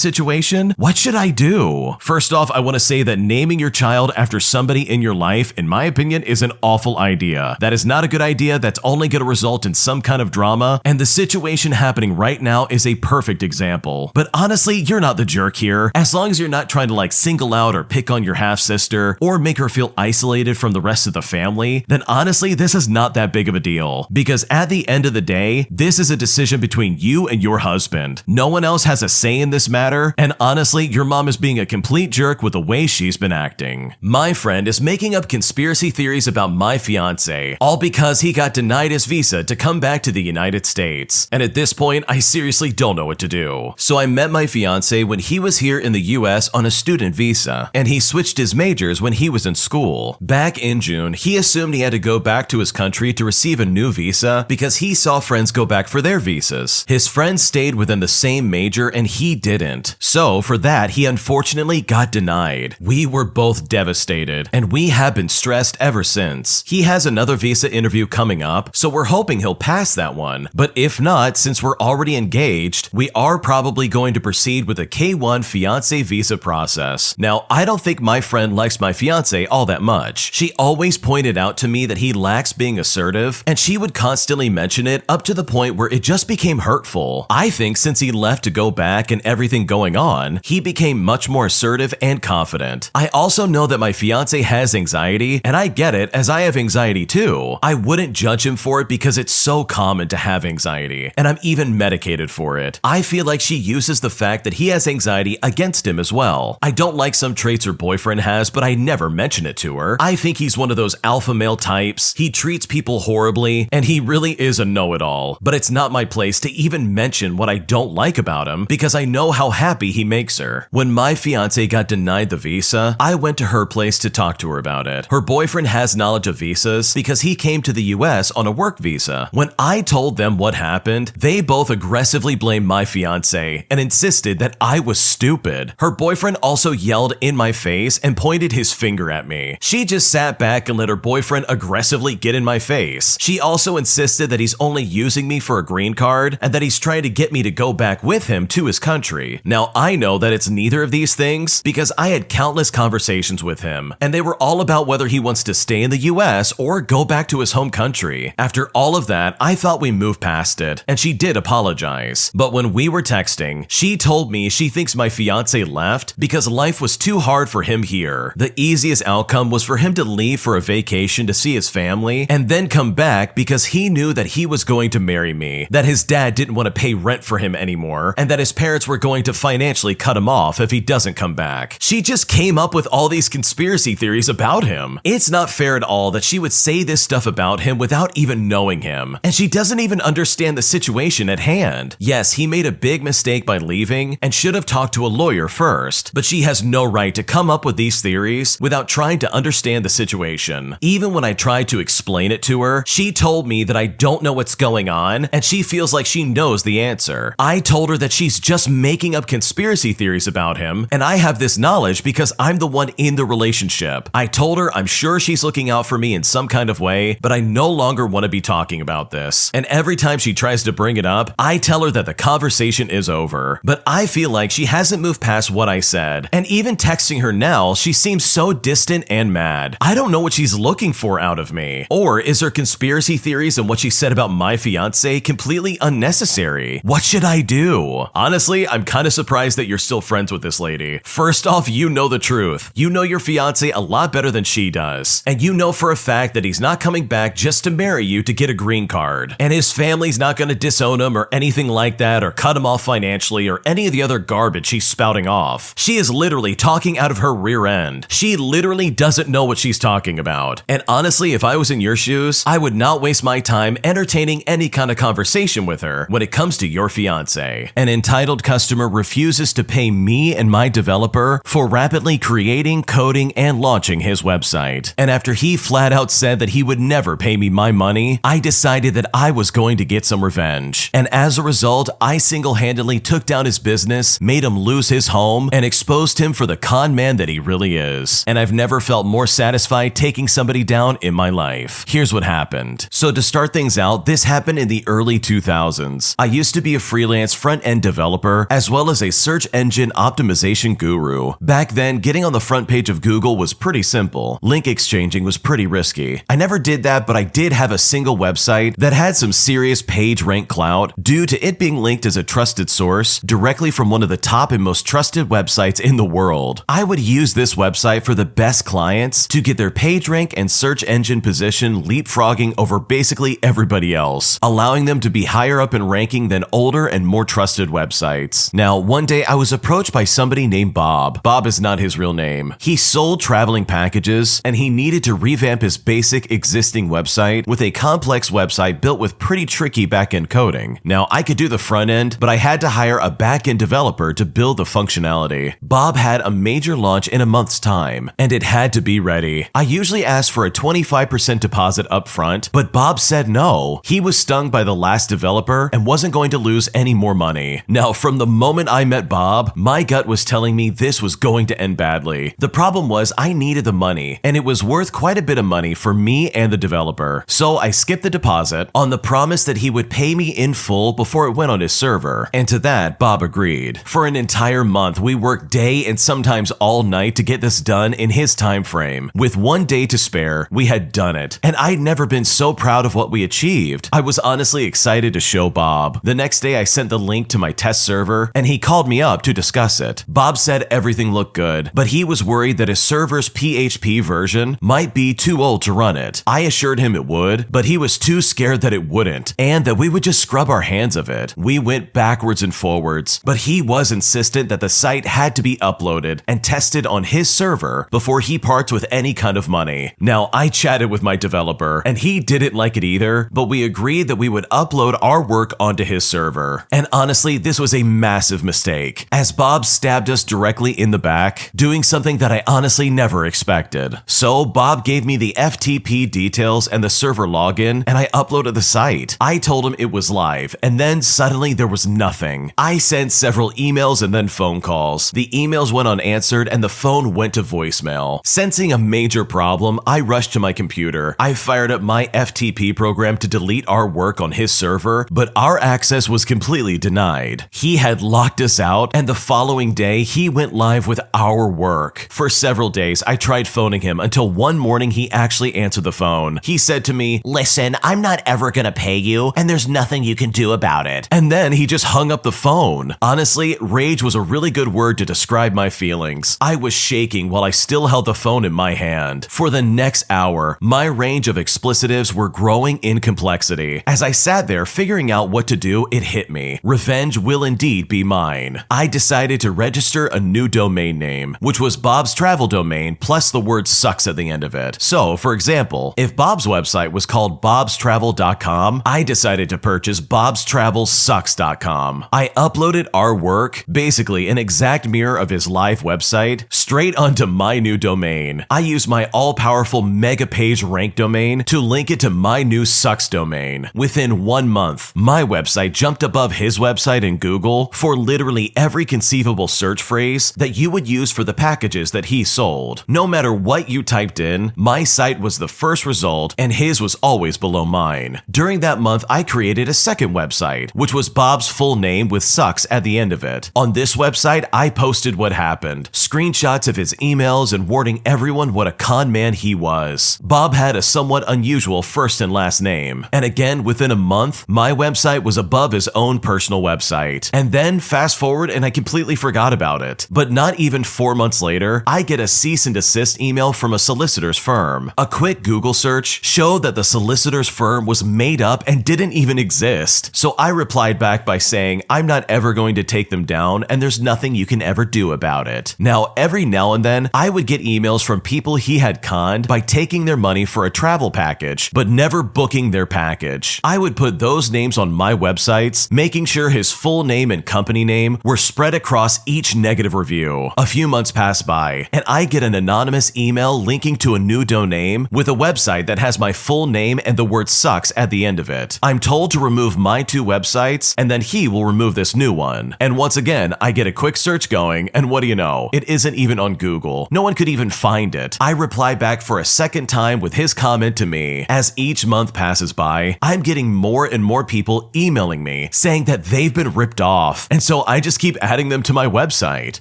Speaker 1: situation? What should I do? First off, I want to say that naming your child after somebody in your life, in my opinion, is an awful idea. That is not a good idea. That's only going to result in some kind of drama, and the situation happening right now is a perfect example. But honestly, you're not the jerk here. As long as you're not trying to single out or pick on your half-sister or make her feel isolated from the rest of the family, then honestly, this is not that big of a deal. Because at the end of the day, this is a decision between you and your husband. No one else has a say in this matter, and honestly, your mom is being a complete jerk with the way she's been acting. My friend is making up conspiracy theories about my fiancé, all because he got denied his visa to come back to the United States. And at this point, I seriously don't know what to do. So I met my fiancé when he was here in the US on a student visa, and he switched his majors when he was in school. Back in June, he assumed he had to go back to his country to receive a new visa because he saw friends go back for their visas. His friends stayed within the same major and he didn't. So for that, he unfortunately got denied. We were both devastated, and we have been stressed ever since. He has another visa interview coming up, so we're hoping he'll pass that one. But if not, since we're already engaged, we are probably going to proceed with a K1 fiancé visa process. Now, I don't think my friend likes my fiancé all that much. She always pointed out to me that he lacks being assertive, and she would constantly mention it up to the point where it just became hurtful. I think since he left to go back and everything going on, he became much more assertive and confident. I also know that my fiancé has anxiety, and I get it as I have anxiety too. I wouldn't judge him for it because it's so common to have anxiety, and I'm even medicated for it. I feel like she uses the fact that he has anxiety against him as well. I don't like some traits her boyfriend has, but I never mention it to her. I think he's one of those alpha male types. He treats people horribly, and he really is a know-it-all. But it's not my place to even mention what I don't like about him because I know how happy he makes her. When my fiancé got denied the visa, I went to her place to talk to her about it. Her boyfriend has knowledge of visas because he came to the US on a work visa. When I told them what happened, they both aggressively blamed my fiancé and insisted that I was stupid. Her boyfriend also yelled in my face and pointed his finger at me. She just sat back and let her boyfriend aggressively get in my face. She also insisted that he's only using me for a green card and that he's trying to get me to go back with him to his country. Now, I know that it's neither of these things because I had countless conversations with him, and they were all about whether he wants to stay in the US or go back to his home country. After all of that, I thought we moved past it, and she did apologize. But when we were texting, she told me she thinks my fiancé left because life was too hard for him here. The easiest outcome was for him to leave for a vacation to see his family and then come back because he knew that he was going to marry me, that his dad dad didn't want to pay rent for him anymore, and that his parents were going to financially cut him off if he doesn't come back. She just came up with all these conspiracy theories about him. It's not fair at all that she would say this stuff about him without even knowing him, and she doesn't even understand the situation at hand. Yes, he made a big mistake by leaving and should have talked to a lawyer first, but she has no right to come up with these theories without trying to understand the situation. Even when I tried to explain it to her, she told me that I don't know what's going on and she feels like she knows the answer. I told her that she's just making up conspiracy theories about him, and I have this knowledge because I'm the one in the relationship. I told her I'm sure she's looking out for me in some kind of way, but I no longer want to be talking about this. And every time she tries to bring it up, I tell her that the conversation is over. But I feel like she hasn't moved past what I said. And even texting her now, she seems so distant and mad. I don't know what she's looking for out of me. Or is her conspiracy theories and what she said about my fiancé completely unnecessary? What should I do? Honestly, I'm kind of surprised that you're still friends with this lady. First off, you know the truth. You know your fiancé a lot better than she does. And you know for a fact that he's not coming back just to marry you to get a green card. And his family's not going to disown him or anything like that, or cut him off financially or any of the other garbage she's spouting off. She is literally talking out of her rear end. She literally doesn't know what she's talking about. And honestly, if I was in your shoes, I would not waste my time entertaining any kind of conversation with her when it comes to your fiancé. An entitled customer refuses to pay me and my developer for rapidly creating, coding, and launching his website. And after he flat out said that he would never pay me my money, I decided that I was going to get some revenge. And as a result, I single-handedly took down his business, made him lose his home, and exposed him for the con man that he really is. And I've never felt more satisfied taking somebody down in my life. Here's what happened. So to start things out, this happened in the early 2000s. I used to be a freelance front-end developer as well as a search engine optimization guru. Back then, getting on the front page of Google was pretty simple. Link exchanging was pretty risky. I never did that, but I did have a single website that had some serious page rank clout due to it being linked as a trusted source directly from one of the top and most trusted websites in the world. I would use this website for the best clients to get their page rank and search engine position leapfrogging over basically everybody else, allowing them to be higher up in ranking than older and more trusted websites. Now, one day I was approached by somebody named Bob. Bob is not his real name. He sold traveling packages and he needed to revamp his basic existing website with a complex website built with pretty tricky backend coding. Now, I could do the front end, but I had to hire a backend developer to build the functionality. Bob had a major launch in a month's time, and it had to be ready. I usually ask for a 25% deposit up front, but Bob said no. He was stung by the last developer and wasn't going to lose any more money. Now, from the moment I met Bob, my gut was telling me this was going to end badly. The problem was I needed the money, and it was worth quite a bit of money for me and the developer. So I skipped the deposit on the promise that he would pay me in full before it went on his server. And to that, Bob agreed. For an entire month, we worked day and sometimes all night to get this done in his time frame. With 1 day to spare, we had done it. And I'd never been so proud of what we achieved. I was honestly excited to show Bob. The next day, I sent the link to my test server, and he called me up to discuss it. Bob said everything looked good, but he was worried that his server's PHP version might be too old to run it. I assured him it would, but he was too scared that it wouldn't, and that we would just scrub our hands of it. We went backwards and forwards, but he was insistent that the site had to be uploaded and tested on his server before he parts with any kind of money. Now, I chatted with my developer, and he didn't like it either, but we agreed that we would upload our work onto his server. And honestly, this was a massive mistake, as Bob stabbed us directly in the back, doing something that I honestly never expected. So Bob gave me the FTP details and the server login, and I uploaded the site. I told him it was live, and then suddenly there was nothing. I sent several emails and then phone calls. The emails went unanswered and the phone went to voicemail. Sensing a major problem, I rushed to my computer. I fired up my FTP program to delete our work on his server, but our access was completely denied. He had locked us out, and the following day, he went live with our work. For several days, I tried phoning him until one morning he actually answered the phone. He said to me, "Listen, I'm not ever gonna pay you, and there's nothing you can do about it." And then he just hung up the phone. Honestly, rage was a really good word to describe my feelings. I was shaking while I still held the phone in my hand. For the next hour, my range of explicitives were growing in complexity as I sat there figuring out what to do, it hit me. Revenge will indeed be mine. I decided to register a new domain name, which was Bob's Travel Domain plus the word sucks at the end of it. So, for example, if Bob's website was called bobstravel.com, I decided to purchase bobstravelsucks.com. I uploaded our work, basically an exact mirror of his live website, straight onto my new domain. I used my all-powerful mega page rank domain to link it to my new sucks domain. Within 1 month, my website jumped above his website in Google for literally every conceivable search phrase that you would use for the packages that he sold. No matter what you typed in, my site was the first result and his was always below mine. During that month, I created a second website, which was Bob's full name with sucks at the end of it. On this website, I posted what happened, screenshots of his emails and warning everyone what a con man he was. Bob had a somewhat unusual first and last name. And again, within a month, my website was above his own personal website. And then fast forward and I completely forgot about it. But not even 4 months later, I get a cease and desist email from a solicitor's firm. A quick Google search showed that the solicitor's firm was made up and didn't even exist. So I replied back by saying, I'm not ever going to take them down and there's nothing you can ever do about it. Now, every now and then, I would get emails from people he had conned by taking their money for a travel package, but never booking their package. I would put those names on my websites, making sure his full name and company name were spread across each negative review. A few months pass by, and I get an anonymous email linking to a new domain with a website that has my full name and the word sucks at the end of it. I'm told to remove my 2 websites, and then he will remove this new one. And once again, I get a quick search going, and what do you know? It isn't even on Google. No one could even find it. I reply back for a second time with his comment to me. As each month passes by, I'm getting more and more people emailing me saying that they've been ripped off. And so I just keep adding them to my website.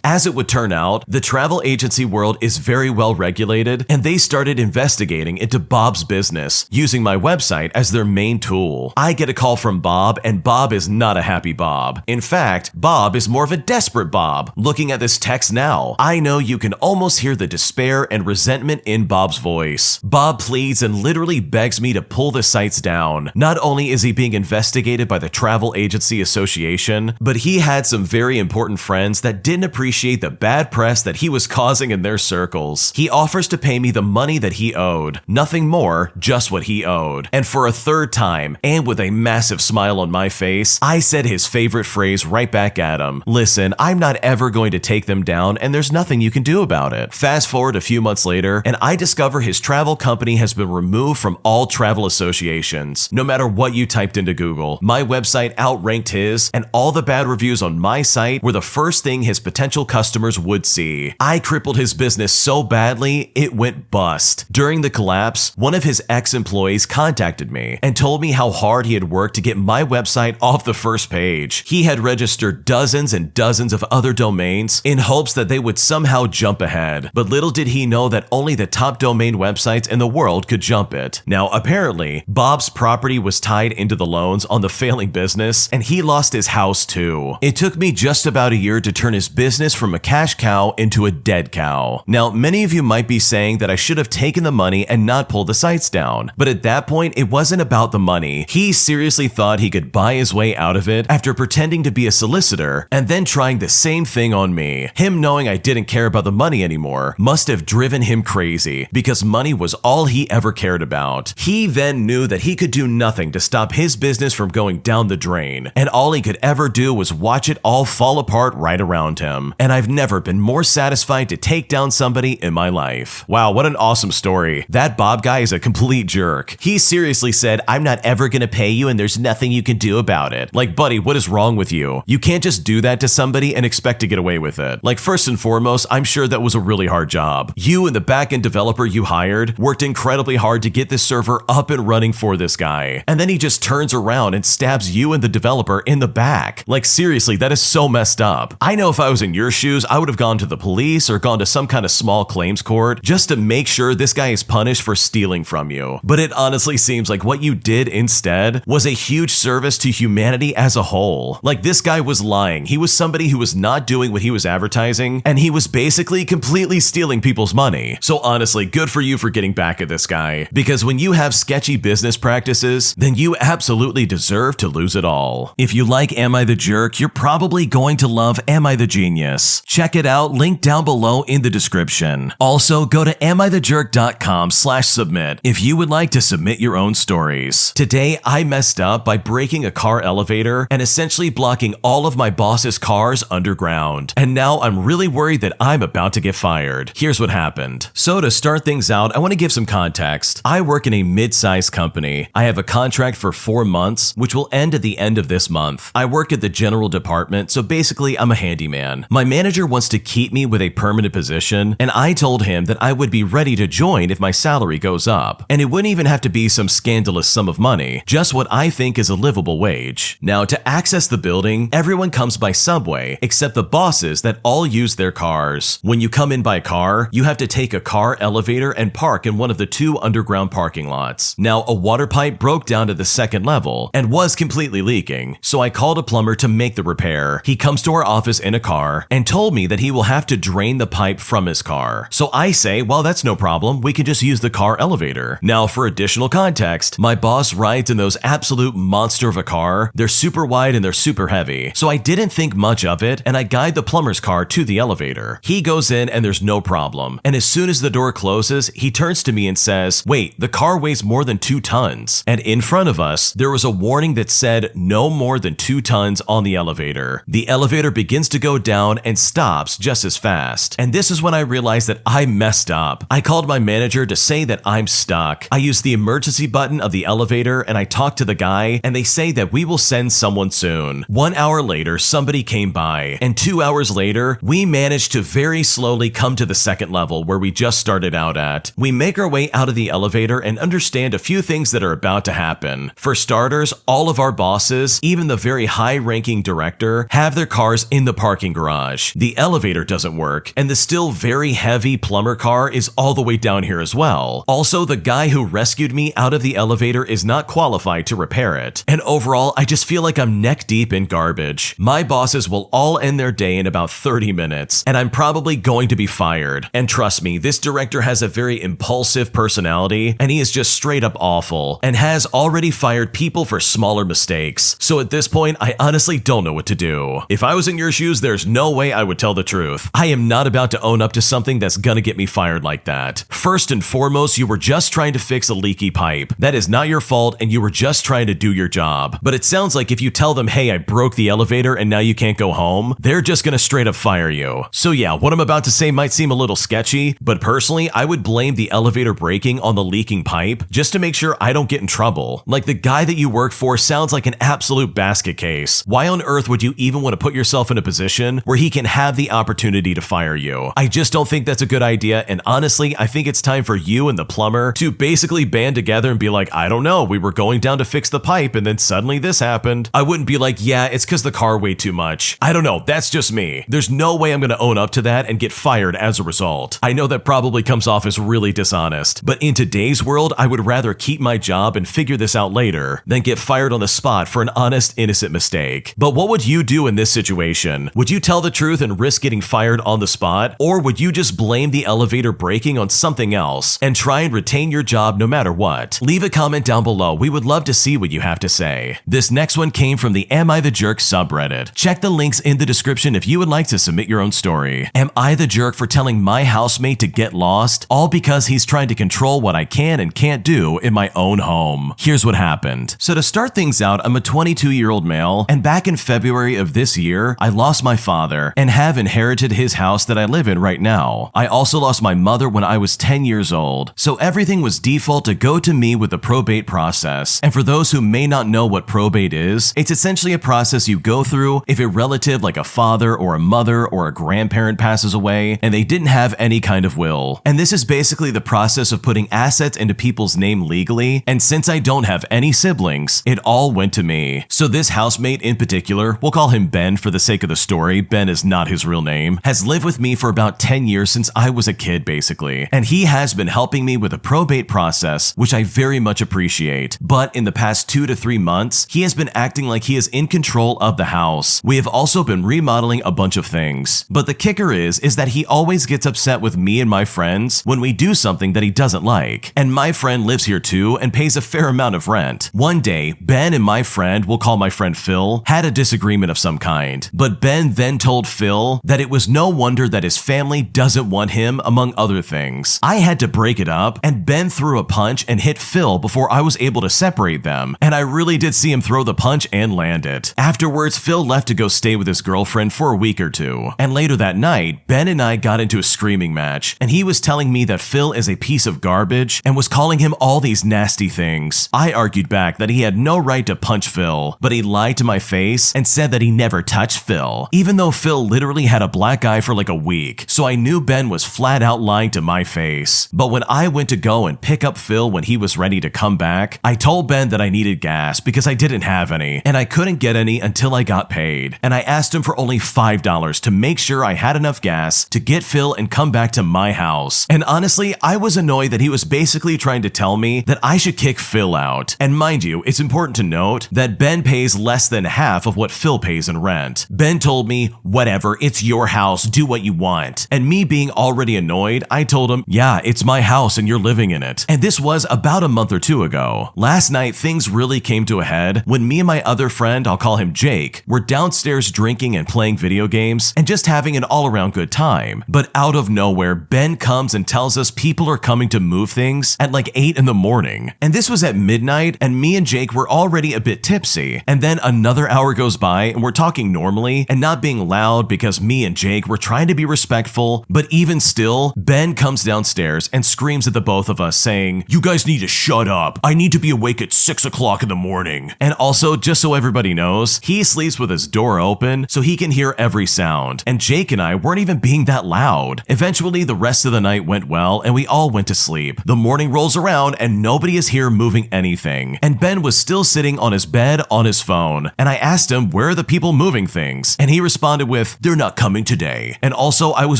Speaker 1: As it would turn out, the travel agency world is very well regulated, and they started investigating into Bob's business, using my website as their main tool. I get a call from Bob, and Bob is not a happy Bob. In fact, Bob is more of a desperate Bob. Looking at this text now, I know you can almost hear the despair and resentment in Bob's voice. Bob pleads and literally begs me to pull the sites down. Not only is he being investigated by the Travel Agency Association, but he had some very important friends that didn't appreciate the bad press that he was causing in their circles. He offers to pay me the money that he owed. Nothing more, just what he owed. And for a third time, and with a massive smile on my face, I said his favorite phrase right back at him. Listen, I'm not ever going to take them down, and there's nothing you can do about it. Fast forward a few months later, and I discover his travel company has been removed from all travel associations. No matter what you typed into Google, my website outranked his, and all the bad reviews on my site were the first thing his potential customers would see. I crippled his business so badly, it went bust. During the collapse, one of his ex-employees contacted me and told me how hard he had worked to get my website off the first page. He had registered dozens and dozens of other domains in hopes that they would somehow jump ahead, but little did he know that only the top domain websites in the world could jump it. Now, apparently, Bob's property was tied into the loans on the failing business, and he lost his house too. It took me just about a year to turn his business from a cash cow into a dead cow. Now, many of you might be saying that I should have taken the money and not pulled the sites down, but at that point, it wasn't about the money. He seriously thought he could buy his way out of it after pretending to be a solicitor and then trying the same thing on me. Him knowing I didn't care about the money anymore must have driven him crazy, because money was all he ever cared about. He then knew that he could do nothing to stop his business from going down the drain, and all he could ever do was watch it all fall apart right around him. And I've never been more satisfied to take down somebody in my life. Wow, what an awesome story. That Bob guy is a complete jerk. He seriously said, I'm not ever gonna pay you and there's nothing you can do about it. Like, buddy, what is wrong with you? You can't just do that to somebody and expect to get away with it. Like, first and foremost, I'm sure that was a really hard job. You and the backend developer you hired worked incredibly hard to get this server up and running for this guy. And then he just turns around and stabs you and the developer in the back. Like, seriously, that is so messed up. I know if I was in your shoes, I would have gone to the police or gone to some kind of small claims court just to make sure this guy is punished for stealing from you. But it honestly seems like what you did instead was a huge service to humanity as a whole. Like, this guy was lying. He was somebody who was not doing what he was advertising, and he was basically completely stealing people's money. So honestly, good for you for getting back at this guy, because when you have sketchy business practices, then you absolutely deserve deserve to lose it all. If you like Am I the Jerk, you're probably going to love Am I the Genius. Check it out, link down below in the description. Also, go to amithejerk.com/submit if you would like to submit your own stories. Today, I messed up by breaking a car elevator and essentially blocking all of my boss's cars underground. And now I'm really worried that I'm about to get fired. Here's what happened. So to start things out, I want to give some context. I work in a mid-sized company. I have a contract for 4 months, which will end at the end of this month. I work at the general department, so basically I'm a handyman. My manager wants to keep me with a permanent position, and I told him that I would be ready to join if my salary goes up. And it wouldn't even have to be some scandalous sum of money, just what I think is a livable wage. Now, to access the building, everyone comes by subway, except the bosses that all use their cars. When you come in by car, you have to take a car elevator and park in one of the 2 underground parking lots. Now, a water pipe broke down to the 2nd level and was completely leaking, so I called a plumber to make the repair. He comes to our office in a car and told me that he will have to drain the pipe from his car. So I say, well, that's no problem. We can just use the car elevator. Now, for additional context, my boss rides in those absolute monster of a car. They're super wide and they're super heavy. So I didn't think much of it, and I guide the plumber's car to the elevator. He goes in and there's no problem. And as soon as the door closes, he turns to me and says, wait, the car weighs more than 2 tons. And in front of us, there was a warning that said no more than 2 tons on the elevator. The elevator begins to go down and stops just as fast. And this is when I realized that I messed up. I called my manager to say that I'm stuck. I used the emergency button of the elevator and I talked to the guy, and they say that we will send someone soon. 1 hour later, somebody came by, and 2 hours later, we managed to very slowly come to the 2nd level where we just started out at. We make our way out of the elevator and understand a few things that are about to happen. For starters, all of our bosses, even the very high-ranking director, have their cars in the parking garage. The elevator doesn't work, and the still very heavy plumber car is all the way down here as well. Also, the guy who rescued me out of the elevator is not qualified to repair it. And overall, I just feel like I'm neck deep in garbage. My bosses will all end their day in about 30 minutes, and I'm probably going to be fired. And trust me, this director has a very impulsive personality, and he is just straight up awful, and has already fired people for smaller mistakes. So at this point, I honestly don't know what to do. If I was in your shoes, there's no way I would tell the truth. I am not about to own up to something that's gonna get me fired like that. First and foremost, you were just trying to fix a leaky pipe. That is not your fault, and you were just trying to do your job. But it sounds like if you tell them, hey, I broke the elevator and now you can't go home, they're just gonna straight up fire you. So yeah, what I'm about to say might seem a little sketchy, but personally, I would blame the elevator breaking on the leaking pipe just to make sure I don't get in trouble. Like, the guy that you work for sounds like an absolute basket case. Why on earth would you even want to put yourself in a position where he can have the opportunity to fire you? I just don't think that's a good idea, and honestly, I think it's time for you and the plumber to basically band together and be like, I don't know, we were going down to fix the pipe and then suddenly this happened. I wouldn't be like, yeah, it's because the car weighed too much. I don't know, that's just me. There's no way I'm gonna own up to that and get fired as a result. I know that probably comes off as really dishonest, but in today's world, I would rather keep my job and figure this out later than get fired on the spot for an honest, innocent mistake. But what would you do in this situation? Would you tell the truth and risk getting fired on the spot? Or would you just blame the elevator breaking on something else and try and retain your job no matter what? Leave a comment down below. We would love to see what you have to say. This next one came from the Am I the Jerk subreddit. Check the links in the description if you would like to submit your own story. Am I the jerk for telling my housemate to get lost, all because he's trying to control what I can and can't do in my own home? Here's what happened. So to start things out, I'm a 22-year-old male, and back in February of this year, I lost my father and have inherited his house that I live in right now. I also lost my mother when I was 10 years old, so everything was default to go to me with the probate process. And for those who may not know what probate is, it's essentially a process you go through if a relative like a father or a mother or a grandparent passes away and they didn't have any kind of will. And this is basically the process of putting assets into people's name legally, and since I don't have any siblings, it all went to me. So this housemate in particular, we'll call him Ben for the sake of the story, Ben is not his real name, has lived with me for about 10 years since I was a kid basically, and he has been helping me with the probate process, which I very much appreciate. But in the past 2 to 3 months, he has been acting like he is in control of the house. We have also been remodeling a bunch of things, but the kicker is that he always gets upset with me and my friends when we do something that he doesn't like. And my friend lives here too and pays a fair amount of rent. One day, day, Ben and my friend, we'll call my friend Phil, had a disagreement of some kind. But Ben then told Phil that it was no wonder that his family doesn't want him, among other things. I had to break it up, and Ben threw a punch and hit Phil before I was able to separate them, and I really did see him throw the punch and land it. Afterwards, Phil left to go stay with his girlfriend for a week or two, and later that night, Ben and I got into a screaming match, and he was telling me that Phil is a piece of garbage and was calling him all these nasty things. I argued back that he had no right to punch Phil, but he lied to my face and said that he never touched Phil, even though Phil literally had a black eye for like a week, so I knew Ben was flat out lying to my face. But when I went to go and pick up Phil when he was ready to come back, I told Ben that I needed gas because I didn't have any, and I couldn't get any until I got paid, and I asked him for only $5 to make sure I had enough gas to get Phil and come back to my house. And honestly, I was annoyed that he was basically trying to tell me that I should kick Phil out. And mind you, it's important to note that Ben pays less than half of what Phil pays in rent. Ben told me, whatever, it's your house, do what you want. And me being already annoyed, I told him, yeah, it's my house and you're living in it. And this was about a month or two ago. Last night, things really came to a head when me and my other friend, I'll call him Jake, were downstairs drinking and playing video games and just having an all-around good time. But out of nowhere, Ben comes and tells us people are coming to move things at like 8 in the morning. And this was at midnight, and me and Jake were already a bit tipsy. And then another hour goes by and we're talking normally and not being loud because me and Jake were trying to be respectful. But even still, Ben comes downstairs and screams at the both of us saying, "You guys need to shut up. I need to be awake at 6 o'clock in the morning." And also, just so everybody knows, he sleeps with his door open so he can hear every sound. And Jake and I weren't even being that loud. Eventually, the rest of the night went well and we all went to sleep. The morning rolls around and nobody is here moving anything. And Ben was still sitting on his bed on his phone. And I asked him, where are the people moving things? And he responded with, "They're not coming today." And also, I was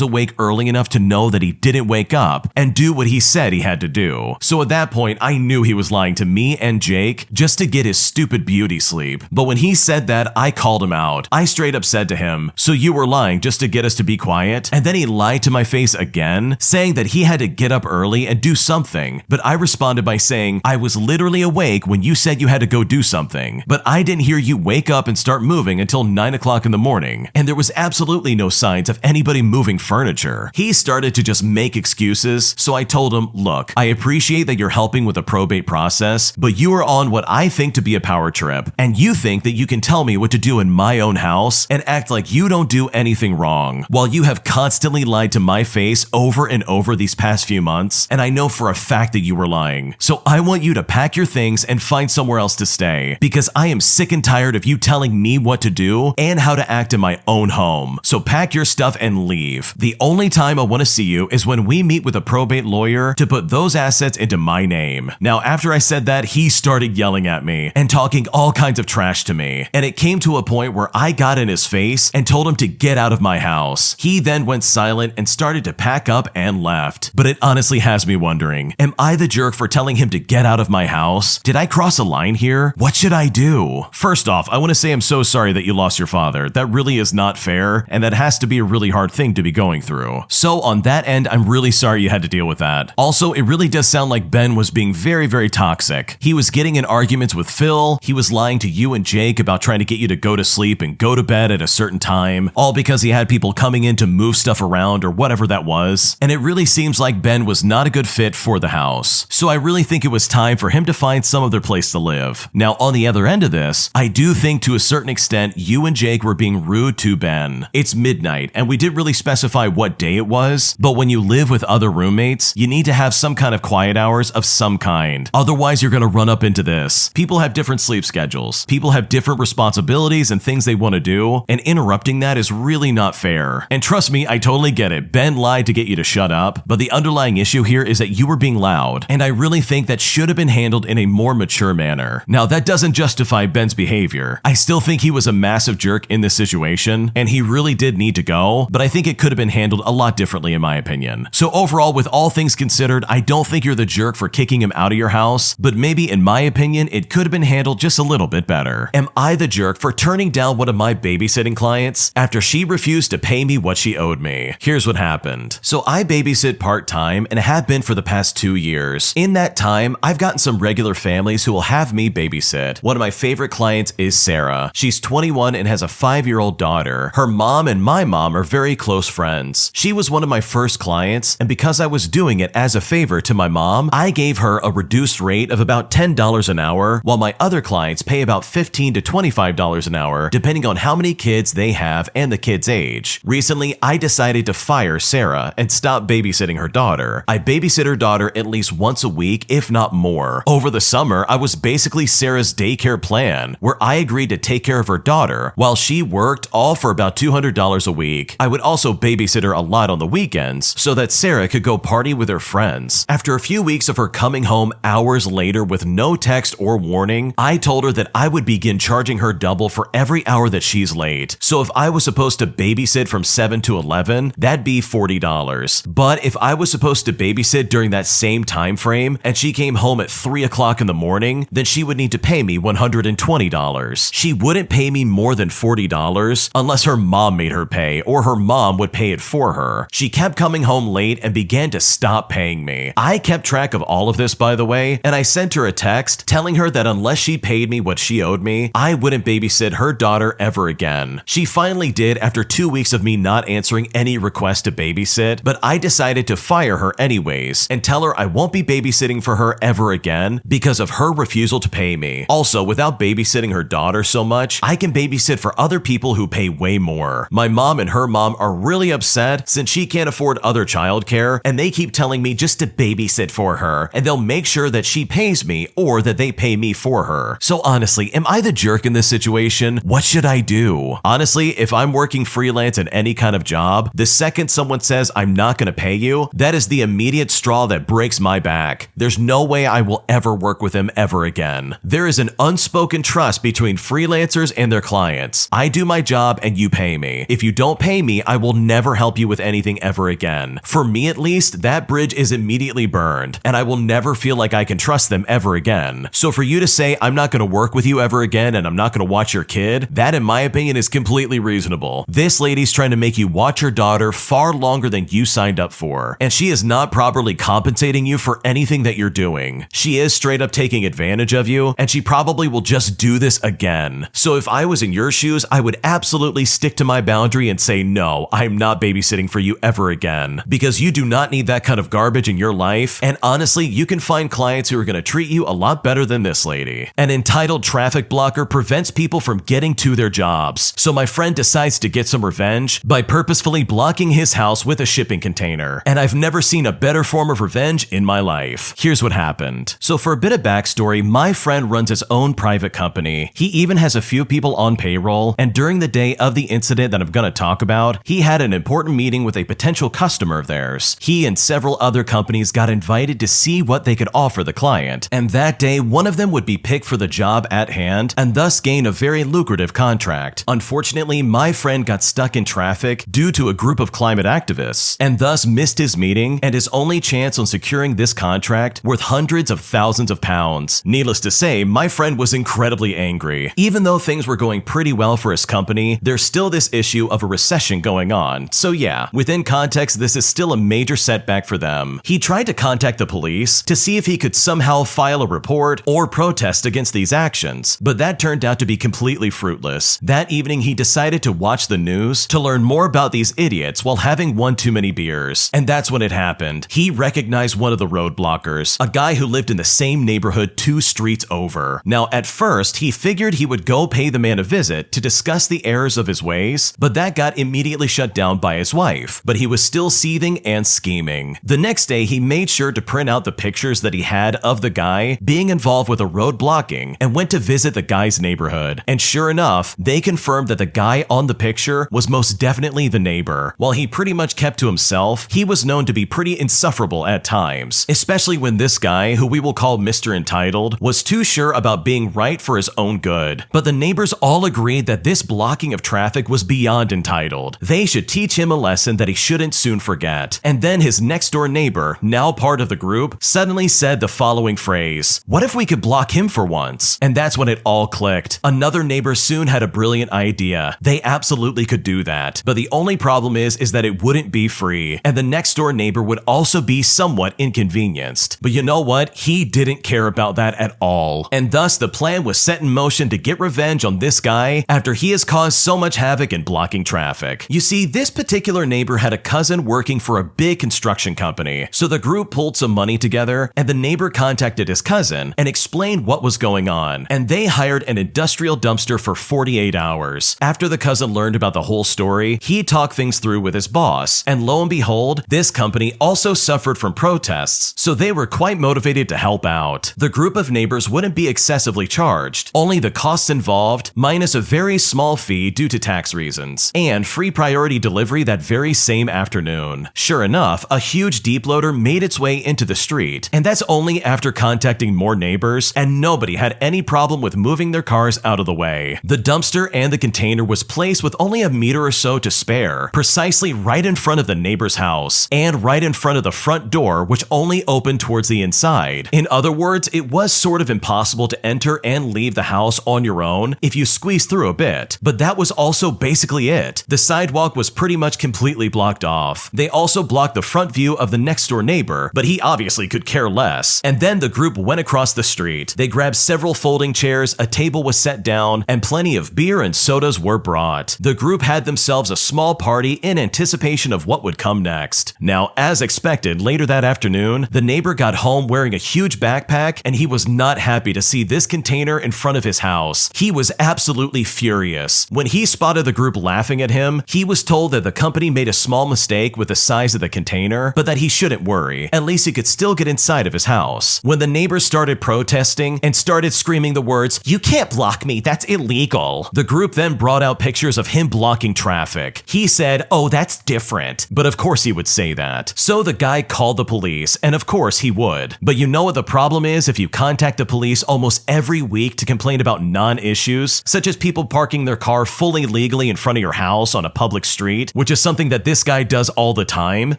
Speaker 1: awake early enough to know that he didn't wake up and do what he said he had to do. So at that point, I knew he was lying to me and Jake just to get his stupid beauty sleep. But when he said that, I called him out. I straight up said to him, "So you were lying just to get us to be quiet?" And then he lied to my face again, saying that he had to get up early and do something. But I responded by saying, "I was literally awake when you said you had to go do something, but I didn't hear you wake up and start moving until 9 o'clock in the morning, and there was absolutely no signs of anybody moving furniture." He started to just make excuses, so I told him, "Look, I appreciate that you're helping with the probate process, but you are on what I think to be a power trip, and you think that you can tell me what to do in my own house and act like you don't do anything wrong, while you have constantly lied to my face over and over these past few months, and I know for a fact that you were lying. So I want you to pack your things and find somewhere else to stay, because I am sick and tired of you telling me what to do and how to act in my own home. So pack your stuff and leave. The only time I want to see you is when we meet with a probate lawyer to put those assets into my name." Now, after I said that, he started yelling at me and talking all kinds of trash to me. And it came to a point where I got in his face and told him to get out of my house. He then went silent and started to pack up and left. But it honestly has me wondering, am I the jerk for telling him to get out of my house? Did I cross a line here? What should I do? First off, I want to say I'm so sorry that you lost your father. That really is not fair, and that has to be a really hard thing to be going through. So on that end, I'm really sorry you had to deal with that. Also, it really does sound like Ben was being very, very toxic. He was getting in arguments with Phil, he was lying to you and Jake about trying to get you to go to sleep and go to bed at a certain time, all because he had people coming in to move stuff around or whatever that was. And it really seems like Ben was not a good fit for the house. So I really think it was time for him to find some other place to live. Now, on the other end of this, I do think to a certain extent you and Jake were being rude to Ben. It's midnight, and we didn't really specify what day it was, but when you live with other roommates, you need to have some kind of quiet hours of some kind. Otherwise, you're gonna run up into this. People have different sleep schedules. People have different responsibilities and things they want to do, and interrupting that is really not fair. And trust me, I totally get it. Ben lied to get you to shut up, but the underlying issue here is that you were being loud, and I really think that should have been handled in a more mature manner. Now, that doesn't justify Ben's behavior. I still think he was a massive jerk in this situation, and he really did need to go, but I think it could have been handled a lot differently in my opinion. So overall, with all things considered, I don't think you're the jerk for kicking him out of your house, but maybe in my opinion, it could have been handled just a little bit better. Am I the jerk for turning down one of my babysitting clients after she refused to pay me what she owed me? Here's what happened. So I babysit part-time and have been for the past 2 years. In that time, I've gotten some regular families who will have me babysit. One of my favorite clients is Sarah. She's 21 and has a 5-year-old daughter. Her mom and my mom are very close friends. She was one of my first clients, and because I was doing it as a favor to my mom, I gave her a reduced rate of about $10 an hour, while my other clients pay about $15 to $25 an hour, depending on how many kids they have and the kid's age. Recently, I decided to fire Sarah and stop babysitting her daughter. I babysit her daughter at least once a week, if not more. Over the summer, I was basically Sarah's daycare plan, where I agreed to take care of her daughter while she worked, all for about $200 a week. I would also babysit her a lot on the weekends so that Sarah could go party with her friends. After a few weeks of her coming home hours later with no text or warning, I told her that I would begin charging her double for every hour that she's late. So if I was supposed to babysit from 7 to 11, that'd be $40. But if I was supposed to babysit during that same time frame and she came home at 3 o'clock in the morning, then she would need to pay me $120. She wouldn't pay me more than $40 unless her mom made her pay, or her mom would pay it for her. She kept coming home late and began to stop paying me. I kept track of all of this, by the way, and I sent her a text telling her that unless she paid me what she owed me, I wouldn't babysit her daughter ever again. She finally did after 2 weeks of me not answering any request to babysit, but I decided to fire her anyways and tell her I won't be babysitting for her ever again because of her refusal to pay me. Also, without babysitting her daughter so much, I can babysit for other people who pay way more. My mom and her mom are really upset since she can't afford other childcare, and they keep telling me just to babysit for her, and they'll make sure that she pays me or that they pay me for her. So honestly, am I the jerk in this situation? What should I do? Honestly, if I'm working freelance in any kind of job, the second someone says I'm not going to pay you, that is the immediate straw that breaks my back. There's no way I will ever work with them ever again. There is an unspoken trust between freelancers and their clients. I do my job and you pay me. If you don't pay me, I will never help you with anything ever again. For me at least, that bridge is immediately burned, and I will never feel like I can trust them ever again. So for you to say I'm not going to work with you ever again and I'm not going to watch your kid, that in my opinion is completely reasonable. This lady's trying to make you watch her daughter far longer than you signed up for, and she is not properly compensating you for anything that you're doing. She is straight up taking advantage of you, and she probably will just do this again. So if I was in your shoes, I would absolutely stick to my boundary and say no, I'm not babysitting for you ever again, because you do not need that kind of garbage in your life, and honestly, you can find clients who are going to treat you a lot better than this lady. An entitled traffic blocker prevents people from getting to their jobs, so my friend decides to get some revenge by purposefully blocking his house with a shipping container, and I've never seen a better form of revenge in my life. Here's what happened. So for a bit of backstory, my friend runs his own private company. He even has a few people on payroll, and during the day of the incident that I'm going to talk about, he had an important meeting with a potential customer of theirs. He and several other companies got invited to see what they could offer the client, and that day one of them would be picked for the job at hand and thus gain a very lucrative contract. Unfortunately, my friend got stuck in traffic due to a group of climate activists and thus missed his meeting and his only chance on securing this contract worth hundreds of thousands of pounds. Needless to say, my friend was incredibly angry. Even though things were going pretty well for his company, there's still this issue of a recession going on. So yeah, within context, this is still a major setback for them. He tried to contact the police to see if he could somehow file a report or protest against these actions, but that turned out to be completely fruitless. That evening, he decided to watch the news to learn more about these idiots while having one too many beers. And that's when it happened. He recognized one of the roadblockers, a guy who lived in the same neighborhood 2 streets over. Now, at first, he figured he would go pay the man a visit to discuss the errors of his ways, but that got immediately shut down by his wife. But he was still seething and scheming. The next day, he made sure to print out the pictures that he had of the guy being involved with a road blocking and went to visit the guy's neighborhood. And sure enough, they confirmed that the guy on the picture was most definitely the neighbor. While he pretty much kept to himself, he was known to be pretty insufferable at times, especially when this guy, who we will call Mr. Entitled, was too sure about being right for his own good. But the neighbors all agreed that this blocking of traffic was beyond entitled. They should teach him a lesson that he shouldn't soon forget. And then his next door neighbor, now part of the group, suddenly said the following phrase: "What if we could block him for once?" And that's when it all clicked. Another neighbor soon had a brilliant idea. They absolutely could do that. But the only problem is that it wouldn't be free, and the next door neighbor would also be somewhat inconvenienced. But you know what? He didn't care about that at all. And thus the plan was set in motion to get revenge on this guy after he has caused so much havoc in blocking traffic. You see, this particular neighbor had a cousin working for a big construction company, so the group pulled some money together and the neighbor contacted his cousin and explained what was going on, and they hired an industrial dumpster for 48 hours. After the cousin learned about the whole story, he talked things through with his boss, and lo and behold, this company also suffered from protests, so they were quite motivated to help out. The group of neighbors wouldn't be excessively charged, only the costs involved minus a very small fee due to tax reasons, and free priority delivery that very same afternoon. Sure enough, a huge deep loader made its way into the street, and that's only after contacting more neighbors, and nobody had any problem with moving their cars out of the way. The dumpster and the container was placed with only a meter or so to spare, precisely right in front of the neighbor's house, and right in front of the front door, which only opened towards the inside. In other words, it was sort of impossible to enter and leave the house on your own if you squeezed through a bit, but that was also basically it. The sidewalk was pretty much completely blocked off. They also blocked the front view of the next door neighbor, but he obviously could care less. And then the group went across the street. They grabbed several folding chairs, a table was set down, and plenty of beer and sodas were brought. The group had themselves a small party in anticipation of what would come next. Now, as expected, later that afternoon, the neighbor got home wearing a huge backpack, and he was not happy to see this container in front of his house. He was absolutely furious. When he spotted the group laughing at him, he was told that the company made a small mistake with the size of the container, but that he shouldn't worry. At least he could still get inside of his house. When the neighbors started protesting and started screaming the words, "You can't block me, that's illegal," the group then brought out pictures of him blocking traffic. He said, "Oh, that's different." But of course he would say that. So the guy called the police, and of course he would. But you know what the problem is if you contact the police almost every week to complain about non-issues, such as people parking their car fully legally in front of your house on a public street, which is something that this guy does all the time,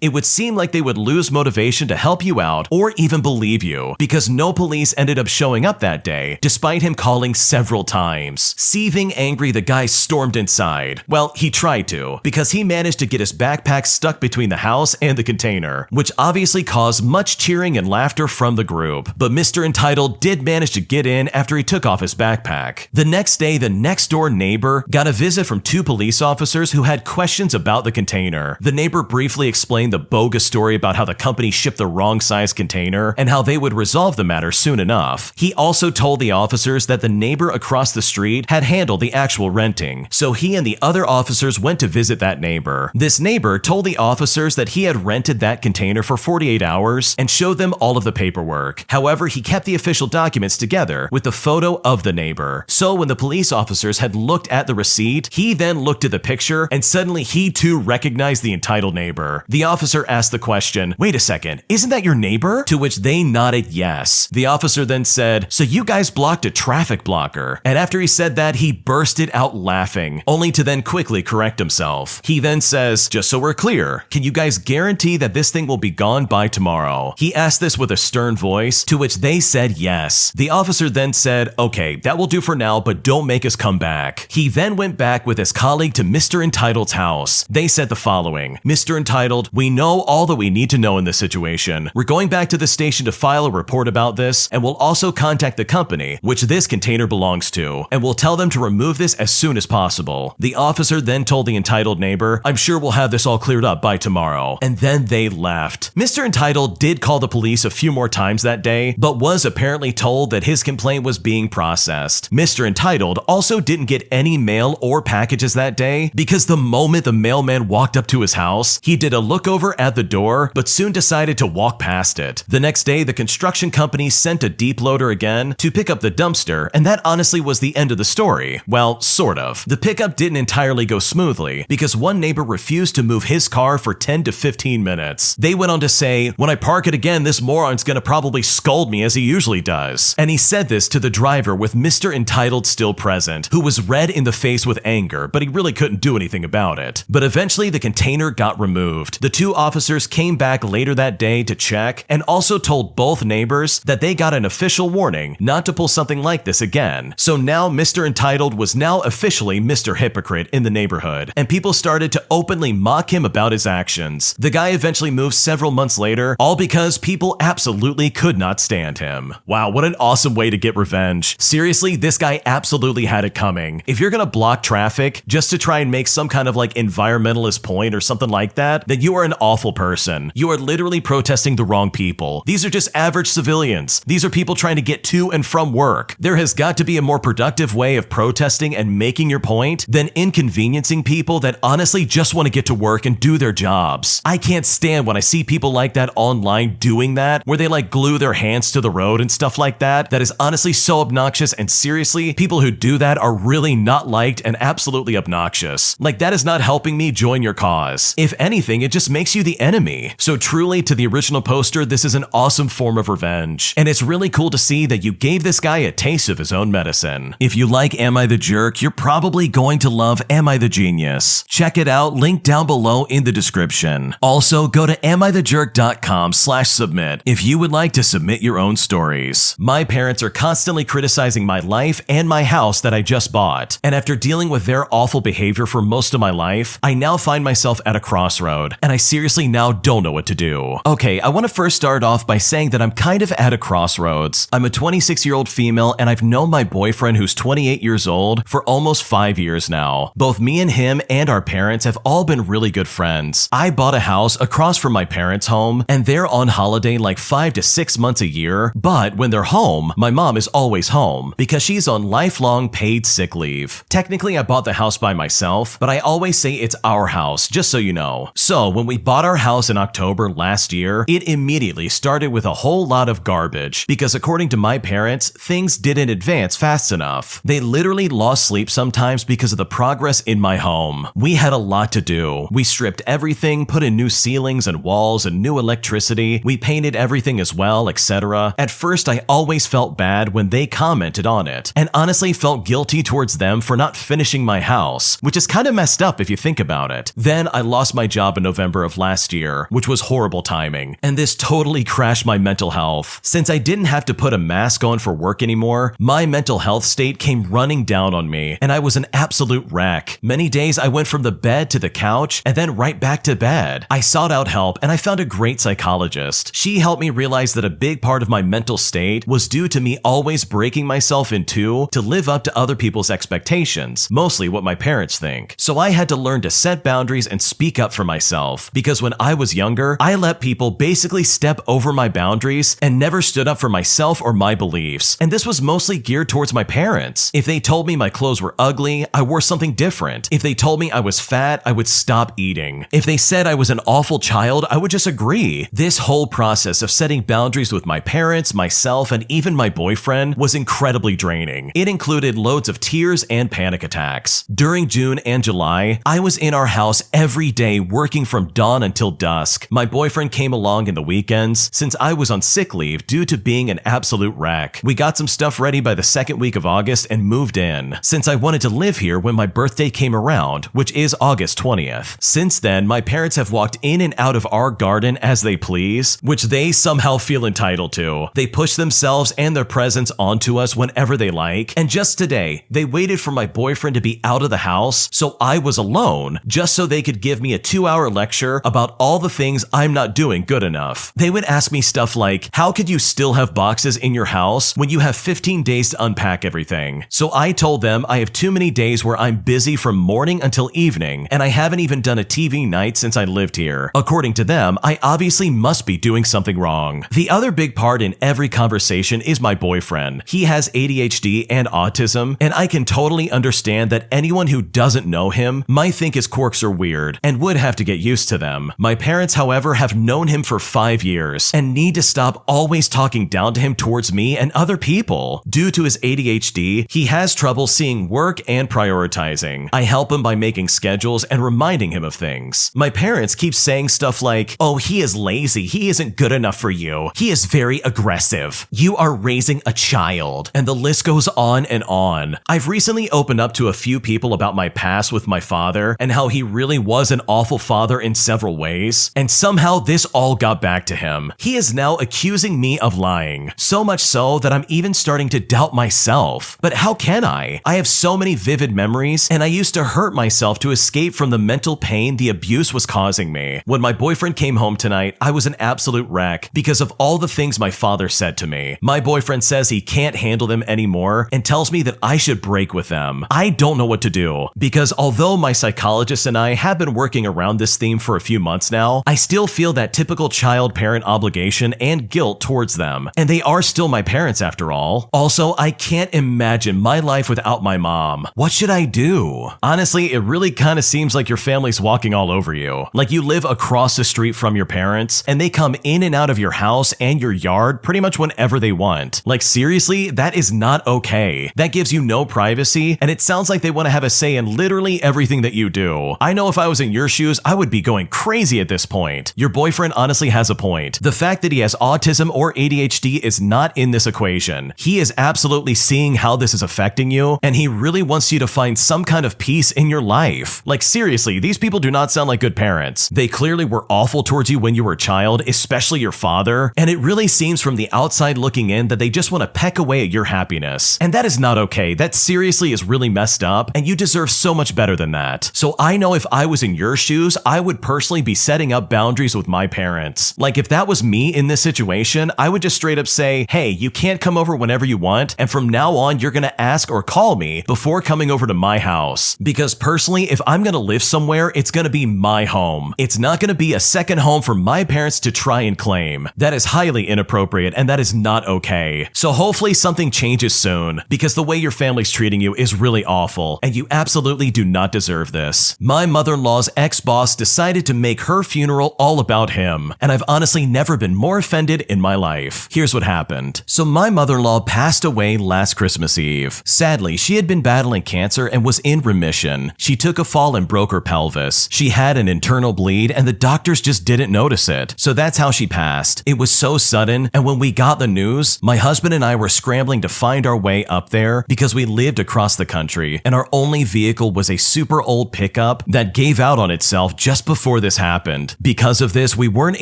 Speaker 1: it would seem like they would lose motivation to help you out or even believe you, because no police ended up showing up that day, despite him calling several times. Seething angry, the guy stormed inside. Well, he tried to, because he managed to get his backpack stuck between the house and the container, which obviously caused much cheering and laughter from the group. But Mr. Entitled did manage to get in after he took off his backpack. The next day, the next door neighbor got a visit from two police officers who had questions about the container. The neighbor briefly explained the bogus story about how the company shipped the wrong size container and how they would resolve the matter soon enough. He also told the officers that the neighbor across the street had handled the actual renting, so he and the other officers went to visit that neighbor. This neighbor told the officers that he had rented that container for 48 hours and showed them all of the paperwork. However, he kept the official documents together with the photo of the neighbor. So when the police officers had looked at the receipt, he then looked at the picture and suddenly he too recognized the entitled neighbor. The officer asked the question, "Wait a second, isn't that your neighbor?" To which they nodded yes. The officer then said, "So you guys blocked a traffic blocker." And after he said that, he bursted out laughing, only to then quickly correct himself. He then says, "Just so we're clear, can you guys guarantee that this thing will be gone by tomorrow?" He asked this with a stern voice, to which they said yes. The officer then said, "Okay, that will do for now, but don't make us come back." He then went back with his colleague to Mr. Entitled's house. They said the following, "Mr. Entitled, we know all that we need to know in this situation. We're going back to the station to file a report about this, and we'll also contact the company, which this container belongs to, and we'll tell them to remove this as soon as possible." The officer then told the entitled neighbor, "I'm sure we'll have this all cleared up by tomorrow." And then they left. Mr. Entitled did call the police a few more times that day, but was apparently told that his complaint was being processed. Mr. Entitled also didn't get any mail or packages that day because the moment the mailman walked up to his house, he did a look over at the door, but soon decided to walk past it. The next day, the construction company sent a deep loader again to pick up the dumpster, and that honestly was the end of the story. Well, sort of. The pickup didn't entirely go smoothly because one neighbor refused to move his car for 10 to 15 minutes. They went on to say, "When I park it again, this moron's gonna probably scold me as he usually does." And he said this to the driver with Mr. Entitled still present, who was red in the face with anger, but he really couldn't do anything about it. But eventually the container got removed. The two officers came back later that day to check and also told both neighbors that they got an official warning not to pull something like this again. So now Mr. Entitled was now officially Mr. Hypocrite in the neighborhood, and people started to openly mock him about his actions. The guy eventually moved several months later, all because people absolutely could not stand him. Wow, what an awesome way to get revenge. Seriously, this guy absolutely had it coming. If you're gonna block traffic just to try and make some kind of like environmentalist point or something like that, then you are an awful person. You are literally protesting the wrong people. These are just average civilians. These are people trying to get to and from work. There has got to be a more productive way of protesting and making your point than inconveniencing people that honestly just want to get to work and do their jobs. I can't stand when I see people like that online doing that, where they like glue their hands to the road and stuff like that. That is honestly so obnoxious, and seriously, people who do that are really not liked and absolutely obnoxious. Like, that is not helping me join your cause. If anything, it just makes you the enemy. So truly, to the original poster, this is an awesome form of revenge. And it's really cool to see that you gave this guy a taste of his own medicine. If you like Am I the Jerk, you're probably going to love Am I the Genius. Check it out, link down below in the description. Also, go to amithejerk.com/submit if you would like to submit your own stories. My parents are constantly criticizing my life and my house that I just bought. And after dealing with their awful behavior for most of my life, I now find myself at a crossroad, and I seriously now don't know what to do. Okay, I want to first start off by saying that I'm kind of at a crossroads. I'm a 26-year-old female, and I've known my boyfriend, who's 28 years old, for almost 5 years now. Both me and him and our parents have all been really good friends. I bought a house across from my parents' home, and they're on holiday like 5 to 6 months a year, but when they're home, my mom is always home because she's on lifelong paid sick leave. Technically, I bought the house by myself, but I always say it's our house, just so you know. So when we bought our house in October last year, it immediately started with a whole lot of garbage because according to my parents, things didn't advance fast enough. They literally lost sleep sometimes because of the progress in my home. We had a lot to do. We stripped everything, put in new ceilings and walls and new electricity. We painted everything as well, etc. At first, I always felt bad when they commented on it, and honestly felt guilty towards them for not finishing my house, which is kind of messed up if you think about it. Then I lost my job in November of last year, which was horrible timing, and this totally crashed my mental health. Since I didn't have to put a mask on for work anymore, my mental health state came running down on me, and I was an absolute wreck. Many days I went from the bed to the couch and then right back to bed. I sought out help, and I found a great psychologist. She helped me realize that a big part of my mental state was due to me always breaking myself in two to live up to other people's expectations, mostly what my parents think. So I had to learn to set boundaries and speak up for myself, because when I was younger, I let people basically step over my boundaries and never stood up for myself or my beliefs. And this was mostly geared towards my parents. If they told me my clothes were ugly, I wore something different. If they told me I was fat, I would stop eating. If they said I was an awful child, I would just agree. This whole process of setting boundaries with my parents, myself, and even my boyfriend was incredibly draining. It included loads of tears and panic attacks. During June and July, I was in our house every day working from dawn until dusk. My boyfriend came along in the weekends since I was on sick leave due to being an absolute wreck. We got some stuff ready by the second week of August and moved in, since I wanted to live here when my birthday came around, which is August 20th. Since then, my parents have walked in and out of our garden as they please, which they somehow feel entitled to. They push themselves and their presence onto us whenever they like, and just today, they waited for my boyfriend to be out of the house so I was alone, just so they could give me a 2-hour lecture about all the things I'm not doing good enough. They would ask me stuff like, how could you still have boxes in your house when you have 15 days to unpack everything? So I told them I have too many days where I'm busy from morning until evening, and I haven't even done a TV night since I lived here. According to them, I obviously must be doing something wrong. The other big part in every conversation is my boyfriend. He has ADHD and autism, and I can totally understand that anyone who doesn't know him might think his quirks are weird and would have to get used to them. My parents, however, have known him for 5 years and need to stop always talking down to him towards me and other people. Due to his ADHD, he has trouble seeing work and prioritizing. I help him by making schedules and reminding him of things. My parents keep saying stuff like, oh, he is lazy, he isn't good enough for you, he is very aggressive, you are raising a child, and the list goes on and on. I've recently opened up to a few people about my past with my father and how he really was an awful father in several ways, and somehow this all got back to him. He is now accusing me of lying, so much so that I'm even starting to doubt myself. But how can I? I have so many vivid memories, and I used to hurt myself to escape from the mental pain the abuse was causing me. When my boyfriend came home tonight, I was an absolute wreck because of all the things my father said to me. me. My boyfriend says he can't handle them anymore and tells me that I should break with them. I don't know what to do, because although my psychologist and I have been working around this theme for a few months now, I still feel that typical child-parent obligation and guilt towards them, and they are still my parents after all. Also, I can't imagine my life without my mom. What should I do? Honestly, it really kind of seems like your family's walking all over you. Like you live across the street from your parents, and they come in and out of your house and your yard pretty much whenever they want. Like seriously, that is not okay. That gives you no privacy, and it sounds like they want to have a say in literally everything that you do. I know if I was in your shoes, I would be going crazy at this point. Your boyfriend honestly has a point. The fact that he has autism or ADHD is not in this equation. He is absolutely seeing how this is affecting you, and he really wants you to find some kind of peace in your life. Like seriously, these people do not sound like good parents. They clearly were awful towards you when you were a child, especially your father, and it really seems from the outside looking in that they just want to peck away at your happiness. And that is not okay. That seriously is really messed up, and you deserve so much better than that. So I know if I was in your shoes, I would personally be setting up boundaries with my parents. Like if that was me in this situation, I would just straight up say, hey, you can't come over whenever you want, and from now on, you're gonna ask or call me before coming over to my house. Because personally, if I'm gonna live somewhere, it's gonna be my home. It's not gonna be a second home for my parents to try and claim. That is highly inappropriate, and that is not okay. So hopefully something changes soon, because the way your family's treating you is really awful, and you absolutely do not deserve this. My mother-in-law's ex-boss decided to make her funeral all about him, and I've honestly never been more offended in my life. Here's what happened. So my mother-in-law passed away last Christmas Eve. Sadly, she had been battling cancer and was in remission. She took a fall and broke her pelvis. She had an internal bleed, and the doctors just didn't notice it. So that's how she passed. It was so sudden, and when we got the news, my husband and I were scrambling to find our way up there because we lived across the country, and our only vehicle was a super old pickup that gave out on itself just before this happened. Because of this, we weren't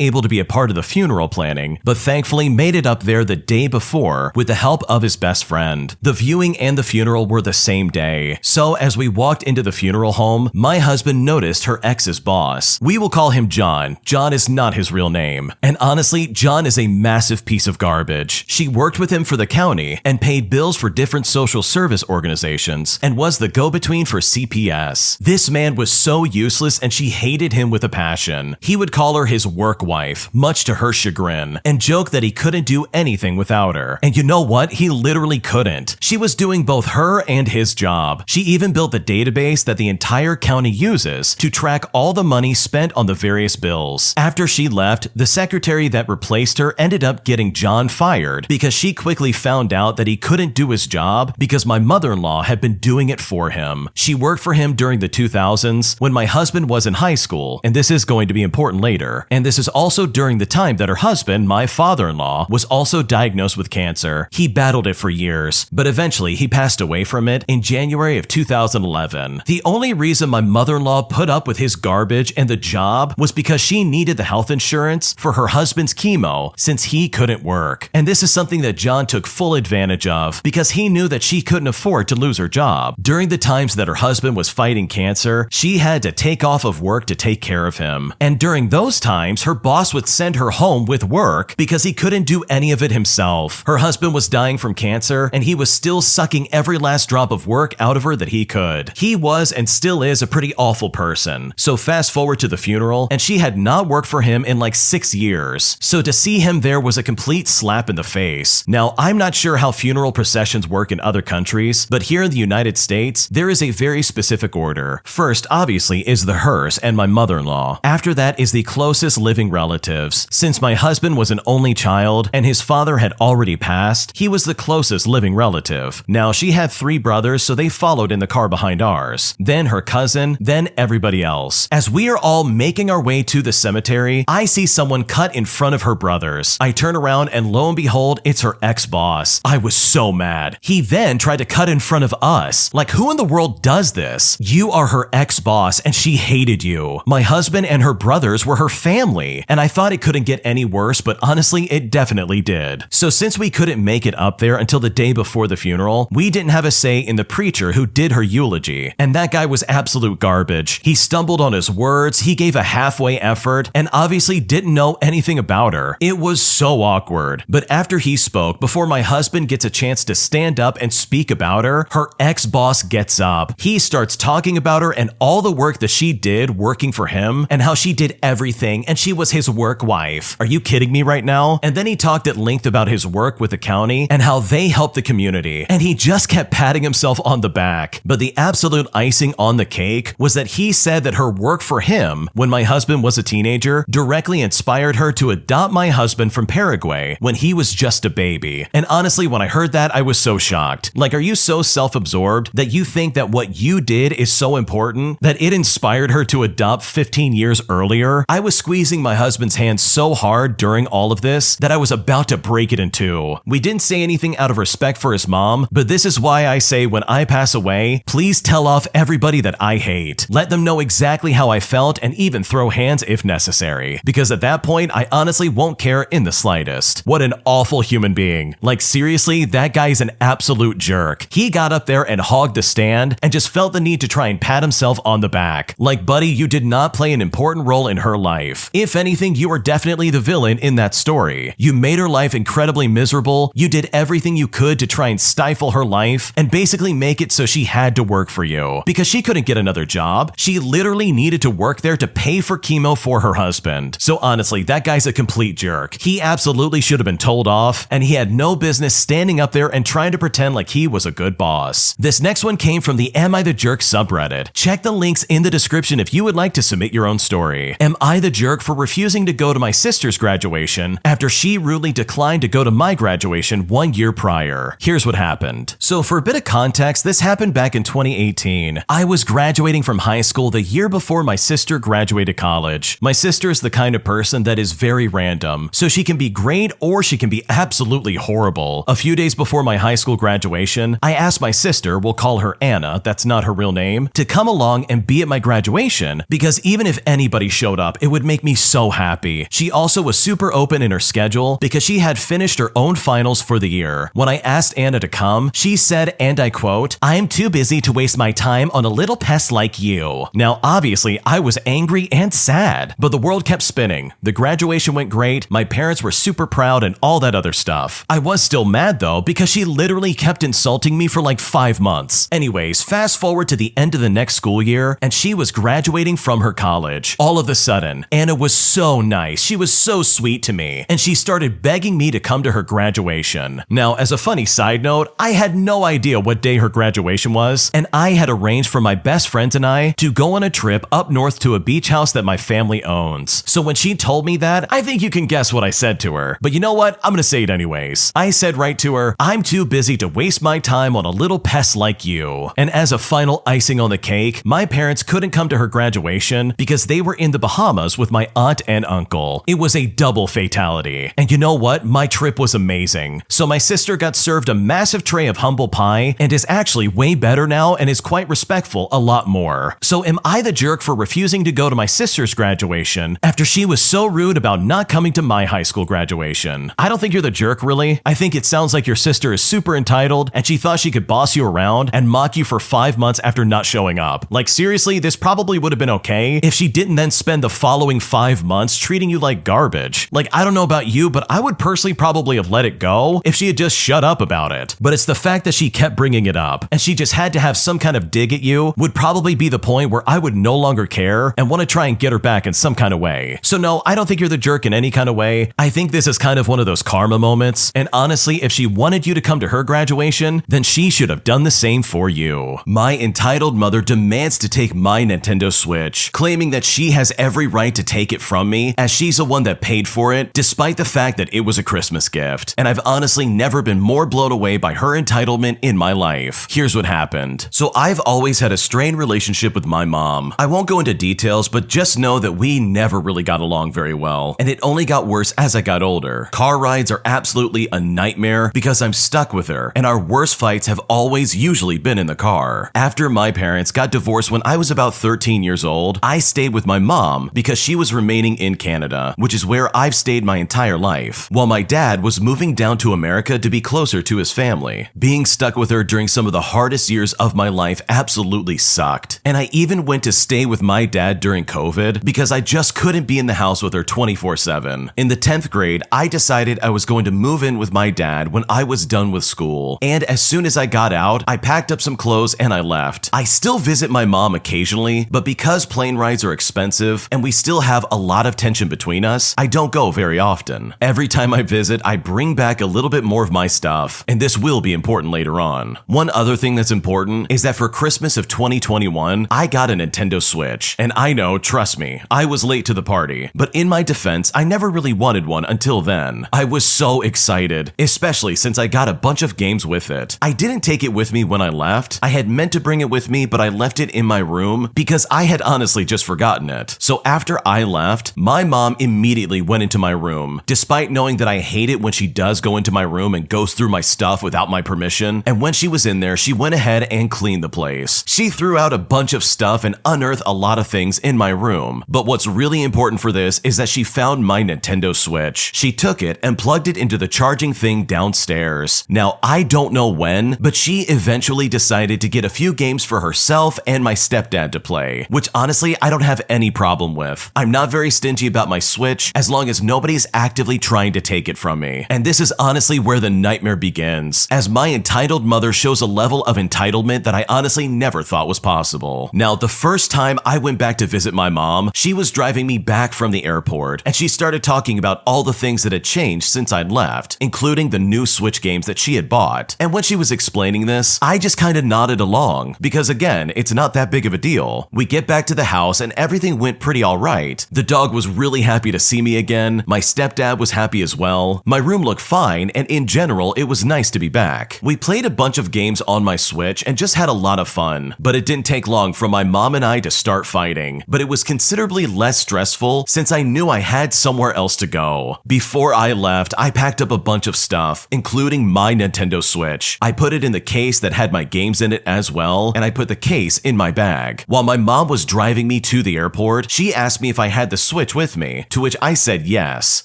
Speaker 1: able to be a part of the funeral planning, but thankfully made it up there the day before with the help of his best friend. The viewing and the funeral were the same day. So as we walked into the funeral home, my husband noticed her ex's boss. We will call him John. John is not his real name. And honestly, John is a massive piece of garbage. She worked with him for the county and paid bills for different social service organizations and was the go-between for CPS. This man was so useless, and she hated him with a passion. He would call her his work wife, much to her chagrin, and joke that he couldn't do anything without her. And you know what? He literally couldn't. She was doing both her and his job. She even built the database that the entire county uses to track all the money spent on the various bills. After she left, the secretary that replaced her ended up getting John fired because she quickly found out that he couldn't do his job because my mother-in-law had been doing it for him. She worked for him during the 2000s when my husband was in high school, and this is going to be important later. And this is also during the time that her husband, my father-in-law, was also diagnosed with cancer. He battled it for years, but eventually he passed away from it in January of 2011. The only reason my mother-in-law put up with his garbage and the job was because she needed the health insurance for her husband's chemo since he couldn't work. And this is something that John took full advantage of because he knew that she couldn't afford to lose her job. During the times that her husband was fighting cancer, she had to take off of work to take care of him. And during those times, her boss would send her home with work because he couldn't do any of it himself. Her husband was dying from cancer, and he was still sucking every last drop of work out of her that he could. He was and still is a pretty awful person. So fast forward to the funeral, and she had not worked for him in like 6 years. So to see him there was a complete slap in the face. Now, I'm not sure how funeral processions work in other countries, but here in the United States, there is a very specific order. First, obviously, is the hearse and my mother-in-law. After that is the closest living relatives. Since my husband was an only child and his father had already passed, he was the closest living relative. Now, she had 3 brothers, so they followed in the car behind ours. Then her cousin, then everybody else. As we are all making our way to the cemetery, I see someone cut in front of her brothers. I turn around and lo and behold, it's her ex-boss. I was so mad. He then tried to cut in front of us. Like, who in the world does this? You are her ex-boss and she hated you. My husband and her brothers were her family, and I thought it couldn't get any worse, but honestly, it definitely did. So since we couldn't make it up there until the day before the funeral, we didn't have a say in the preacher who did her eulogy, and that guy was absolute garbage. He stumbled on his words, he gave a halfway effort, and obviously didn't know anything about her. It was so awkward. But But after he spoke, before my husband gets a chance to stand up and speak about her ex-boss gets up. He starts talking about her and all the work that she did working for him and how she did everything and she was his work wife. Are you kidding me right now? And then he talked at length about his work with the county and how they helped the community, and he just kept patting himself on the back. But the absolute icing on the cake was that he said that her work for him when my husband was a teenager directly inspired her to adopt my husband from Paraguay when he was just a baby. And honestly, when I heard that, I was so shocked. Like, are you so self-absorbed that you think that what you did is so important that it inspired her to adopt 15 years earlier? I was squeezing my husband's hand so hard during all of this that I was about to break it in two. We didn't say anything out of respect for his mom, but this is why I say when I pass away, please tell off everybody that I hate. Let them know exactly how I felt and even throw hands if necessary. Because at that point, I honestly won't care in the slightest. What an awful human being. Like, seriously, that guy's an absolute jerk. He got up there and hogged the stand and just felt the need to try and pat himself on the back. Like, buddy, you did not play an important role in her life. If anything, you are definitely the villain in that story. You made her life incredibly miserable. You did everything you could to try and stifle her life and basically make it so she had to work for you because she couldn't get another job. She literally needed to work there to pay for chemo for her husband. So honestly, that guy's a complete jerk. He absolutely should have been told off, and he had no business standing up there and trying to pretend like he was a good boss. This next one came from the Am I the Jerk subreddit. Check the links in the description if you would like to submit your own story. Am I the jerk for refusing to go to my sister's graduation after she rudely declined to go to my graduation 1 year prior? Here's what happened. So for a bit of context, this happened back in 2018. I was graduating from high school the year before my sister graduated college. My sister is the kind of person that is very random, so she can be great or she can be absolutely horrible. A few days before my high school graduation, I asked my sister, we'll call her Anna, that's not her real name, to come along and be at my graduation because even if anybody showed up, it would make me so happy. She also was super open in her schedule because she had finished her own finals for the year. When I asked Anna to come, she said, and I quote, "I'm too busy to waste my time on a little pest like you." Now, obviously, I was angry and sad, but the world kept spinning. The graduation went great, my parents were super proud and all that other stuff. I was still mad though because she literally kept insulting me for like 5 months. Anyways, fast forward to the end of the next school year and she was graduating from her college. All of a sudden, Anna was so nice, she was so sweet to me, and she started begging me to come to her graduation. Now, as a funny side note, I had no idea what day her graduation was, and I had arranged for my best friends and I to go on a trip up north to a beach house that my family owns. So when she told me that, I think you can guess what I said to her. But you know what? I'm gonna say it anyways. I said right to her, "I'm too busy to waste my time on a little pest like you." And as a final icing on the cake, my parents couldn't come to her graduation because they were in the Bahamas with my aunt and uncle. It was a double fatality. And you know what? My trip was amazing. So my sister got served a massive tray of humble pie and is actually way better now and is quite respectful a lot more. So am I the jerk for refusing to go to my sister's graduation after she was so rude about not coming to my high school graduation? I don't think you're the jerk, really. I think it sounds like your sister is super entitled and she thought she could boss you around and mock you for 5 months after not showing up. Like, seriously, this probably would have been okay if she didn't then spend the following 5 months treating you like garbage. Like, I don't know about you, but I would personally probably have let it go if she had just shut up about it. But it's the fact that she kept bringing it up and she just had to have some kind of dig at you would probably be the point where I would no longer care and want to try and get her back in some kind of way. So no, I don't think you're the jerk in any kind of way. I think this is kind of one of those karma moments. And honestly, if she wanted you to come to her graduation, then she should have done the same for you. My entitled mother demands to take my Nintendo Switch, claiming that she has every right to take it from me as she's the one that paid for it, despite the fact that it was a Christmas gift. And I've honestly never been more blown away by her entitlement in my life. Here's what happened. So I've always had a strained relationship with my mom. I won't go into details, but just know that we never really got along very well, and it only got worse as I got older. Car rides are absolutely a nightmare because I'm stuck with her, and our worst fights have always usually been in the car. After my parents got divorced when I was about 13 years old, I stayed with my mom because she was remaining in Canada, which is where I've stayed my entire life, while my dad was moving down to America to be closer to his family. Being stuck with her during some of the hardest years of my life absolutely sucked, and I even went to stay with my dad during COVID because I just couldn't be in the house with her 24/7. In the 10th grade, I decided decided I was going to move in with my dad when I was done with school. And as soon as I got out, I packed up some clothes and I left. I still visit my mom occasionally, but because plane rides are expensive and we still have a lot of tension between us, I don't go very often. Every time I visit, I bring back a little bit more of my stuff, and this will be important later on. One other thing that's important is that for Christmas of 2021, I got a Nintendo Switch. And I know, trust me, I was late to the party. But in my defense, I never really wanted one until then. I was so excited, especially since I got a bunch of games with it. I didn't take it with me when I left. I had meant to bring it with me, but I left it in my room because I had honestly just forgotten it. So after I left, my mom immediately went into my room, despite knowing that I hate it when she does go into my room and goes through my stuff without my permission. And when she was in there, she went ahead and cleaned the place. She threw out a bunch of stuff and unearthed a lot of things in my room. But what's really important for this is that she found my Nintendo Switch. She took it and plugged it into the charging thing downstairs. Now, I don't know when, but she eventually decided to get a few games for herself and my stepdad to play, which honestly, I don't have any problem with. I'm not very stingy about my Switch as long as nobody's actively trying to take it from me. And this is honestly where the nightmare begins, as my entitled mother shows a level of entitlement that I honestly never thought was possible. Now, the first time I went back to visit my mom, she was driving me back from the airport, and she started talking about all the things that had changed since I'd left, including the new Switch games that she had bought. And when she was explaining this, I just kind of nodded along, because again, it's not that big of a deal. We get back to the house and everything went pretty alright. The dog was really happy to see me again, my stepdad was happy as well, my room looked fine, and in general, it was nice to be back. We played a bunch of games on my Switch and just had a lot of fun, but it didn't take long for my mom and I to start fighting, but it was considerably less stressful since I knew I had somewhere else to go. Before I left, I packed up a bunch of stuff, including my Nintendo Switch. I put it in the case that had my games in it as well, and I put the case in my bag. While my mom was driving me to the airport, she asked me if I had the Switch with me, to which I said yes.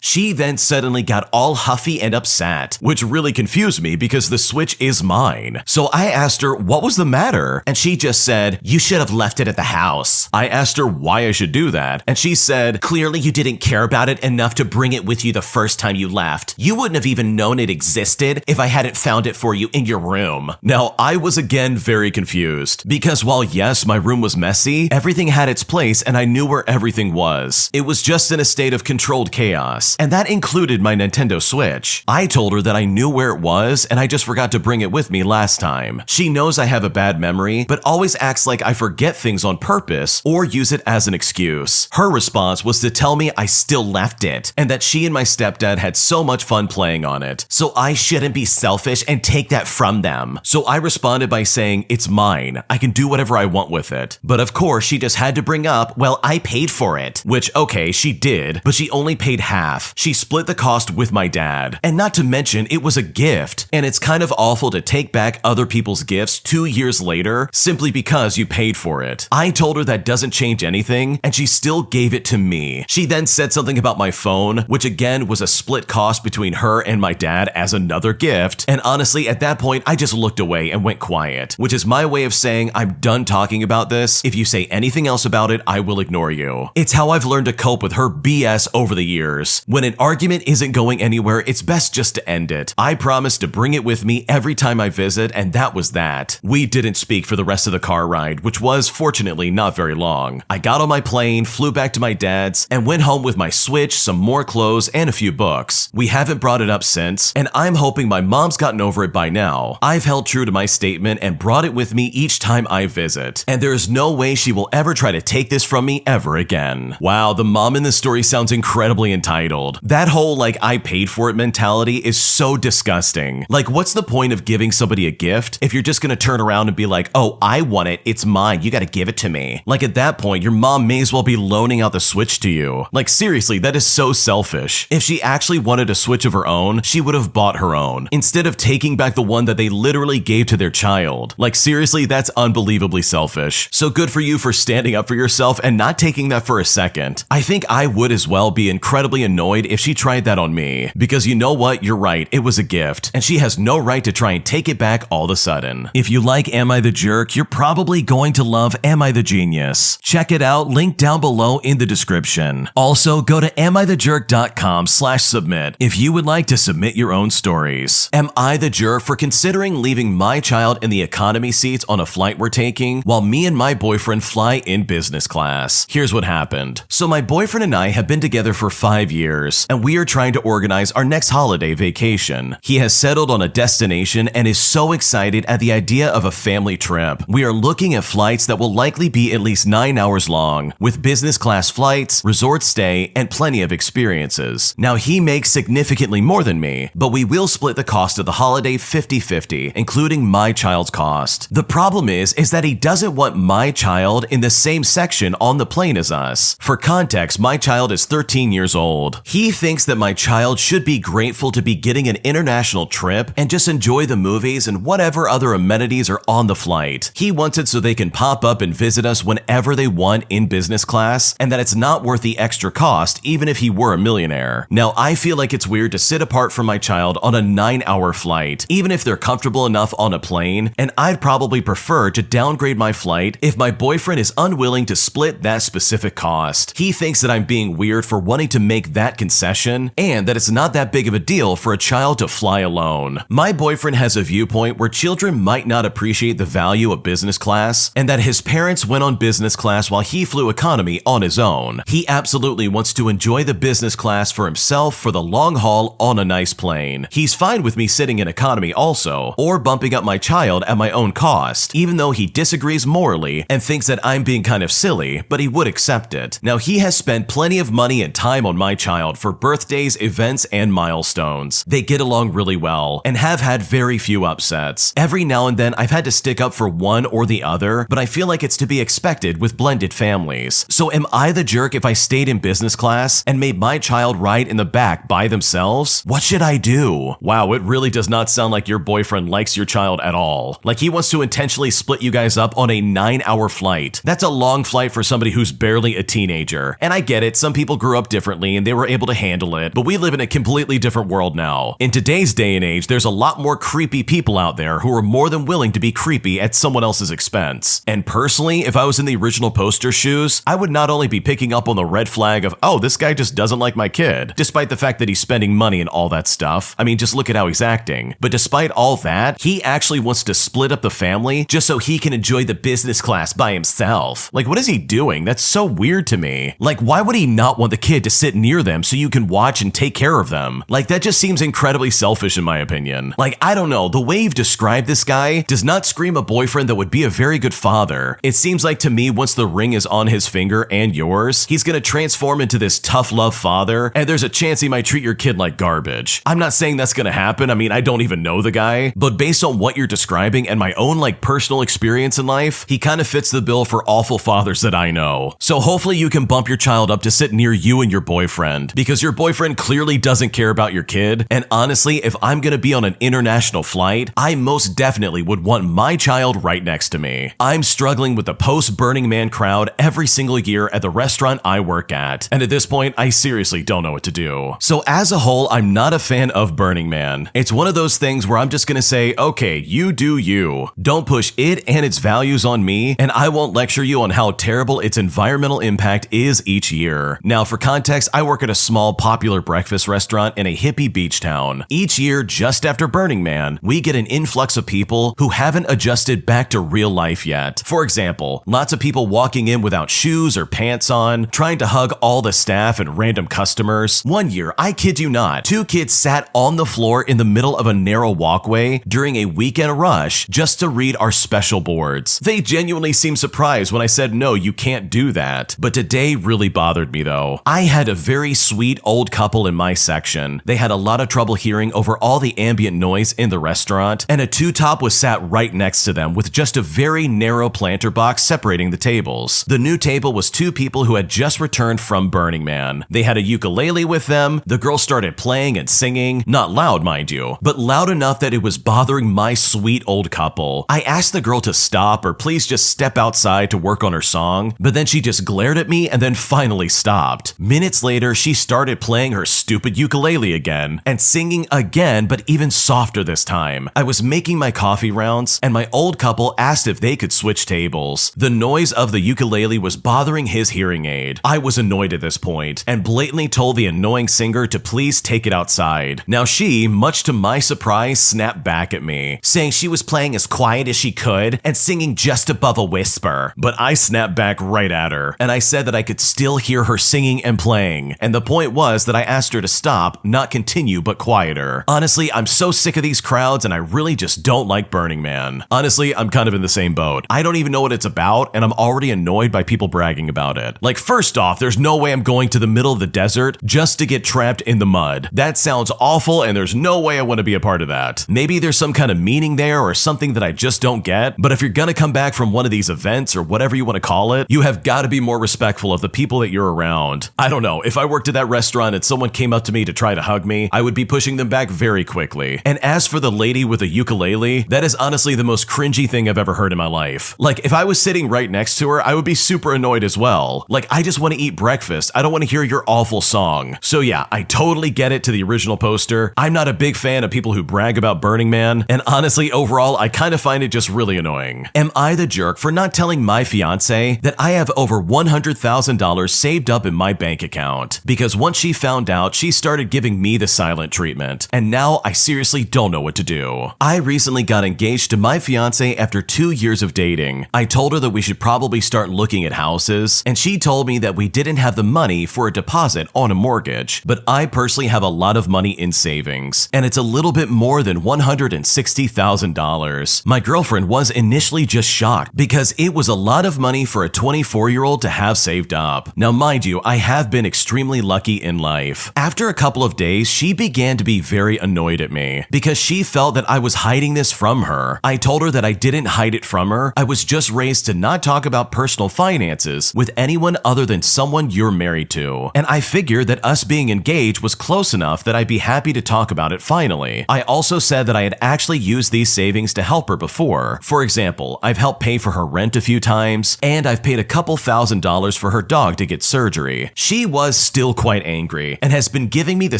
Speaker 1: She then suddenly got all huffy and upset, which really confused me because the Switch is mine. So I asked her what was the matter, and she just said, "You should have left it at the house." I asked her why I should do that, and she said, "Clearly you didn't care about it enough to bring it with you the first time you left. You wouldn't have even known it existed if I hadn't found it for you in your room." Now, I was again very confused, because while yes, my room was messy, everything had its place and I knew where everything was. It was just in a state of controlled chaos, and that included my Nintendo Switch. I told her that I knew where it was and I just forgot to bring it with me last time. She knows I have a bad memory, but always acts like I forget things on purpose or use it as an excuse. Her response was to tell me I still left it, and that she and my stepdad had so much fun playing on it, so I shouldn't be selfish and take that from them. So I responded by saying, "It's mine. I can do whatever I want with it." But of course, she just had to bring up, "Well, I paid for it." Which, okay, she did, but she only paid half. She split the cost with my dad. And not to mention, it was a gift. And it's kind of awful to take back other people's gifts 2 years later simply because you paid for it. I told her that doesn't change anything, and she still gave it to me. She then said something about my phone, which again was a split cost between her and my dad as another gift. And honestly, at that point, I just looked away and went quiet, which is my way of saying I'm done talking about this. If you say anything else about it, I will ignore you. It's how I've learned to cope with her BS over the years. When an argument isn't going anywhere, it's best just to end it. I promised to bring it with me every time I visit, and that was that. We didn't speak for the rest of the car ride, which was fortunately not very long. I got on my plane, flew back to my dad's, and went home with my Switch, some more clothes, and a few books. We haven't brought it up since, and I'm hoping my mom's gotten over it by now. I've held true to my statement and brought it with me each time I visit, and there is no way she will ever try to take this from me ever again. Wow, the mom in this story sounds incredibly entitled. That whole like I paid for it mentality is so disgusting. Like, what's the point of giving somebody a gift if you're just gonna turn around and be like, "Oh, I want it, it's mine, you gotta give it to me." Like at that point, your mom may as well be loaning out the Switch to you. Like seriously, that is so selfish. If she actually wanted a Switch of her own, she would have bought her own, instead of taking back the one that they literally gave to their child. Like seriously, that's unbelievably selfish. So good for you for standing up for yourself and not taking that for a second. I think I would as well be incredibly annoyed if she tried that on me, because you know what, you're right, it was a gift, and she has no right to try and take it back all of a sudden. If you like Am I the Jerk, you're probably going to love Am I the Genius. Check it out, link down below in the description. Also, go to amithejerk.com/submit comment if you would like to submit your own stories. Am I the jerk for considering leaving my child in the economy seats on a flight we're taking while me and my boyfriend fly in business class? Here's what happened. So my boyfriend and I have been together for 5 years, and we are trying to organize our next holiday vacation. He has settled on a destination and is so excited at the idea of a family trip. We are looking at flights that will likely be at least 9 hours long, with business class flights, resort stay, and plenty of experiences. Now, he makes significantly more than me, but we will split the cost of the holiday 50-50, including my child's cost. The problem is that he doesn't want my child in the same section on the plane as us. For context, my child is 13 years old. He thinks that my child should be grateful to be getting an international trip and just enjoy the movies and whatever other amenities are on the flight. He wants it so they can pop up and visit us whenever they want in business class, and that it's not worth the extra cost even if he were a millionaire. Now, I feel like it's weird to sit apart from my child on a 9-hour flight, even if they're comfortable enough on a plane, and I'd probably prefer to downgrade my flight if my boyfriend is unwilling to split that specific cost. He thinks that I'm being weird for wanting to make that concession, and that it's not that big of a deal for a child to fly alone. My boyfriend has a viewpoint where children might not appreciate the value of business class, and that his parents went on business class while he flew economy on his own. He absolutely wants to enjoy the business class for himself for the long haul on a nice plane. He's fine with me sitting in economy also, or bumping up my child at my own cost, even though he disagrees morally and thinks that I'm being kind of silly, but he would accept it. Now, he has spent plenty of money and time on my child for birthdays, events, and milestones. They get along really well and have had very few upsets. Every now and then I've had to stick up for one or the other, but I feel like it's to be expected with blended families. So am I the jerk if I stayed in business class and made my child ride in the back by themselves? What should I do? Wow, it really does not sound like your boyfriend likes your child at all. Like he wants to intentionally split you guys up on a 9-hour flight. That's a long flight for somebody who's barely a teenager. And I get it, some people grew up differently and they were able to handle it, but we live in a completely different world now. In today's day and age, there's a lot more creepy people out there who are more than willing to be creepy at someone else's expense. And personally, if I was in the original poster shoes, I would not only be picking up on the red flag of, oh, this guy just doesn't like my kid, despite the fact that he's spending money and all that stuff. I mean, just look at how he's acting. But despite all that, he actually wants to split up the family just so he can enjoy the business class by himself. Like, what is he doing? That's so weird to me. Like, why would he not want the kid to sit near them so you can watch and take care of them? Like, that just seems incredibly selfish in my opinion. Like, I don't know, the way you've described this guy does not scream a boyfriend that would be a very good father. It seems like to me, once the ring is on his finger and yours, he's gonna transform into this tough love father, and there's a chance he might treat your kid like garbage. I'm not saying that's gonna happen. I mean, I don't even know the guy, but based on what you're describing and my own personal experience in life, he kind of fits the bill for awful fathers that I know. So hopefully you can bump your child up to sit near you and your boyfriend, because your boyfriend clearly doesn't care about your kid. And honestly, if I'm gonna be on an international flight, I most definitely would want my child right next to me. I'm struggling with the post-Burning Man crowd every single year at the restaurant I work at, and at this point, I seriously don't know what to do. So as a whole, I'm not a fan of Burning Man. It's one of those things where I'm just gonna say, okay, you do you. Don't push it and its values on me, and I won't lecture you on how terrible its environmental impact is each year. Now, for context, I work at a small, popular breakfast restaurant in a hippie beach town. Each year, just after Burning Man, we get an influx of people who haven't adjusted back to real life yet. For example, lots of people walking in without shoes or pants on, trying to hug all the staff and random customers. One year, I kid you not, 2 kids sat on the floor in the middle of a narrow walkway during a weekend rush just to read our special boards. They genuinely seemed surprised when I said, no, you can't do that. But today really bothered me though. I had a very sweet old couple in my section. They had a lot of trouble hearing over all the ambient noise in the restaurant, and a two-top was sat right next to them with just a very narrow planter box separating the tables. The new table was 2 people who had just returned from Burning Man. They had a ukulele with them. The girl started playing and singing, not loud mind you, but loud enough that it was bothering my sweet old couple. I asked the girl to stop or please just step outside to work on her song, but then she just glared at me and then finally stopped. Minutes later, she started playing her stupid ukulele again and singing again, but even softer this time. I was making my coffee rounds and my old couple asked if they could switch tables. The noise of the ukulele was bothering his hearing aid. I was annoyed at this point and blatantly told the annoying singer to please take it outside. Now she, much to my surprise, snapped back at me, saying she was playing as quiet as she could and singing just above a whisper. But I snapped back right at her, and I said that I could still hear her singing and playing, and the point was that I asked her to stop, not continue, but quieter. Honestly, I'm so sick of these crowds, and I really just don't like Burning Man. Honestly, I'm kind of in the same boat. I don't even know what it's about, and I'm already annoyed by people bragging about it. Like, first off, there's no way I'm going to the middle of the desert just to get trapped in the mud. That sounds awful, and there's no way I want to be a part of that. Maybe there's some kind of meaning there or something that I just don't get, but if you're gonna come back from one of these events or whatever you want to call it, you have got to be more respectful of the people that you're around. I don't know, if I worked at that restaurant and someone came up to me to try to hug me, I would be pushing them back very quickly. And as for the lady with a ukulele, that is honestly the most cringy thing I've ever heard in my life. Like, if I was sitting right next to her, I would be super annoyed as well. Like, I just want to eat breakfast. I don't want to hear your awful song. So yeah, I totally get it to the original poster. I'm not a big fan of people who brag about Burning Man, and honestly, overall, I kind of find it just really annoying. Am I the jerk for not telling my fiancé that I have over $100,000 saved up in my bank account? Because once she found out, she started giving me the silent treatment, and now I seriously don't know what to do. I recently got engaged to my fiancé after 2 years of dating. I told her that we should probably start looking at houses, and she told me that we didn't have the money for a deposit on a mortgage, but I personally have a lot of money in savings, and it's a little bit more than $160,000. My girlfriend was initially just shocked because it was a lot of money for a 24-year-old to have saved up. Now mind you, I have been extremely lucky in life. After a couple of days, she began to be very annoyed at me because she felt that I was hiding this from her. I told her that I didn't hide it from her. I was just raised to not talk about personal finances with anyone other than someone you're married to. And I figured that us being engaged was close enough that I'd be happy to talk about it finally. I also said that I had actually used these savings to help her before. For example, I've helped pay for her rent a few times, and I've paid a couple $1,000s for her dog to get surgery. She was still quite angry and has been giving me the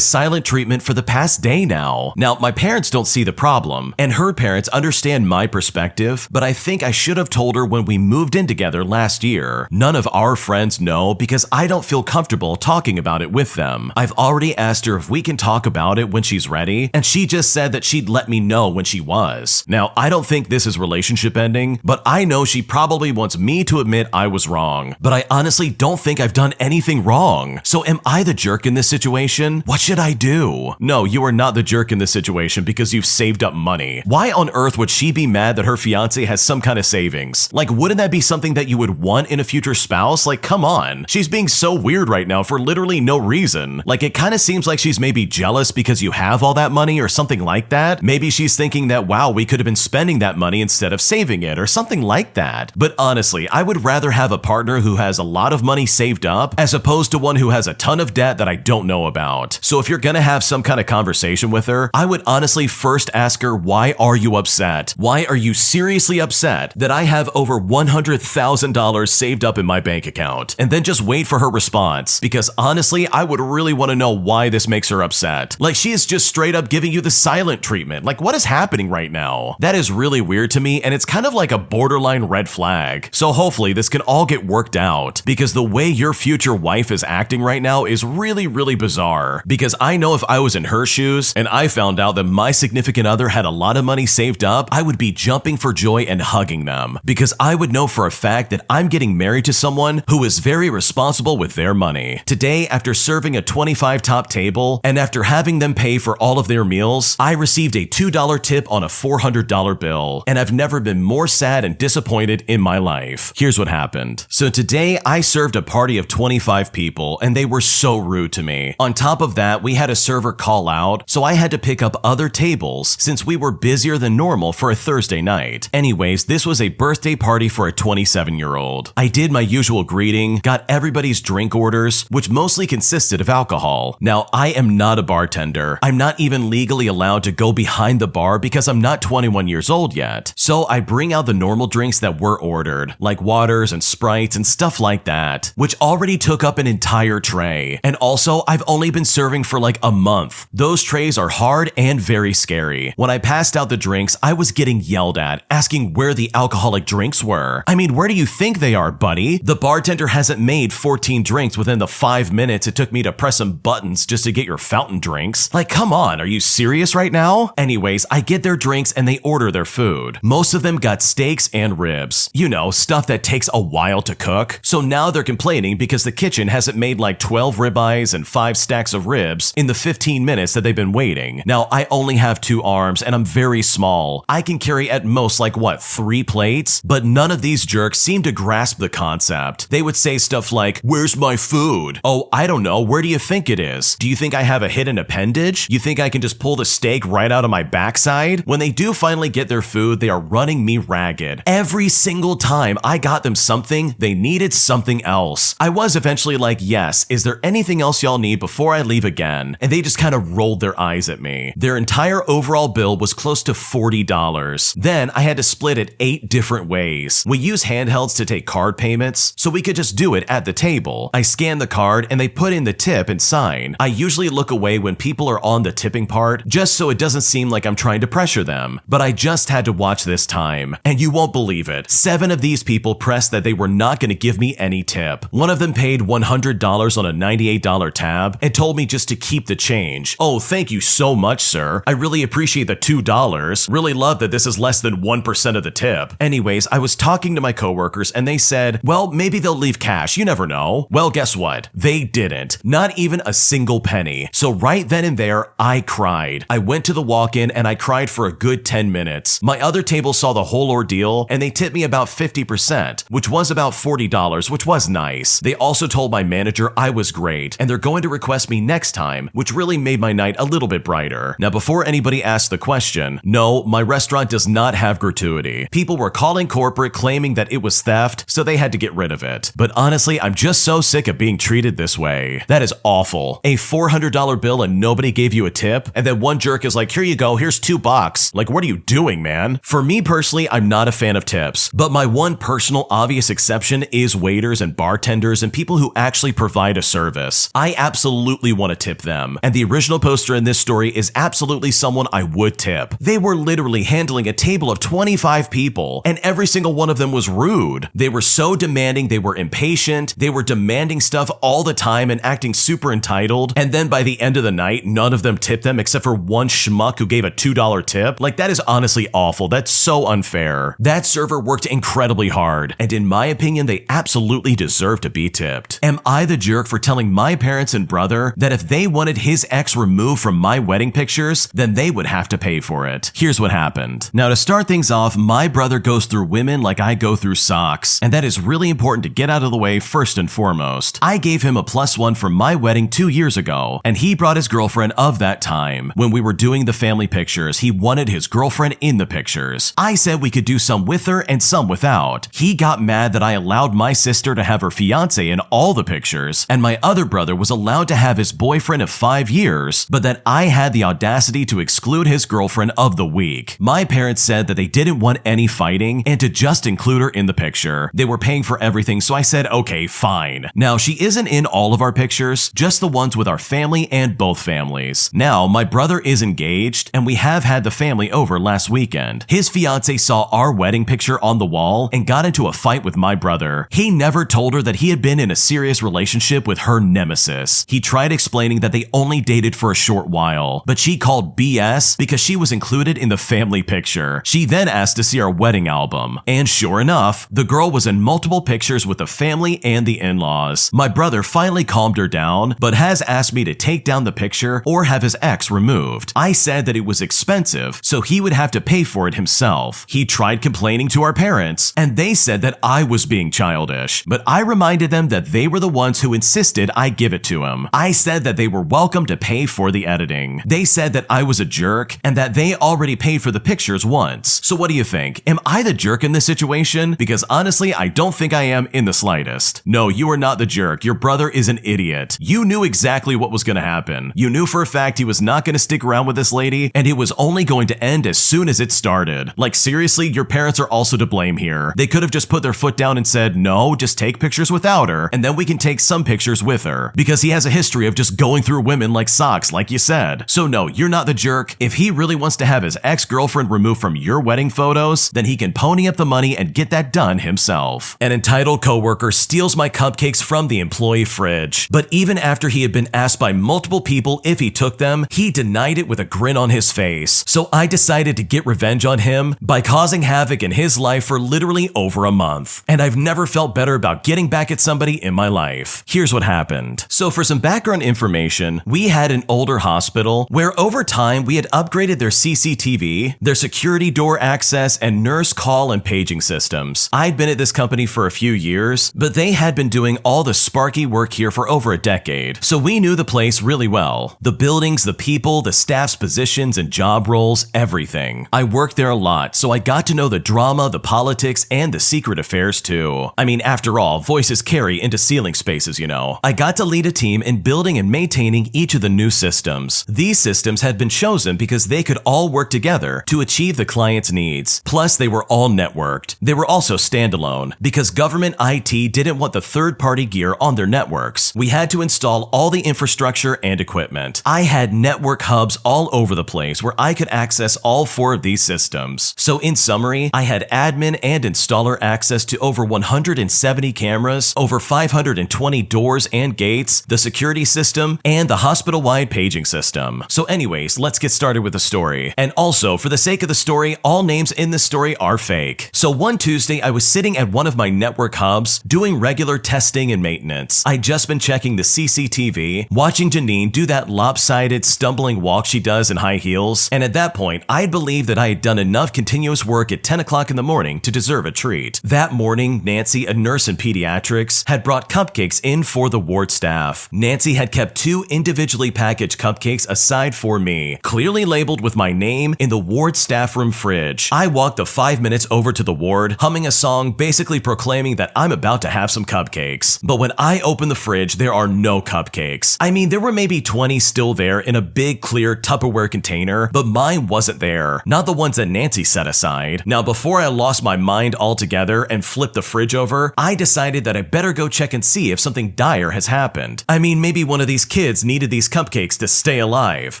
Speaker 1: silent treatment for the past day now. Now, my parents don't see the problem, and her parents understand my perspective, but I think I should have told her when we moved in together last year. None of our friends know because I don't feel comfortable talking about it with them. I've already asked her if we can talk about it when she's ready, and she just said that she'd let me know when she was. Now, I don't think this is relationship ending, but I know she probably wants me to admit I was wrong. But I honestly don't think I've done anything wrong. So am I the jerk in this situation? What should I do? No, you are not the jerk in this situation because you've saved up money. Why on earth would she be mad that her fiancé has some kind of savings? Like, wouldn't that be something that you would want in a future spouse? Like, come on. She's being so weird right now for literally no reason. Like, it kind of seems like she's maybe jealous because you have all that money or something like that. Maybe she's thinking that, wow, we could have been spending that money instead of saving it or something like that. But honestly, I would rather have a partner who has a lot of money saved up as opposed to one who has a ton of debt that I don't know about. So if you're gonna have some kind of conversation with her, I would honestly first ask her, why are you upset? Why are you seriously upset that I have over $100,000 saved up in my bank account? And then just wait for her response, because honestly, I would really want to know why this makes her upset. Like, she is just straight up giving you the silent treatment. Like, what is happening right now? That is really weird to me, and it's kind of like a borderline red flag. So hopefully this can all get worked out, because the way your future wife is acting right now is really, really bizarre. Because I know if I was in her shoes and I found out that my significant other had a lot of money saved up, I would be jumping for joy and hugging them, because I would know for a fact that I'm getting married to someone who is very responsible with their money. Today, after serving a 25 top table and after having them pay for all of their meals, I received a $2 tip on a $400 bill, and I've never been more sad and disappointed in my life. Here's what happened. So today, I served a party of 25 people, and they were so rude to me. On top of that, we had a server call out, so I had to pick up other tables since we were busier than normal for a Thursday night. Anyways, this was a birthday party for a 27-year-old. I did my usual greeting, got everybody's drink orders, which mostly consisted of alcohol. Now, I am not a bartender. I'm not even legally allowed to go behind the bar because I'm not 21 years old yet. So I bring out the normal drinks that were ordered, like waters and Sprites and stuff like that, which already took up an entire tray. And also, I've only been serving for like a month. Those trays are hard and very scary. When I passed out the drinks, I was getting yelled at, asking where the alcoholic drinks were. I mean, where do you think they are, buddy? The bartender hasn't made 14 drinks within the 5 minutes it took me to press some buttons buttons just to get your fountain drinks. Like, come on, are you serious right now? Anyways, I get their drinks and they order their food. Most of them got steaks and ribs. You know, stuff that takes a while to cook. So now they're complaining because the kitchen hasn't made like 12 ribeyes and 5 stacks of ribs in the 15 minutes that they've been waiting. Now, I only have 2 arms and I'm very small. I can carry at most like what, 3 plates? But none of these jerks seem to grasp the concept. They would say stuff like, "Where's my food?" "Oh, I don't know. Where do you think it is? Do you think I have a hidden appendage? You think I can just pull the steak right out of my backside?" When they do finally get their food, they are running me ragged. Every single time I got them something, they needed something else. I was eventually like, "Yes, is there anything else y'all need before I leave again?" And they just kind of rolled their eyes at me. Their entire overall bill was close to $40. Then I had to split it 8 different ways. We use handhelds to take card payments, so we could just do it at the table. I scan the card and they put in the tip and sign. I usually look away when people are on the tipping part, just so it doesn't seem like I'm trying to pressure them. But I just had to watch this time. And you won't believe it. 7 of these people pressed that they were not going to give me any tip. One of them paid $100 on a $98 tab and told me just to keep the change. "Oh, thank you so much, sir. I really appreciate the $2. Really love that this is less than 1% of the tip." Anyways, I was talking to my coworkers and they said, "Well, maybe they'll leave cash. You never know." Well, guess what? They didn't. Not even a single penny. So right then and there, I cried. I went to the walk-in and I cried for a good 10 minutes. My other table saw the whole ordeal and they tipped me about 50%, which was about $40, which was nice. They also told my manager I was great and they're going to request me next time, which really made my night a little bit brighter. Now, before anybody asks the question, no, my restaurant does not have gratuity. People were calling corporate claiming that it was theft, so they had to get rid of it. But honestly, I'm just so sick of being treated this way. That is awful. A $400 bill and nobody gave you a tip, and then one jerk is like, "Here you go, here's $2. Like, what are you doing, man? For me personally, I'm not a fan of tips, but my one personal obvious exception is waiters and bartenders and people who actually provide a service. I absolutely want to tip them, and the original poster in this story is absolutely someone I would tip. They were literally handling a table of 25 people, and every single one of them was rude. They were so demanding, they were impatient, they were demanding stuff all the time and acting super entitled, and then by the end of the night, none of them tipped them except for one schmuck who gave a $2 tip. Like, that is honestly awful. That's so unfair. That server worked incredibly hard, and in my opinion, they absolutely deserve to be tipped. Am I the jerk for telling my parents and brother that if they wanted his ex removed from my wedding pictures, then they would have to pay for it? Here's what happened. Now, to start things off, my brother goes through women like I go through socks, and that is really important to get out of the way first and foremost. I gave him a +1 for my wedding 2 years ago, and he brought his girlfriend of that time. When we were doing the family pictures, he wanted his girlfriend in the pictures. I said we could do some with her and some without. He got mad that I allowed my sister to have her fiancé in all the pictures, and my other brother was allowed to have his boyfriend of 5 years, but that I had the audacity to exclude his girlfriend of the week. My parents said that they didn't want any fighting and to just include her in the picture. They were paying for everything, so I said, okay, fine. Now, she isn't in all of our pictures, just the ones with our family and both families. Now, my brother is engaged, and we have had the family over last weekend. His fiancé saw our wedding picture on the wall and got into a fight with my brother. He never told her that he had been in a serious relationship with her nemesis. He tried explaining that they only dated for a short while, but she called BS because she was included in the family picture. She then asked to see our wedding album, and sure enough, the girl was in multiple pictures with the family and the in-laws. My brother finally calmed her down, but has asked me to take down the picture or have his ex removed. I said that it was expensive, so he would have to pay for it himself. He tried complaining to our parents, and they said that I was being childish, but I reminded them that they were the ones who insisted I give it to him. I said that they were welcome to pay for the editing. They said that I was a jerk and that they already paid for the pictures once. So what do you think? Am I the jerk in this situation? Because honestly, I don't think I am in the slightest. No, you are not the jerk. Your brother is an idiot. You knew exactly what was going to happen. You knew for a fact he was not going to stick around with this lady, and it was only going to end as soon as it started. Like, seriously, your parents are also to blame here. They could have just put their foot down and said, no, just take pictures without her, and then we can take some pictures with her. Because he has a history of just going through women like socks, like you said. So no, you're not the jerk. If he really wants to have his ex-girlfriend removed from your wedding photos, then he can pony up the money and get that done himself. An entitled coworker steals my cupcakes from the employee fridge, but even after he he had been asked by multiple people if he took them, he denied it with a grin on his face. So I decided to get revenge on him by causing havoc in his life for literally over a month. And I've never felt better about getting back at somebody in my life. Here's what happened. So for some background information, we had an older hospital where over time we had upgraded their CCTV, their security door access, and nurse call and paging systems. I'd been at this company for a few years, but they had been doing all the sparky work here for over a decade, so we knew the place really well. The buildings, the people, the staff's positions and job roles, everything. I worked there a lot, so I got to know the drama, the politics, and the secret affairs too. I mean, after all, voices carry into ceiling spaces, you know. I got to lead a team in building and maintaining each of the new systems. These systems had been chosen because they could all work together to achieve the client's needs. Plus, they were all networked. They were also standalone because government IT didn't want the third-party gear on their networks. We had to install all the infrastructure and equipment. I had network hubs all over the place where I could access all 4 of these systems. So in summary, I had admin and installer access to over 170 cameras, over 520 doors and gates, the security system, and the hospital-wide paging system. So anyways, let's get started with the story. And also, for the sake of the story, all names in this story are fake. So one Tuesday, I was sitting at one of my network hubs doing regular testing and maintenance. I'd just been checking the CCTV, watching Janine do that lopsided, stumbling walk she does in high heels, and at that point, I believed that I had done enough continuous work at 10 o'clock in the morning to deserve a treat. That morning, Nancy, a nurse in pediatrics, had brought cupcakes in for the ward staff. Nancy had kept 2 individually packaged cupcakes aside for me, clearly labeled with my name in the ward staff room fridge. I walked the 5 minutes over to the ward, humming a song basically proclaiming that I'm about to have some cupcakes. But when I open the fridge, there are no cupcakes. I mean, there were maybe 20 still there in a big clear Tupperware container, but mine wasn't there. Not the ones that Nancy set aside. Now, before I lost my mind altogether and flipped the fridge over, I decided that I better go check and see if something dire has happened. I mean, maybe one of these kids needed these cupcakes to stay alive.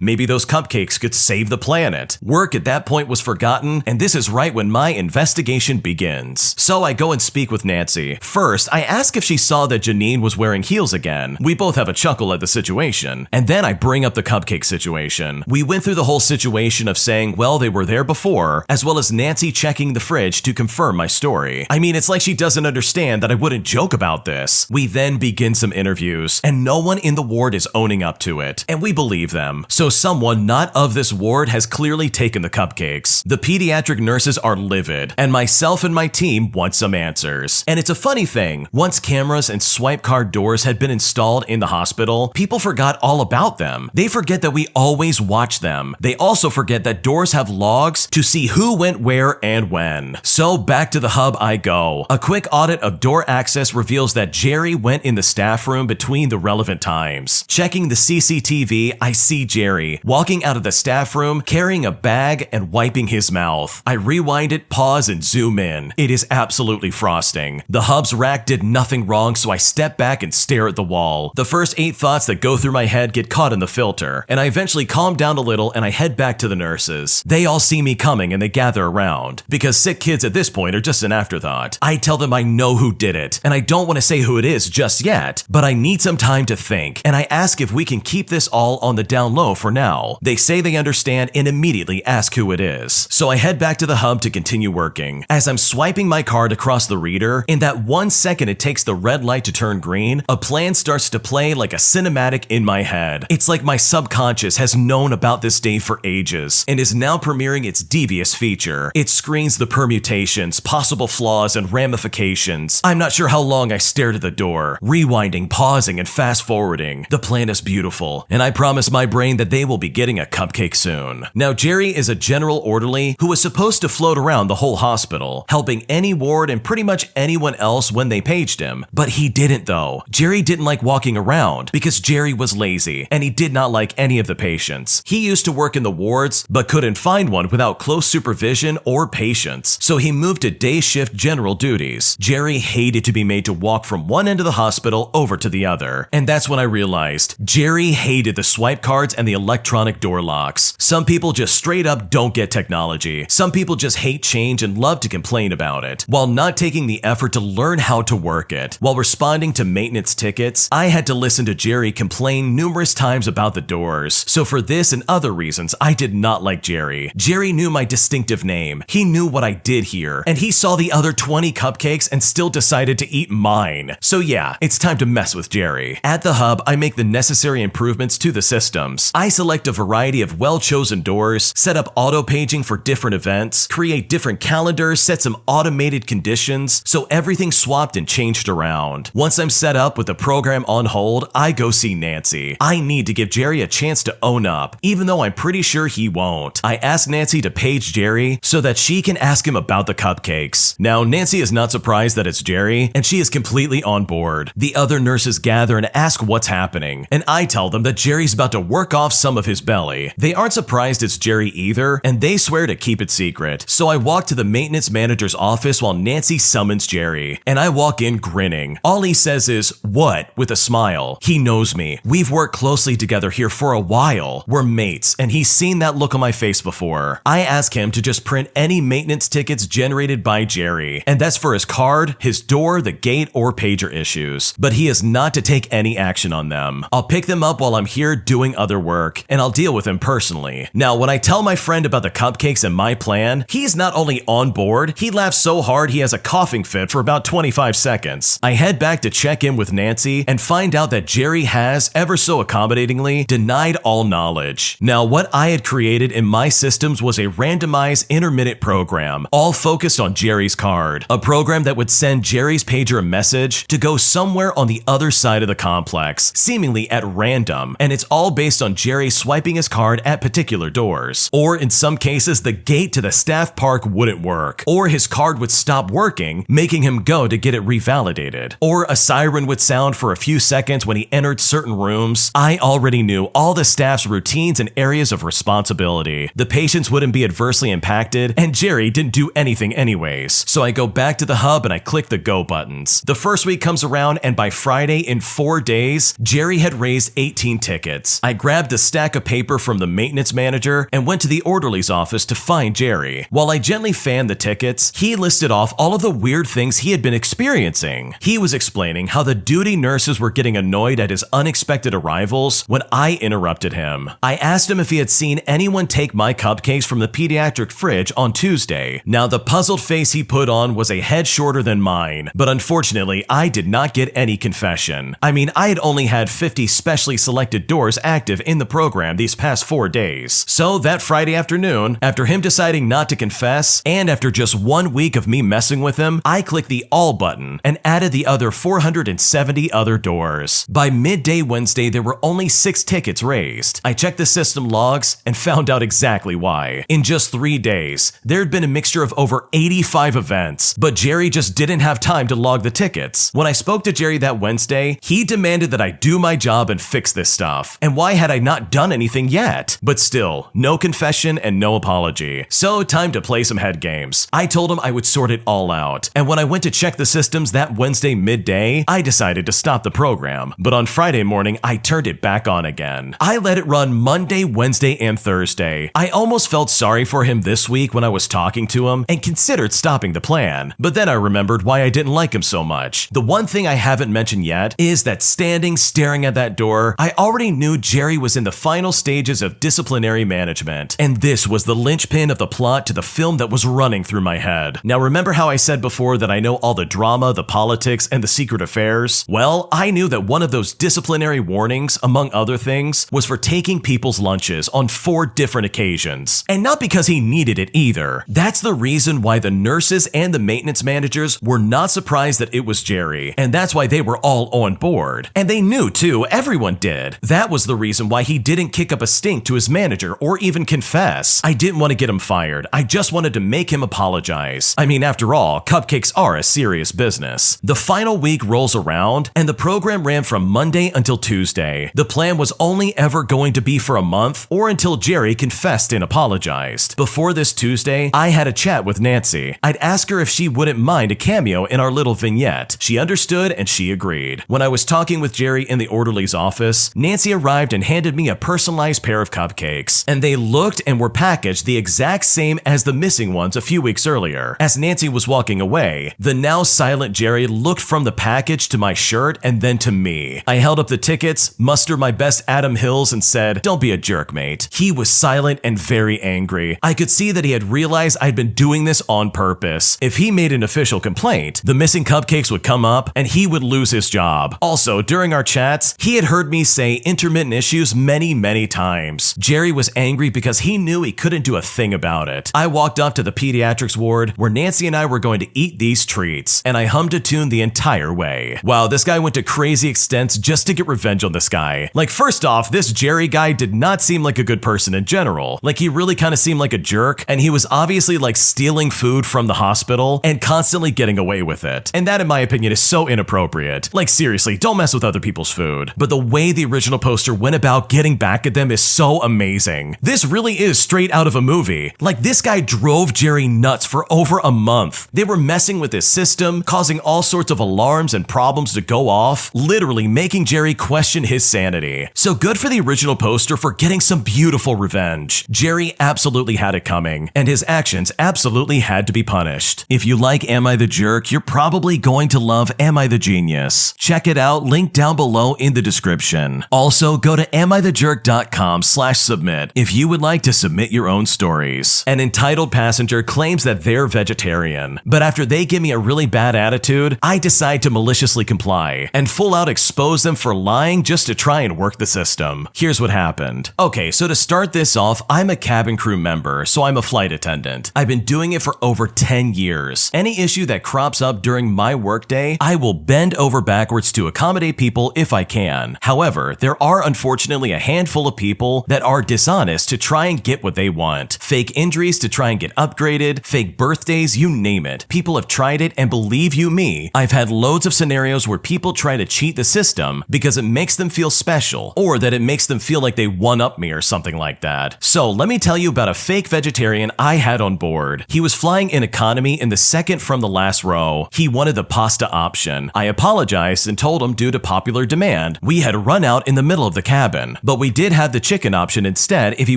Speaker 1: Maybe those cupcakes could save the planet. Work at that point was forgotten, and this is right when my investigation begins. So I go and speak with Nancy. First, I ask if she saw that Janine was wearing heels again. We both have a chuckle at the situation. And then I bring up the cupcake situation. We went through the whole situation of saying, well, they were there before, as well as Nancy checking the fridge to confirm my story. I mean, it's like she doesn't understand that I wouldn't joke about this. We then begin some interviews, and no one in the ward is owning up to it. And we believe them. So someone not of this ward has clearly taken the cupcakes. The pediatric nurses are livid, and myself and my team want some answers. And it's a funny thing, once cameras and swipe card doors had been installed in the hospital, people forgot all about them. They forget that we always watch them. They also forget that doors have logs to see who went where and when. So back to the hub I go. A quick audit of door access reveals that Jerry went in the staff room between the relevant times. Checking the CCTV, I see Jerry walking out of the staff room carrying a bag and wiping his mouth. I rewind it, pause, and zoom in. It is absolutely frosting. The hub's rack did nothing wrong, so I step back and stare at the wall. The first 8 thoughts that go through my head get caught in the filter, and I eventually calm down a little and I head back to the nurses. They all see me coming and they gather around, because sick kids at this point are just an afterthought. I tell them I know who did it, and I don't want to say who it is just yet, but I need some time to think, and I ask if we can keep this all on the down low for now. They say they understand and immediately ask who it is. So I head back to the hub to continue working. As I'm swiping my card across the reader, in that 1 second it takes the red light to turn green, a plan starts to play like a cinematic in my head. It's like my subconscious has known about this day for ages and is now premiering its devious feature. It screens the permutations, possible flaws, and ramifications. I'm not sure how long I stared at the door, rewinding, pausing, and fast forwarding. The plan is beautiful, and I promise my brain that they will be getting a cupcake soon. Now, Jerry is a general orderly who was supposed to float around the whole hospital, helping any ward and pretty much anyone else when they paged him. But he didn't though. Jerry didn't like walking around because Jerry was lazy, and he did not like any of the patients. He used to work in the wards, but couldn't find one without close supervision or patience, so he moved to day shift general duties. Jerry hated to be made to walk from one end of the hospital over to the other, and that's when I realized Jerry hated the swipe cards and the electronic door locks. Some people just straight up don't get technology. Some people just hate change and love to complain about it, while not taking the effort to learn how to work it. While responding to maintenance tickets, I had to listen to Jerry complain numerous times about the doors, so for this and other reasons, I did not like Jerry. Jerry knew my distinctive name, he knew what I did here, and he saw the other 20 cupcakes and still decided to eat mine. So yeah, it's time to mess with Jerry. At the hub, I make the necessary improvements to the systems. I select a variety of well-chosen doors, set up auto-paging for different events, create different calendars, set some automated conditions, so everything swapped and changed around. Once I'm set up with the program on hold, I go see Nancy. I need to give Jerry a chance to own up, even though I'm pretty sure he won't. I ask Nancy to page Jerry so that she can ask him about the cupcakes. Now, Nancy is not surprised that it's Jerry, and she is completely on board. The other nurses gather and ask what's happening, and I tell them that Jerry's about to work off some of his belly. They aren't surprised it's Jerry either, and they swear to keep it secret. So I walk to the maintenance manager's office while Nancy summons Jerry, and I walk in grinning. All he says is, "What?" with a smile. He knows me. We've worked closely together here for a while. We're mates, and he's seen that look on my face before. I ask him to just print any maintenance tickets generated by Jerry, and that's for his card, his door, the gate, or pager issues. But he is not to take any action on them. I'll pick them up while I'm here doing other work, and I'll deal with him personally. Now, when I tell my friend about the cupcakes and my plan, he's not only on board, he laughs so hard he has a coughing fit for about 25 seconds. I head back to check in with Nancy and find out that Jerry has, ever so accommodatingly, denied all knowledge. Now, what I had created in my systems was a randomized intermittent program, all focused on Jerry's card. A program that would send Jerry's pager a message to go somewhere on the other side of the complex, seemingly at random, and it's all based on Jerry swiping his card at particular doors. Or in some cases, the gate to the staff park wouldn't work, or his card would stop working, making him go to get it revalidated. Or a siren would sound for a few seconds when he entered certain rooms. I already knew all the staff's routines and areas of responsibility. The patients wouldn't be adversely impacted, and Jerry didn't do anything anyways. So I go back to the hub and I click the go buttons. The first week comes around, and by Friday, in 4 days, Jerry had raised 18 tickets. I grabbed a stack of paper from the maintenance manager and went to the orderly's office to find Jerry. While I gently fanned the tickets, he listed off all of the weird things he had been experiencing. He was explaining how the duty nurses were getting annoyed at his unexpected arrivals when I interrupted him. I asked him if he had seen anyone take my cupcakes from the pediatric fridge on Tuesday. Now, the puzzled face he put on was a head shorter than mine, but unfortunately, I did not get any confession. I mean, I had only had 50 specially selected doors active in the program these past 4 days. So that Friday afternoon, after him deciding not to confess, and after just 1 week of me messing with him, I clicked the all button and added the other 470 other doors. By midday Wednesday, there were only 6 tickets raised. I checked the system logs and found out exactly why. In just 3 days, there had been a mixture of over 85 events, but Jerry just didn't have time to log the tickets. When I spoke to Jerry that Wednesday, he demanded that I do my job and fix this stuff. And why had I not done anything yet? But still, no confession and no apology. So time to play some head games. I told him I would sort it all out. And when I went to check the systems that Wednesday midday, I decided to stop the program. But on Friday morning, I turned it back on again. I let it run Monday, Wednesday, and Thursday. I almost felt sorry for him this week when I was talking to him and considered stopping the plan. But then I remembered why I didn't like him so much. The one thing I haven't mentioned yet is that standing staring at that door, I already knew Jerry was in the final stages of disciplinary management. And this was the linchpin of the plot to the film that was running through my head. Now, remember how I said before that I know all the drama, the politics, and the secret affairs? Well, I knew that one of those disciplinary warnings, among other things, was for taking people's lunches on 4 different occasions. And not because he needed it either. That's the reason why the nurses and the maintenance managers were not surprised that it was Jerry, and that's why they were all on board. And they knew too, everyone did. That was the reason why he didn't kick up a stink to his manager or even confess. I didn't want to get him fired, I just wanted to make him apologize. I mean, after all, cupcakes are a serious business. The final week rolls around, and the program ran from Monday until Tuesday. The plan was only ever going to be for a month, or until Jerry confessed and apologized. Before this Tuesday, I had a chat with Nancy. I'd ask her if she wouldn't mind a cameo in our little vignette. She understood and she agreed. When I was talking with Jerry in the orderly's office, Nancy arrived and handed me a personalized pair of cupcakes, and they looked and were packaged the exact same as the missing ones a few weeks earlier. As Nancy was walking away, the now silent Jerry looked from the package to my shirt and then to me. me. I held up the tickets, mustered my best Adam Hills, and said, "Don't be a jerk, mate." He was silent and very angry. I could see that he had realized I'd been doing this on purpose. If he made an official complaint, the missing cupcakes would come up and he would lose his job. Also, during our chats, he had heard me say intermittent issues many times. Jerry was angry because he knew he couldn't do a thing about it. I walked up to the pediatrics ward where Nancy and I were going to eat these treats, and I hummed a tune the entire way. Wow, this guy went to crazy extents just to get revenge on this guy. Like, first off, this Jerry guy did not seem like a good person in general. Like, he really kind of seemed like a jerk, and he was obviously like stealing food from the hospital and constantly getting away with it. And that, in my opinion, is so inappropriate. Like, seriously, don't mess with other people's food. But the way the original poster went about getting back at them is so amazing. This really is straight out of a movie. Like, this guy drove Jerry nuts for over a month. They were messing with his system, causing all sorts of alarms and problems to go off, literally making Jerry question his sanity. So good for the original poster for getting some beautiful revenge. Jerry absolutely had it coming, and his actions absolutely had to be punished. If you like Am I the Jerk, you're probably going to love Am I the Genius. Check it out, link down below in the description. Also, go to amithejerk.com/submit if you would like to submit your own stories. An entitled passenger claims that they're vegetarian, but after they give me a really bad attitude, I decide to maliciously comply and full out expose them for lying just to try and work the system. Here's what happened. Okay, so to start this off, I'm a cabin crew member, so I'm a flight attendant. I've been doing it for over 10 years. Any issue that crops up during my workday, I will bend over backwards to accommodate people if I can. However, there are unfortunately a handful of people that are dishonest to try and get what they want. Fake injuries to try and get upgraded, fake birthdays, you name it. People have tried it, and believe you me, I've had loads of scenarios where people try to cheat the system because it makes them feel special, or that it makes them feel like they one-up me or something like that. So let me tell you about a fake vegetarian I had on board. He was flying in economy in the second from the last row. He wanted the pasta option. I apologized and told him due to popular demand, we had run out in the middle of the cabin, but we did have the chicken option instead if he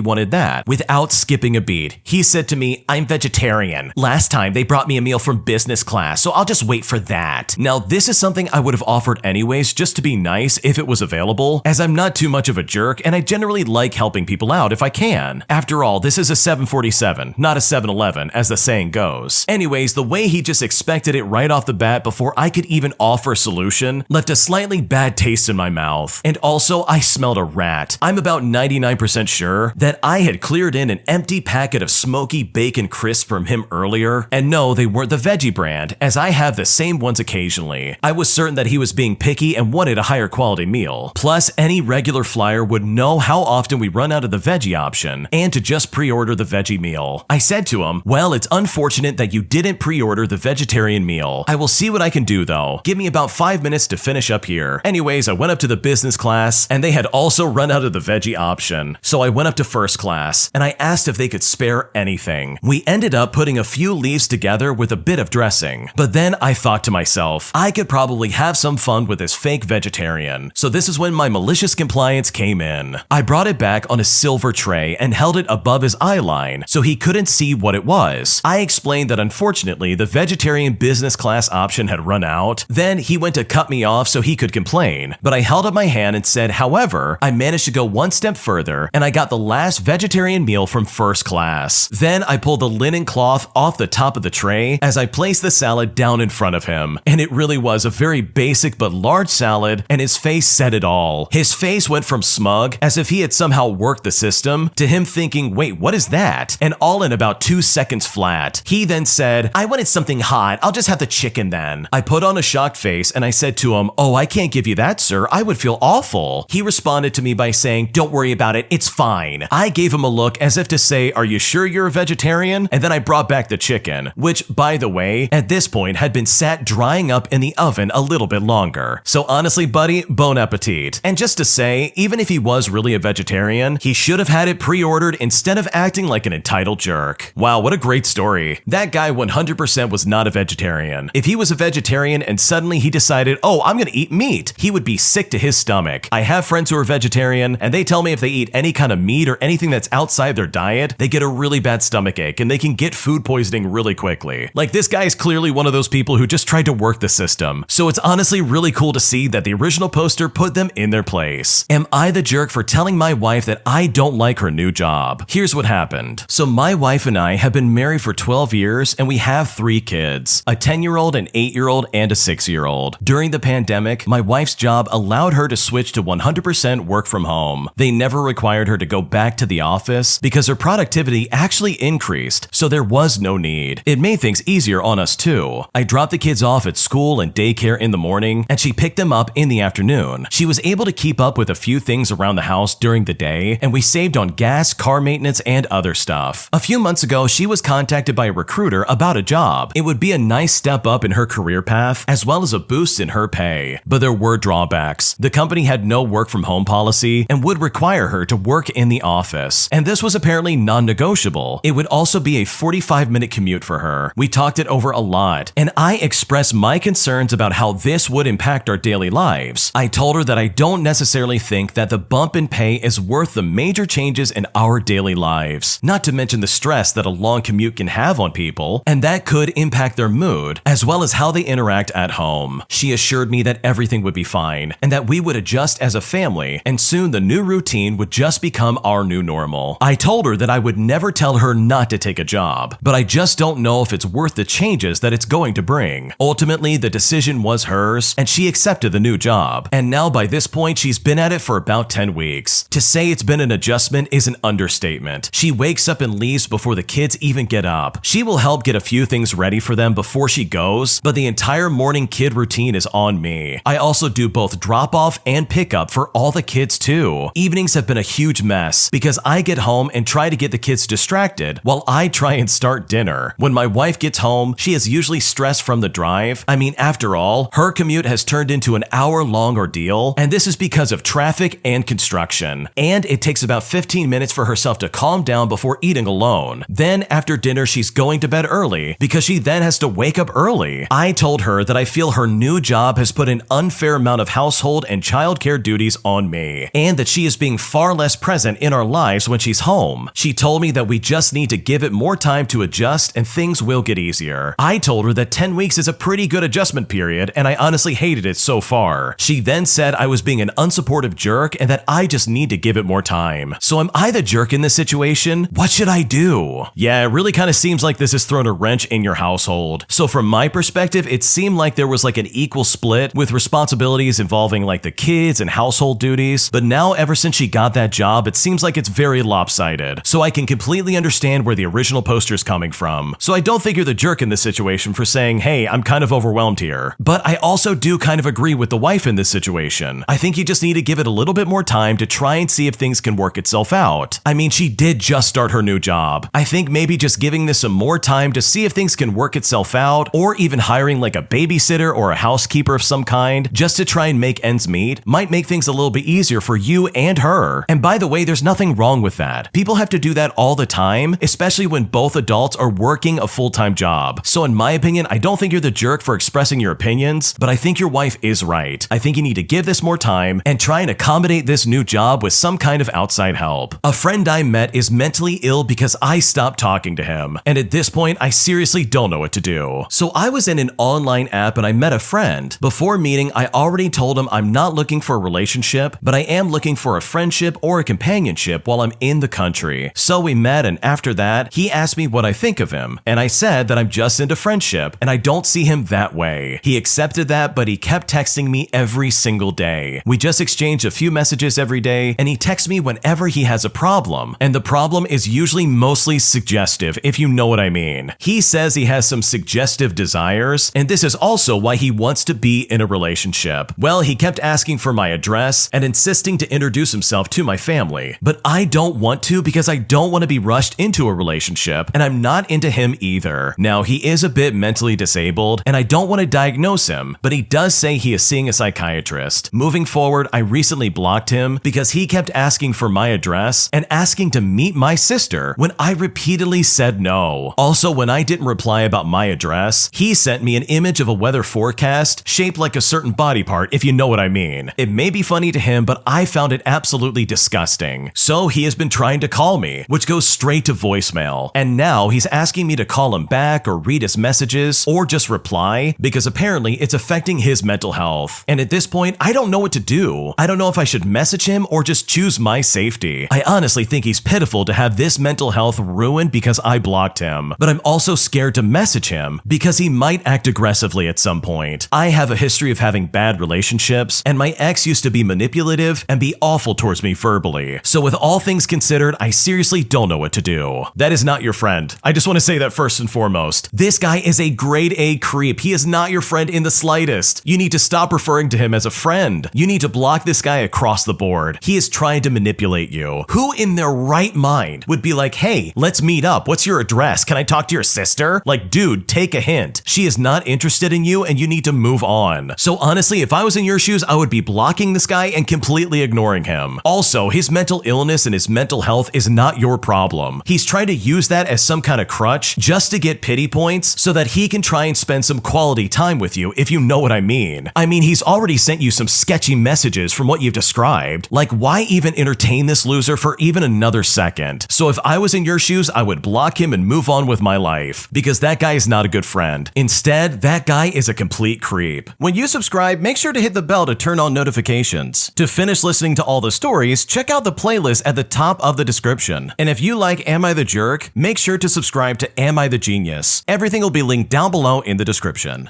Speaker 1: wanted that. Without skipping a beat, he said to me, "I'm vegetarian. Last time they brought me a meal from business class, so I'll just wait for that." Now, this is something I would have offered anyways just to be nice if it was available, as I'm not too much of a jerk and I generally like helping people out if I can. After all, this is a 747, not a 7-Eleven, as the saying goes. Anyways, the way he just expected it right off the bat before I could even offer a solution left a slightly bad taste in my mouth. And also, I smelled a rat. I'm about 99% sure that I had cleared in an empty packet of smoky bacon crisps from him earlier, and no, they weren't the veggie brand, as I have the same ones occasionally. I was certain that he was being picky and wanted a higher quality meal. Plus, any regular flyer would know how often we run out of the veggie option, and to just pre-order the veggie meal. I said to him, "Well, it's unfortunate that you didn't pre-order the vegetarian meal. I will see what I can do though. Give me about 5 minutes to finish up here." Anyways, I went up to the business class, and they had also run out of the veggie option. So I went up to first class, and I asked if they could spare anything. We ended up putting a few leaves together with a bit of dressing. But then I thought to myself, I could probably have some fun with this fake vegetarian. So this is when my malicious compliance came in. I brought it back on a silver tray and held it above his eye line so he couldn't see what it was. I explained that unfortunately the vegetarian business class option had run out. Then he went to cut me off so he could complain, but I held up my hand and said, however, I managed to go one step further and I got the last vegetarian meal from first class. Then I pulled the linen cloth off the top of the tray as I placed the salad down in front of him, and it really was a very basic but large salad, and his face said it all. His face went from smug, as if he had somehow worked the system, to him thinking, wait, what is that? And all in about 2 seconds flat. He then said, I wanted something hot, I'll just have the chicken then. I put on a shocked face and I said to him, oh, I can't give you that, sir, I would feel awful. He responded to me by saying, don't worry about it, it's fine. I gave him a look as if to say, are you sure you're a vegetarian? And then I brought back the chicken, which, by the way, at this point had been sat drying up in the oven a little bit longer. So honestly, buddy, bon appetit. And just to say, even if he was really a vegetarian, he should have had it pre-ordered instead of acting like an entitled jerk. Wow, what a great story. That guy 100% was not a vegetarian. If he was a vegetarian and suddenly he decided, oh, I'm gonna eat meat, he would be sick to his stomach. I have friends who are vegetarian, and they tell me if they eat any kind of meat or anything that's outside their diet, they get a really bad stomach ache and they can get food poisoning really quickly. Like, this guy is clearly one of those people who just tried to work the system. So it's honestly really cool to see that the the original poster put them in their place. Am I the jerk for telling my wife that I don't like her new job? Here's what happened. So my wife and I have been married for 12 years and we have 3 kids, a 10-year-old, an 8-year-old, and a 6-year-old. During the pandemic, my wife's job allowed her to switch to 100% work from home. They never required her to go back to the office because her productivity actually increased, so there was no need. It made things easier on us too. I dropped the kids off at school and daycare in the morning, and she picked them up in the afternoon. She was able to keep up with a few things around the house during the day, and we saved on gas, car maintenance, and other stuff. A few months ago, she was contacted by a recruiter about a job. It would be a nice step up in her career path, as well as a boost in her pay. But there were drawbacks. The company had no work from home policy and would require her to work in the office. And this was apparently non-negotiable. It would also be a 45-minute commute for her. We talked it over a lot, and I expressed my concerns about how this would impact our daily lives. I told her that I don't necessarily think that the bump in pay is worth the major changes in our daily lives, not to mention the stress that a long commute can have on people, and that could impact their mood, as well as how they interact at home. She assured me that everything would be fine, and that we would adjust as a family, and soon the new routine would just become our new normal. I told her that I would never tell her not to take a job, but I just don't know if it's worth the changes that it's going to bring. Ultimately, the decision was hers, and she accepted the new job, and now by this point she's been at it for about 10 weeks. To say it's been an adjustment is an understatement. She wakes up and leaves before the kids even get up. She will help get a few things ready for them before she goes, but the entire morning kid routine is on me. I also do both drop-off and pick-up for all the kids too. Evenings have been a huge mess because I get home and try to get the kids distracted while I try and start dinner. When my wife gets home, she is usually stressed from the drive. I mean, after all, her commute has turned into an hour-long ordeal, and this is because of traffic and construction. And it takes about 15 minutes for herself to calm down before eating alone. Then after dinner, she's going to bed early because she then has to wake up early. I told her that I feel her new job has put an unfair amount of household and childcare duties on me, and that she is being far less present in our lives when she's home. She told me that we just need to give it more time to adjust and things will get easier. I told her that 10 weeks is a pretty good adjustment period, and I honestly hated it so far. She then said I was being an unsupportive jerk and that I just need to give it more time. So am I the jerk in this situation? What should I do? Yeah, it really kind of seems like this has thrown a wrench in your household. So from my perspective, it seemed like there was like an equal split with responsibilities involving like the kids and household duties, but now ever since she got that job, it seems like it's very lopsided. So I can completely understand where the original poster is coming from. So I don't think you're the jerk in this situation for saying, hey, I'm kind of overwhelmed here. But I also do kind of agree with the wife in this situation. I think you just need to give it a little bit more time to try and see if things can work itself out. I mean, she did just start her new job. I think maybe just giving this some more time to see if things can work itself out, or even hiring like a babysitter or a housekeeper of some kind just to try and make ends meet, might make things a little bit easier for you and her. And by the way, there's nothing wrong with that. People have to do that all the time, especially when both adults are working a full-time job. So in my opinion, I don't think you're the jerk for expressing your opinions, but I think your wife is right. I think you need to give this more time and try and accommodate this new job with some kind of outside help. A friend I met is mentally ill because I stopped talking to him, and at this point, I seriously don't know what to do. So I was in an online app and I met a friend. Before meeting, I already told him I'm not looking for a relationship, but I am looking for a friendship or a companionship while I'm in the country. So we met, and after that, he asked me what I think of him, and I said that I'm just into friendship and I don't see him that way. He accepted that, but he kept texting me every single day. We just exchanged a few messages every day, and he texts me whenever he has a problem, and the problem is usually mostly suggestive, if you know what I mean. He says he has some suggestive desires, and this is also why he wants to be in a relationship. Well, he kept asking for my address and insisting to introduce himself to my family, but I don't want to because I don't want to be rushed into a relationship, and I'm not into him either. Now, he is a bit mentally disabled, and I don't want to diagnose him, but he does say he is seeing a psychiatrist. Moving forward, I recently blocked him because he kept asking for my address and asking to meet my sister when I repeatedly said no. Also, when I didn't reply about my address, he sent me an image of a weather forecast shaped like a certain body part, if you know what I mean. It may be funny to him, but I found it absolutely disgusting. So he has been trying to call me, which goes straight to voicemail. And now he's asking me to call him back or read his messages or just reply because apparently it's affecting his mental health. off. And at this point, I don't know what to do. I don't know if I should message him or just choose my safety. I honestly think he's pitiful to have this mental health ruined because I blocked him. But I'm also scared to message him because he might act aggressively at some point. I have a history of having bad relationships, and my ex used to be manipulative and be awful towards me verbally. So with all things considered, I seriously don't know what to do. That is not your friend. I just want to say that first and foremost. This guy is a grade A creep. He is not your friend in the slightest. You need to stop referring to him as a friend. You need to block this guy across the board. He is trying to manipulate you. Who in their right mind would be like, hey, let's meet up. What's your address? Can I talk to your sister? Like, dude, take a hint. She is not interested in you and you need to move on. So honestly, if I was in your shoes, I would be blocking this guy and completely ignoring him. Also, his mental illness and his mental health is not your problem. He's trying to use that as some kind of crutch just to get pity points so that he can try and spend some quality time with you, if you know what I mean. I mean, he's already sent you some sketchy messages from what you've described. Like, why even entertain this loser for even another second? So if I was in your shoes, I would block him and move on with my life, because that guy is not a good friend. Instead, that guy is a complete creep. When you subscribe, make sure to hit the bell to turn on notifications. To finish listening to all the stories, check out the playlist at the top of the description. And if you like Am I the Jerk, make sure to subscribe to Am I the Genius. Everything will be linked down below in the description.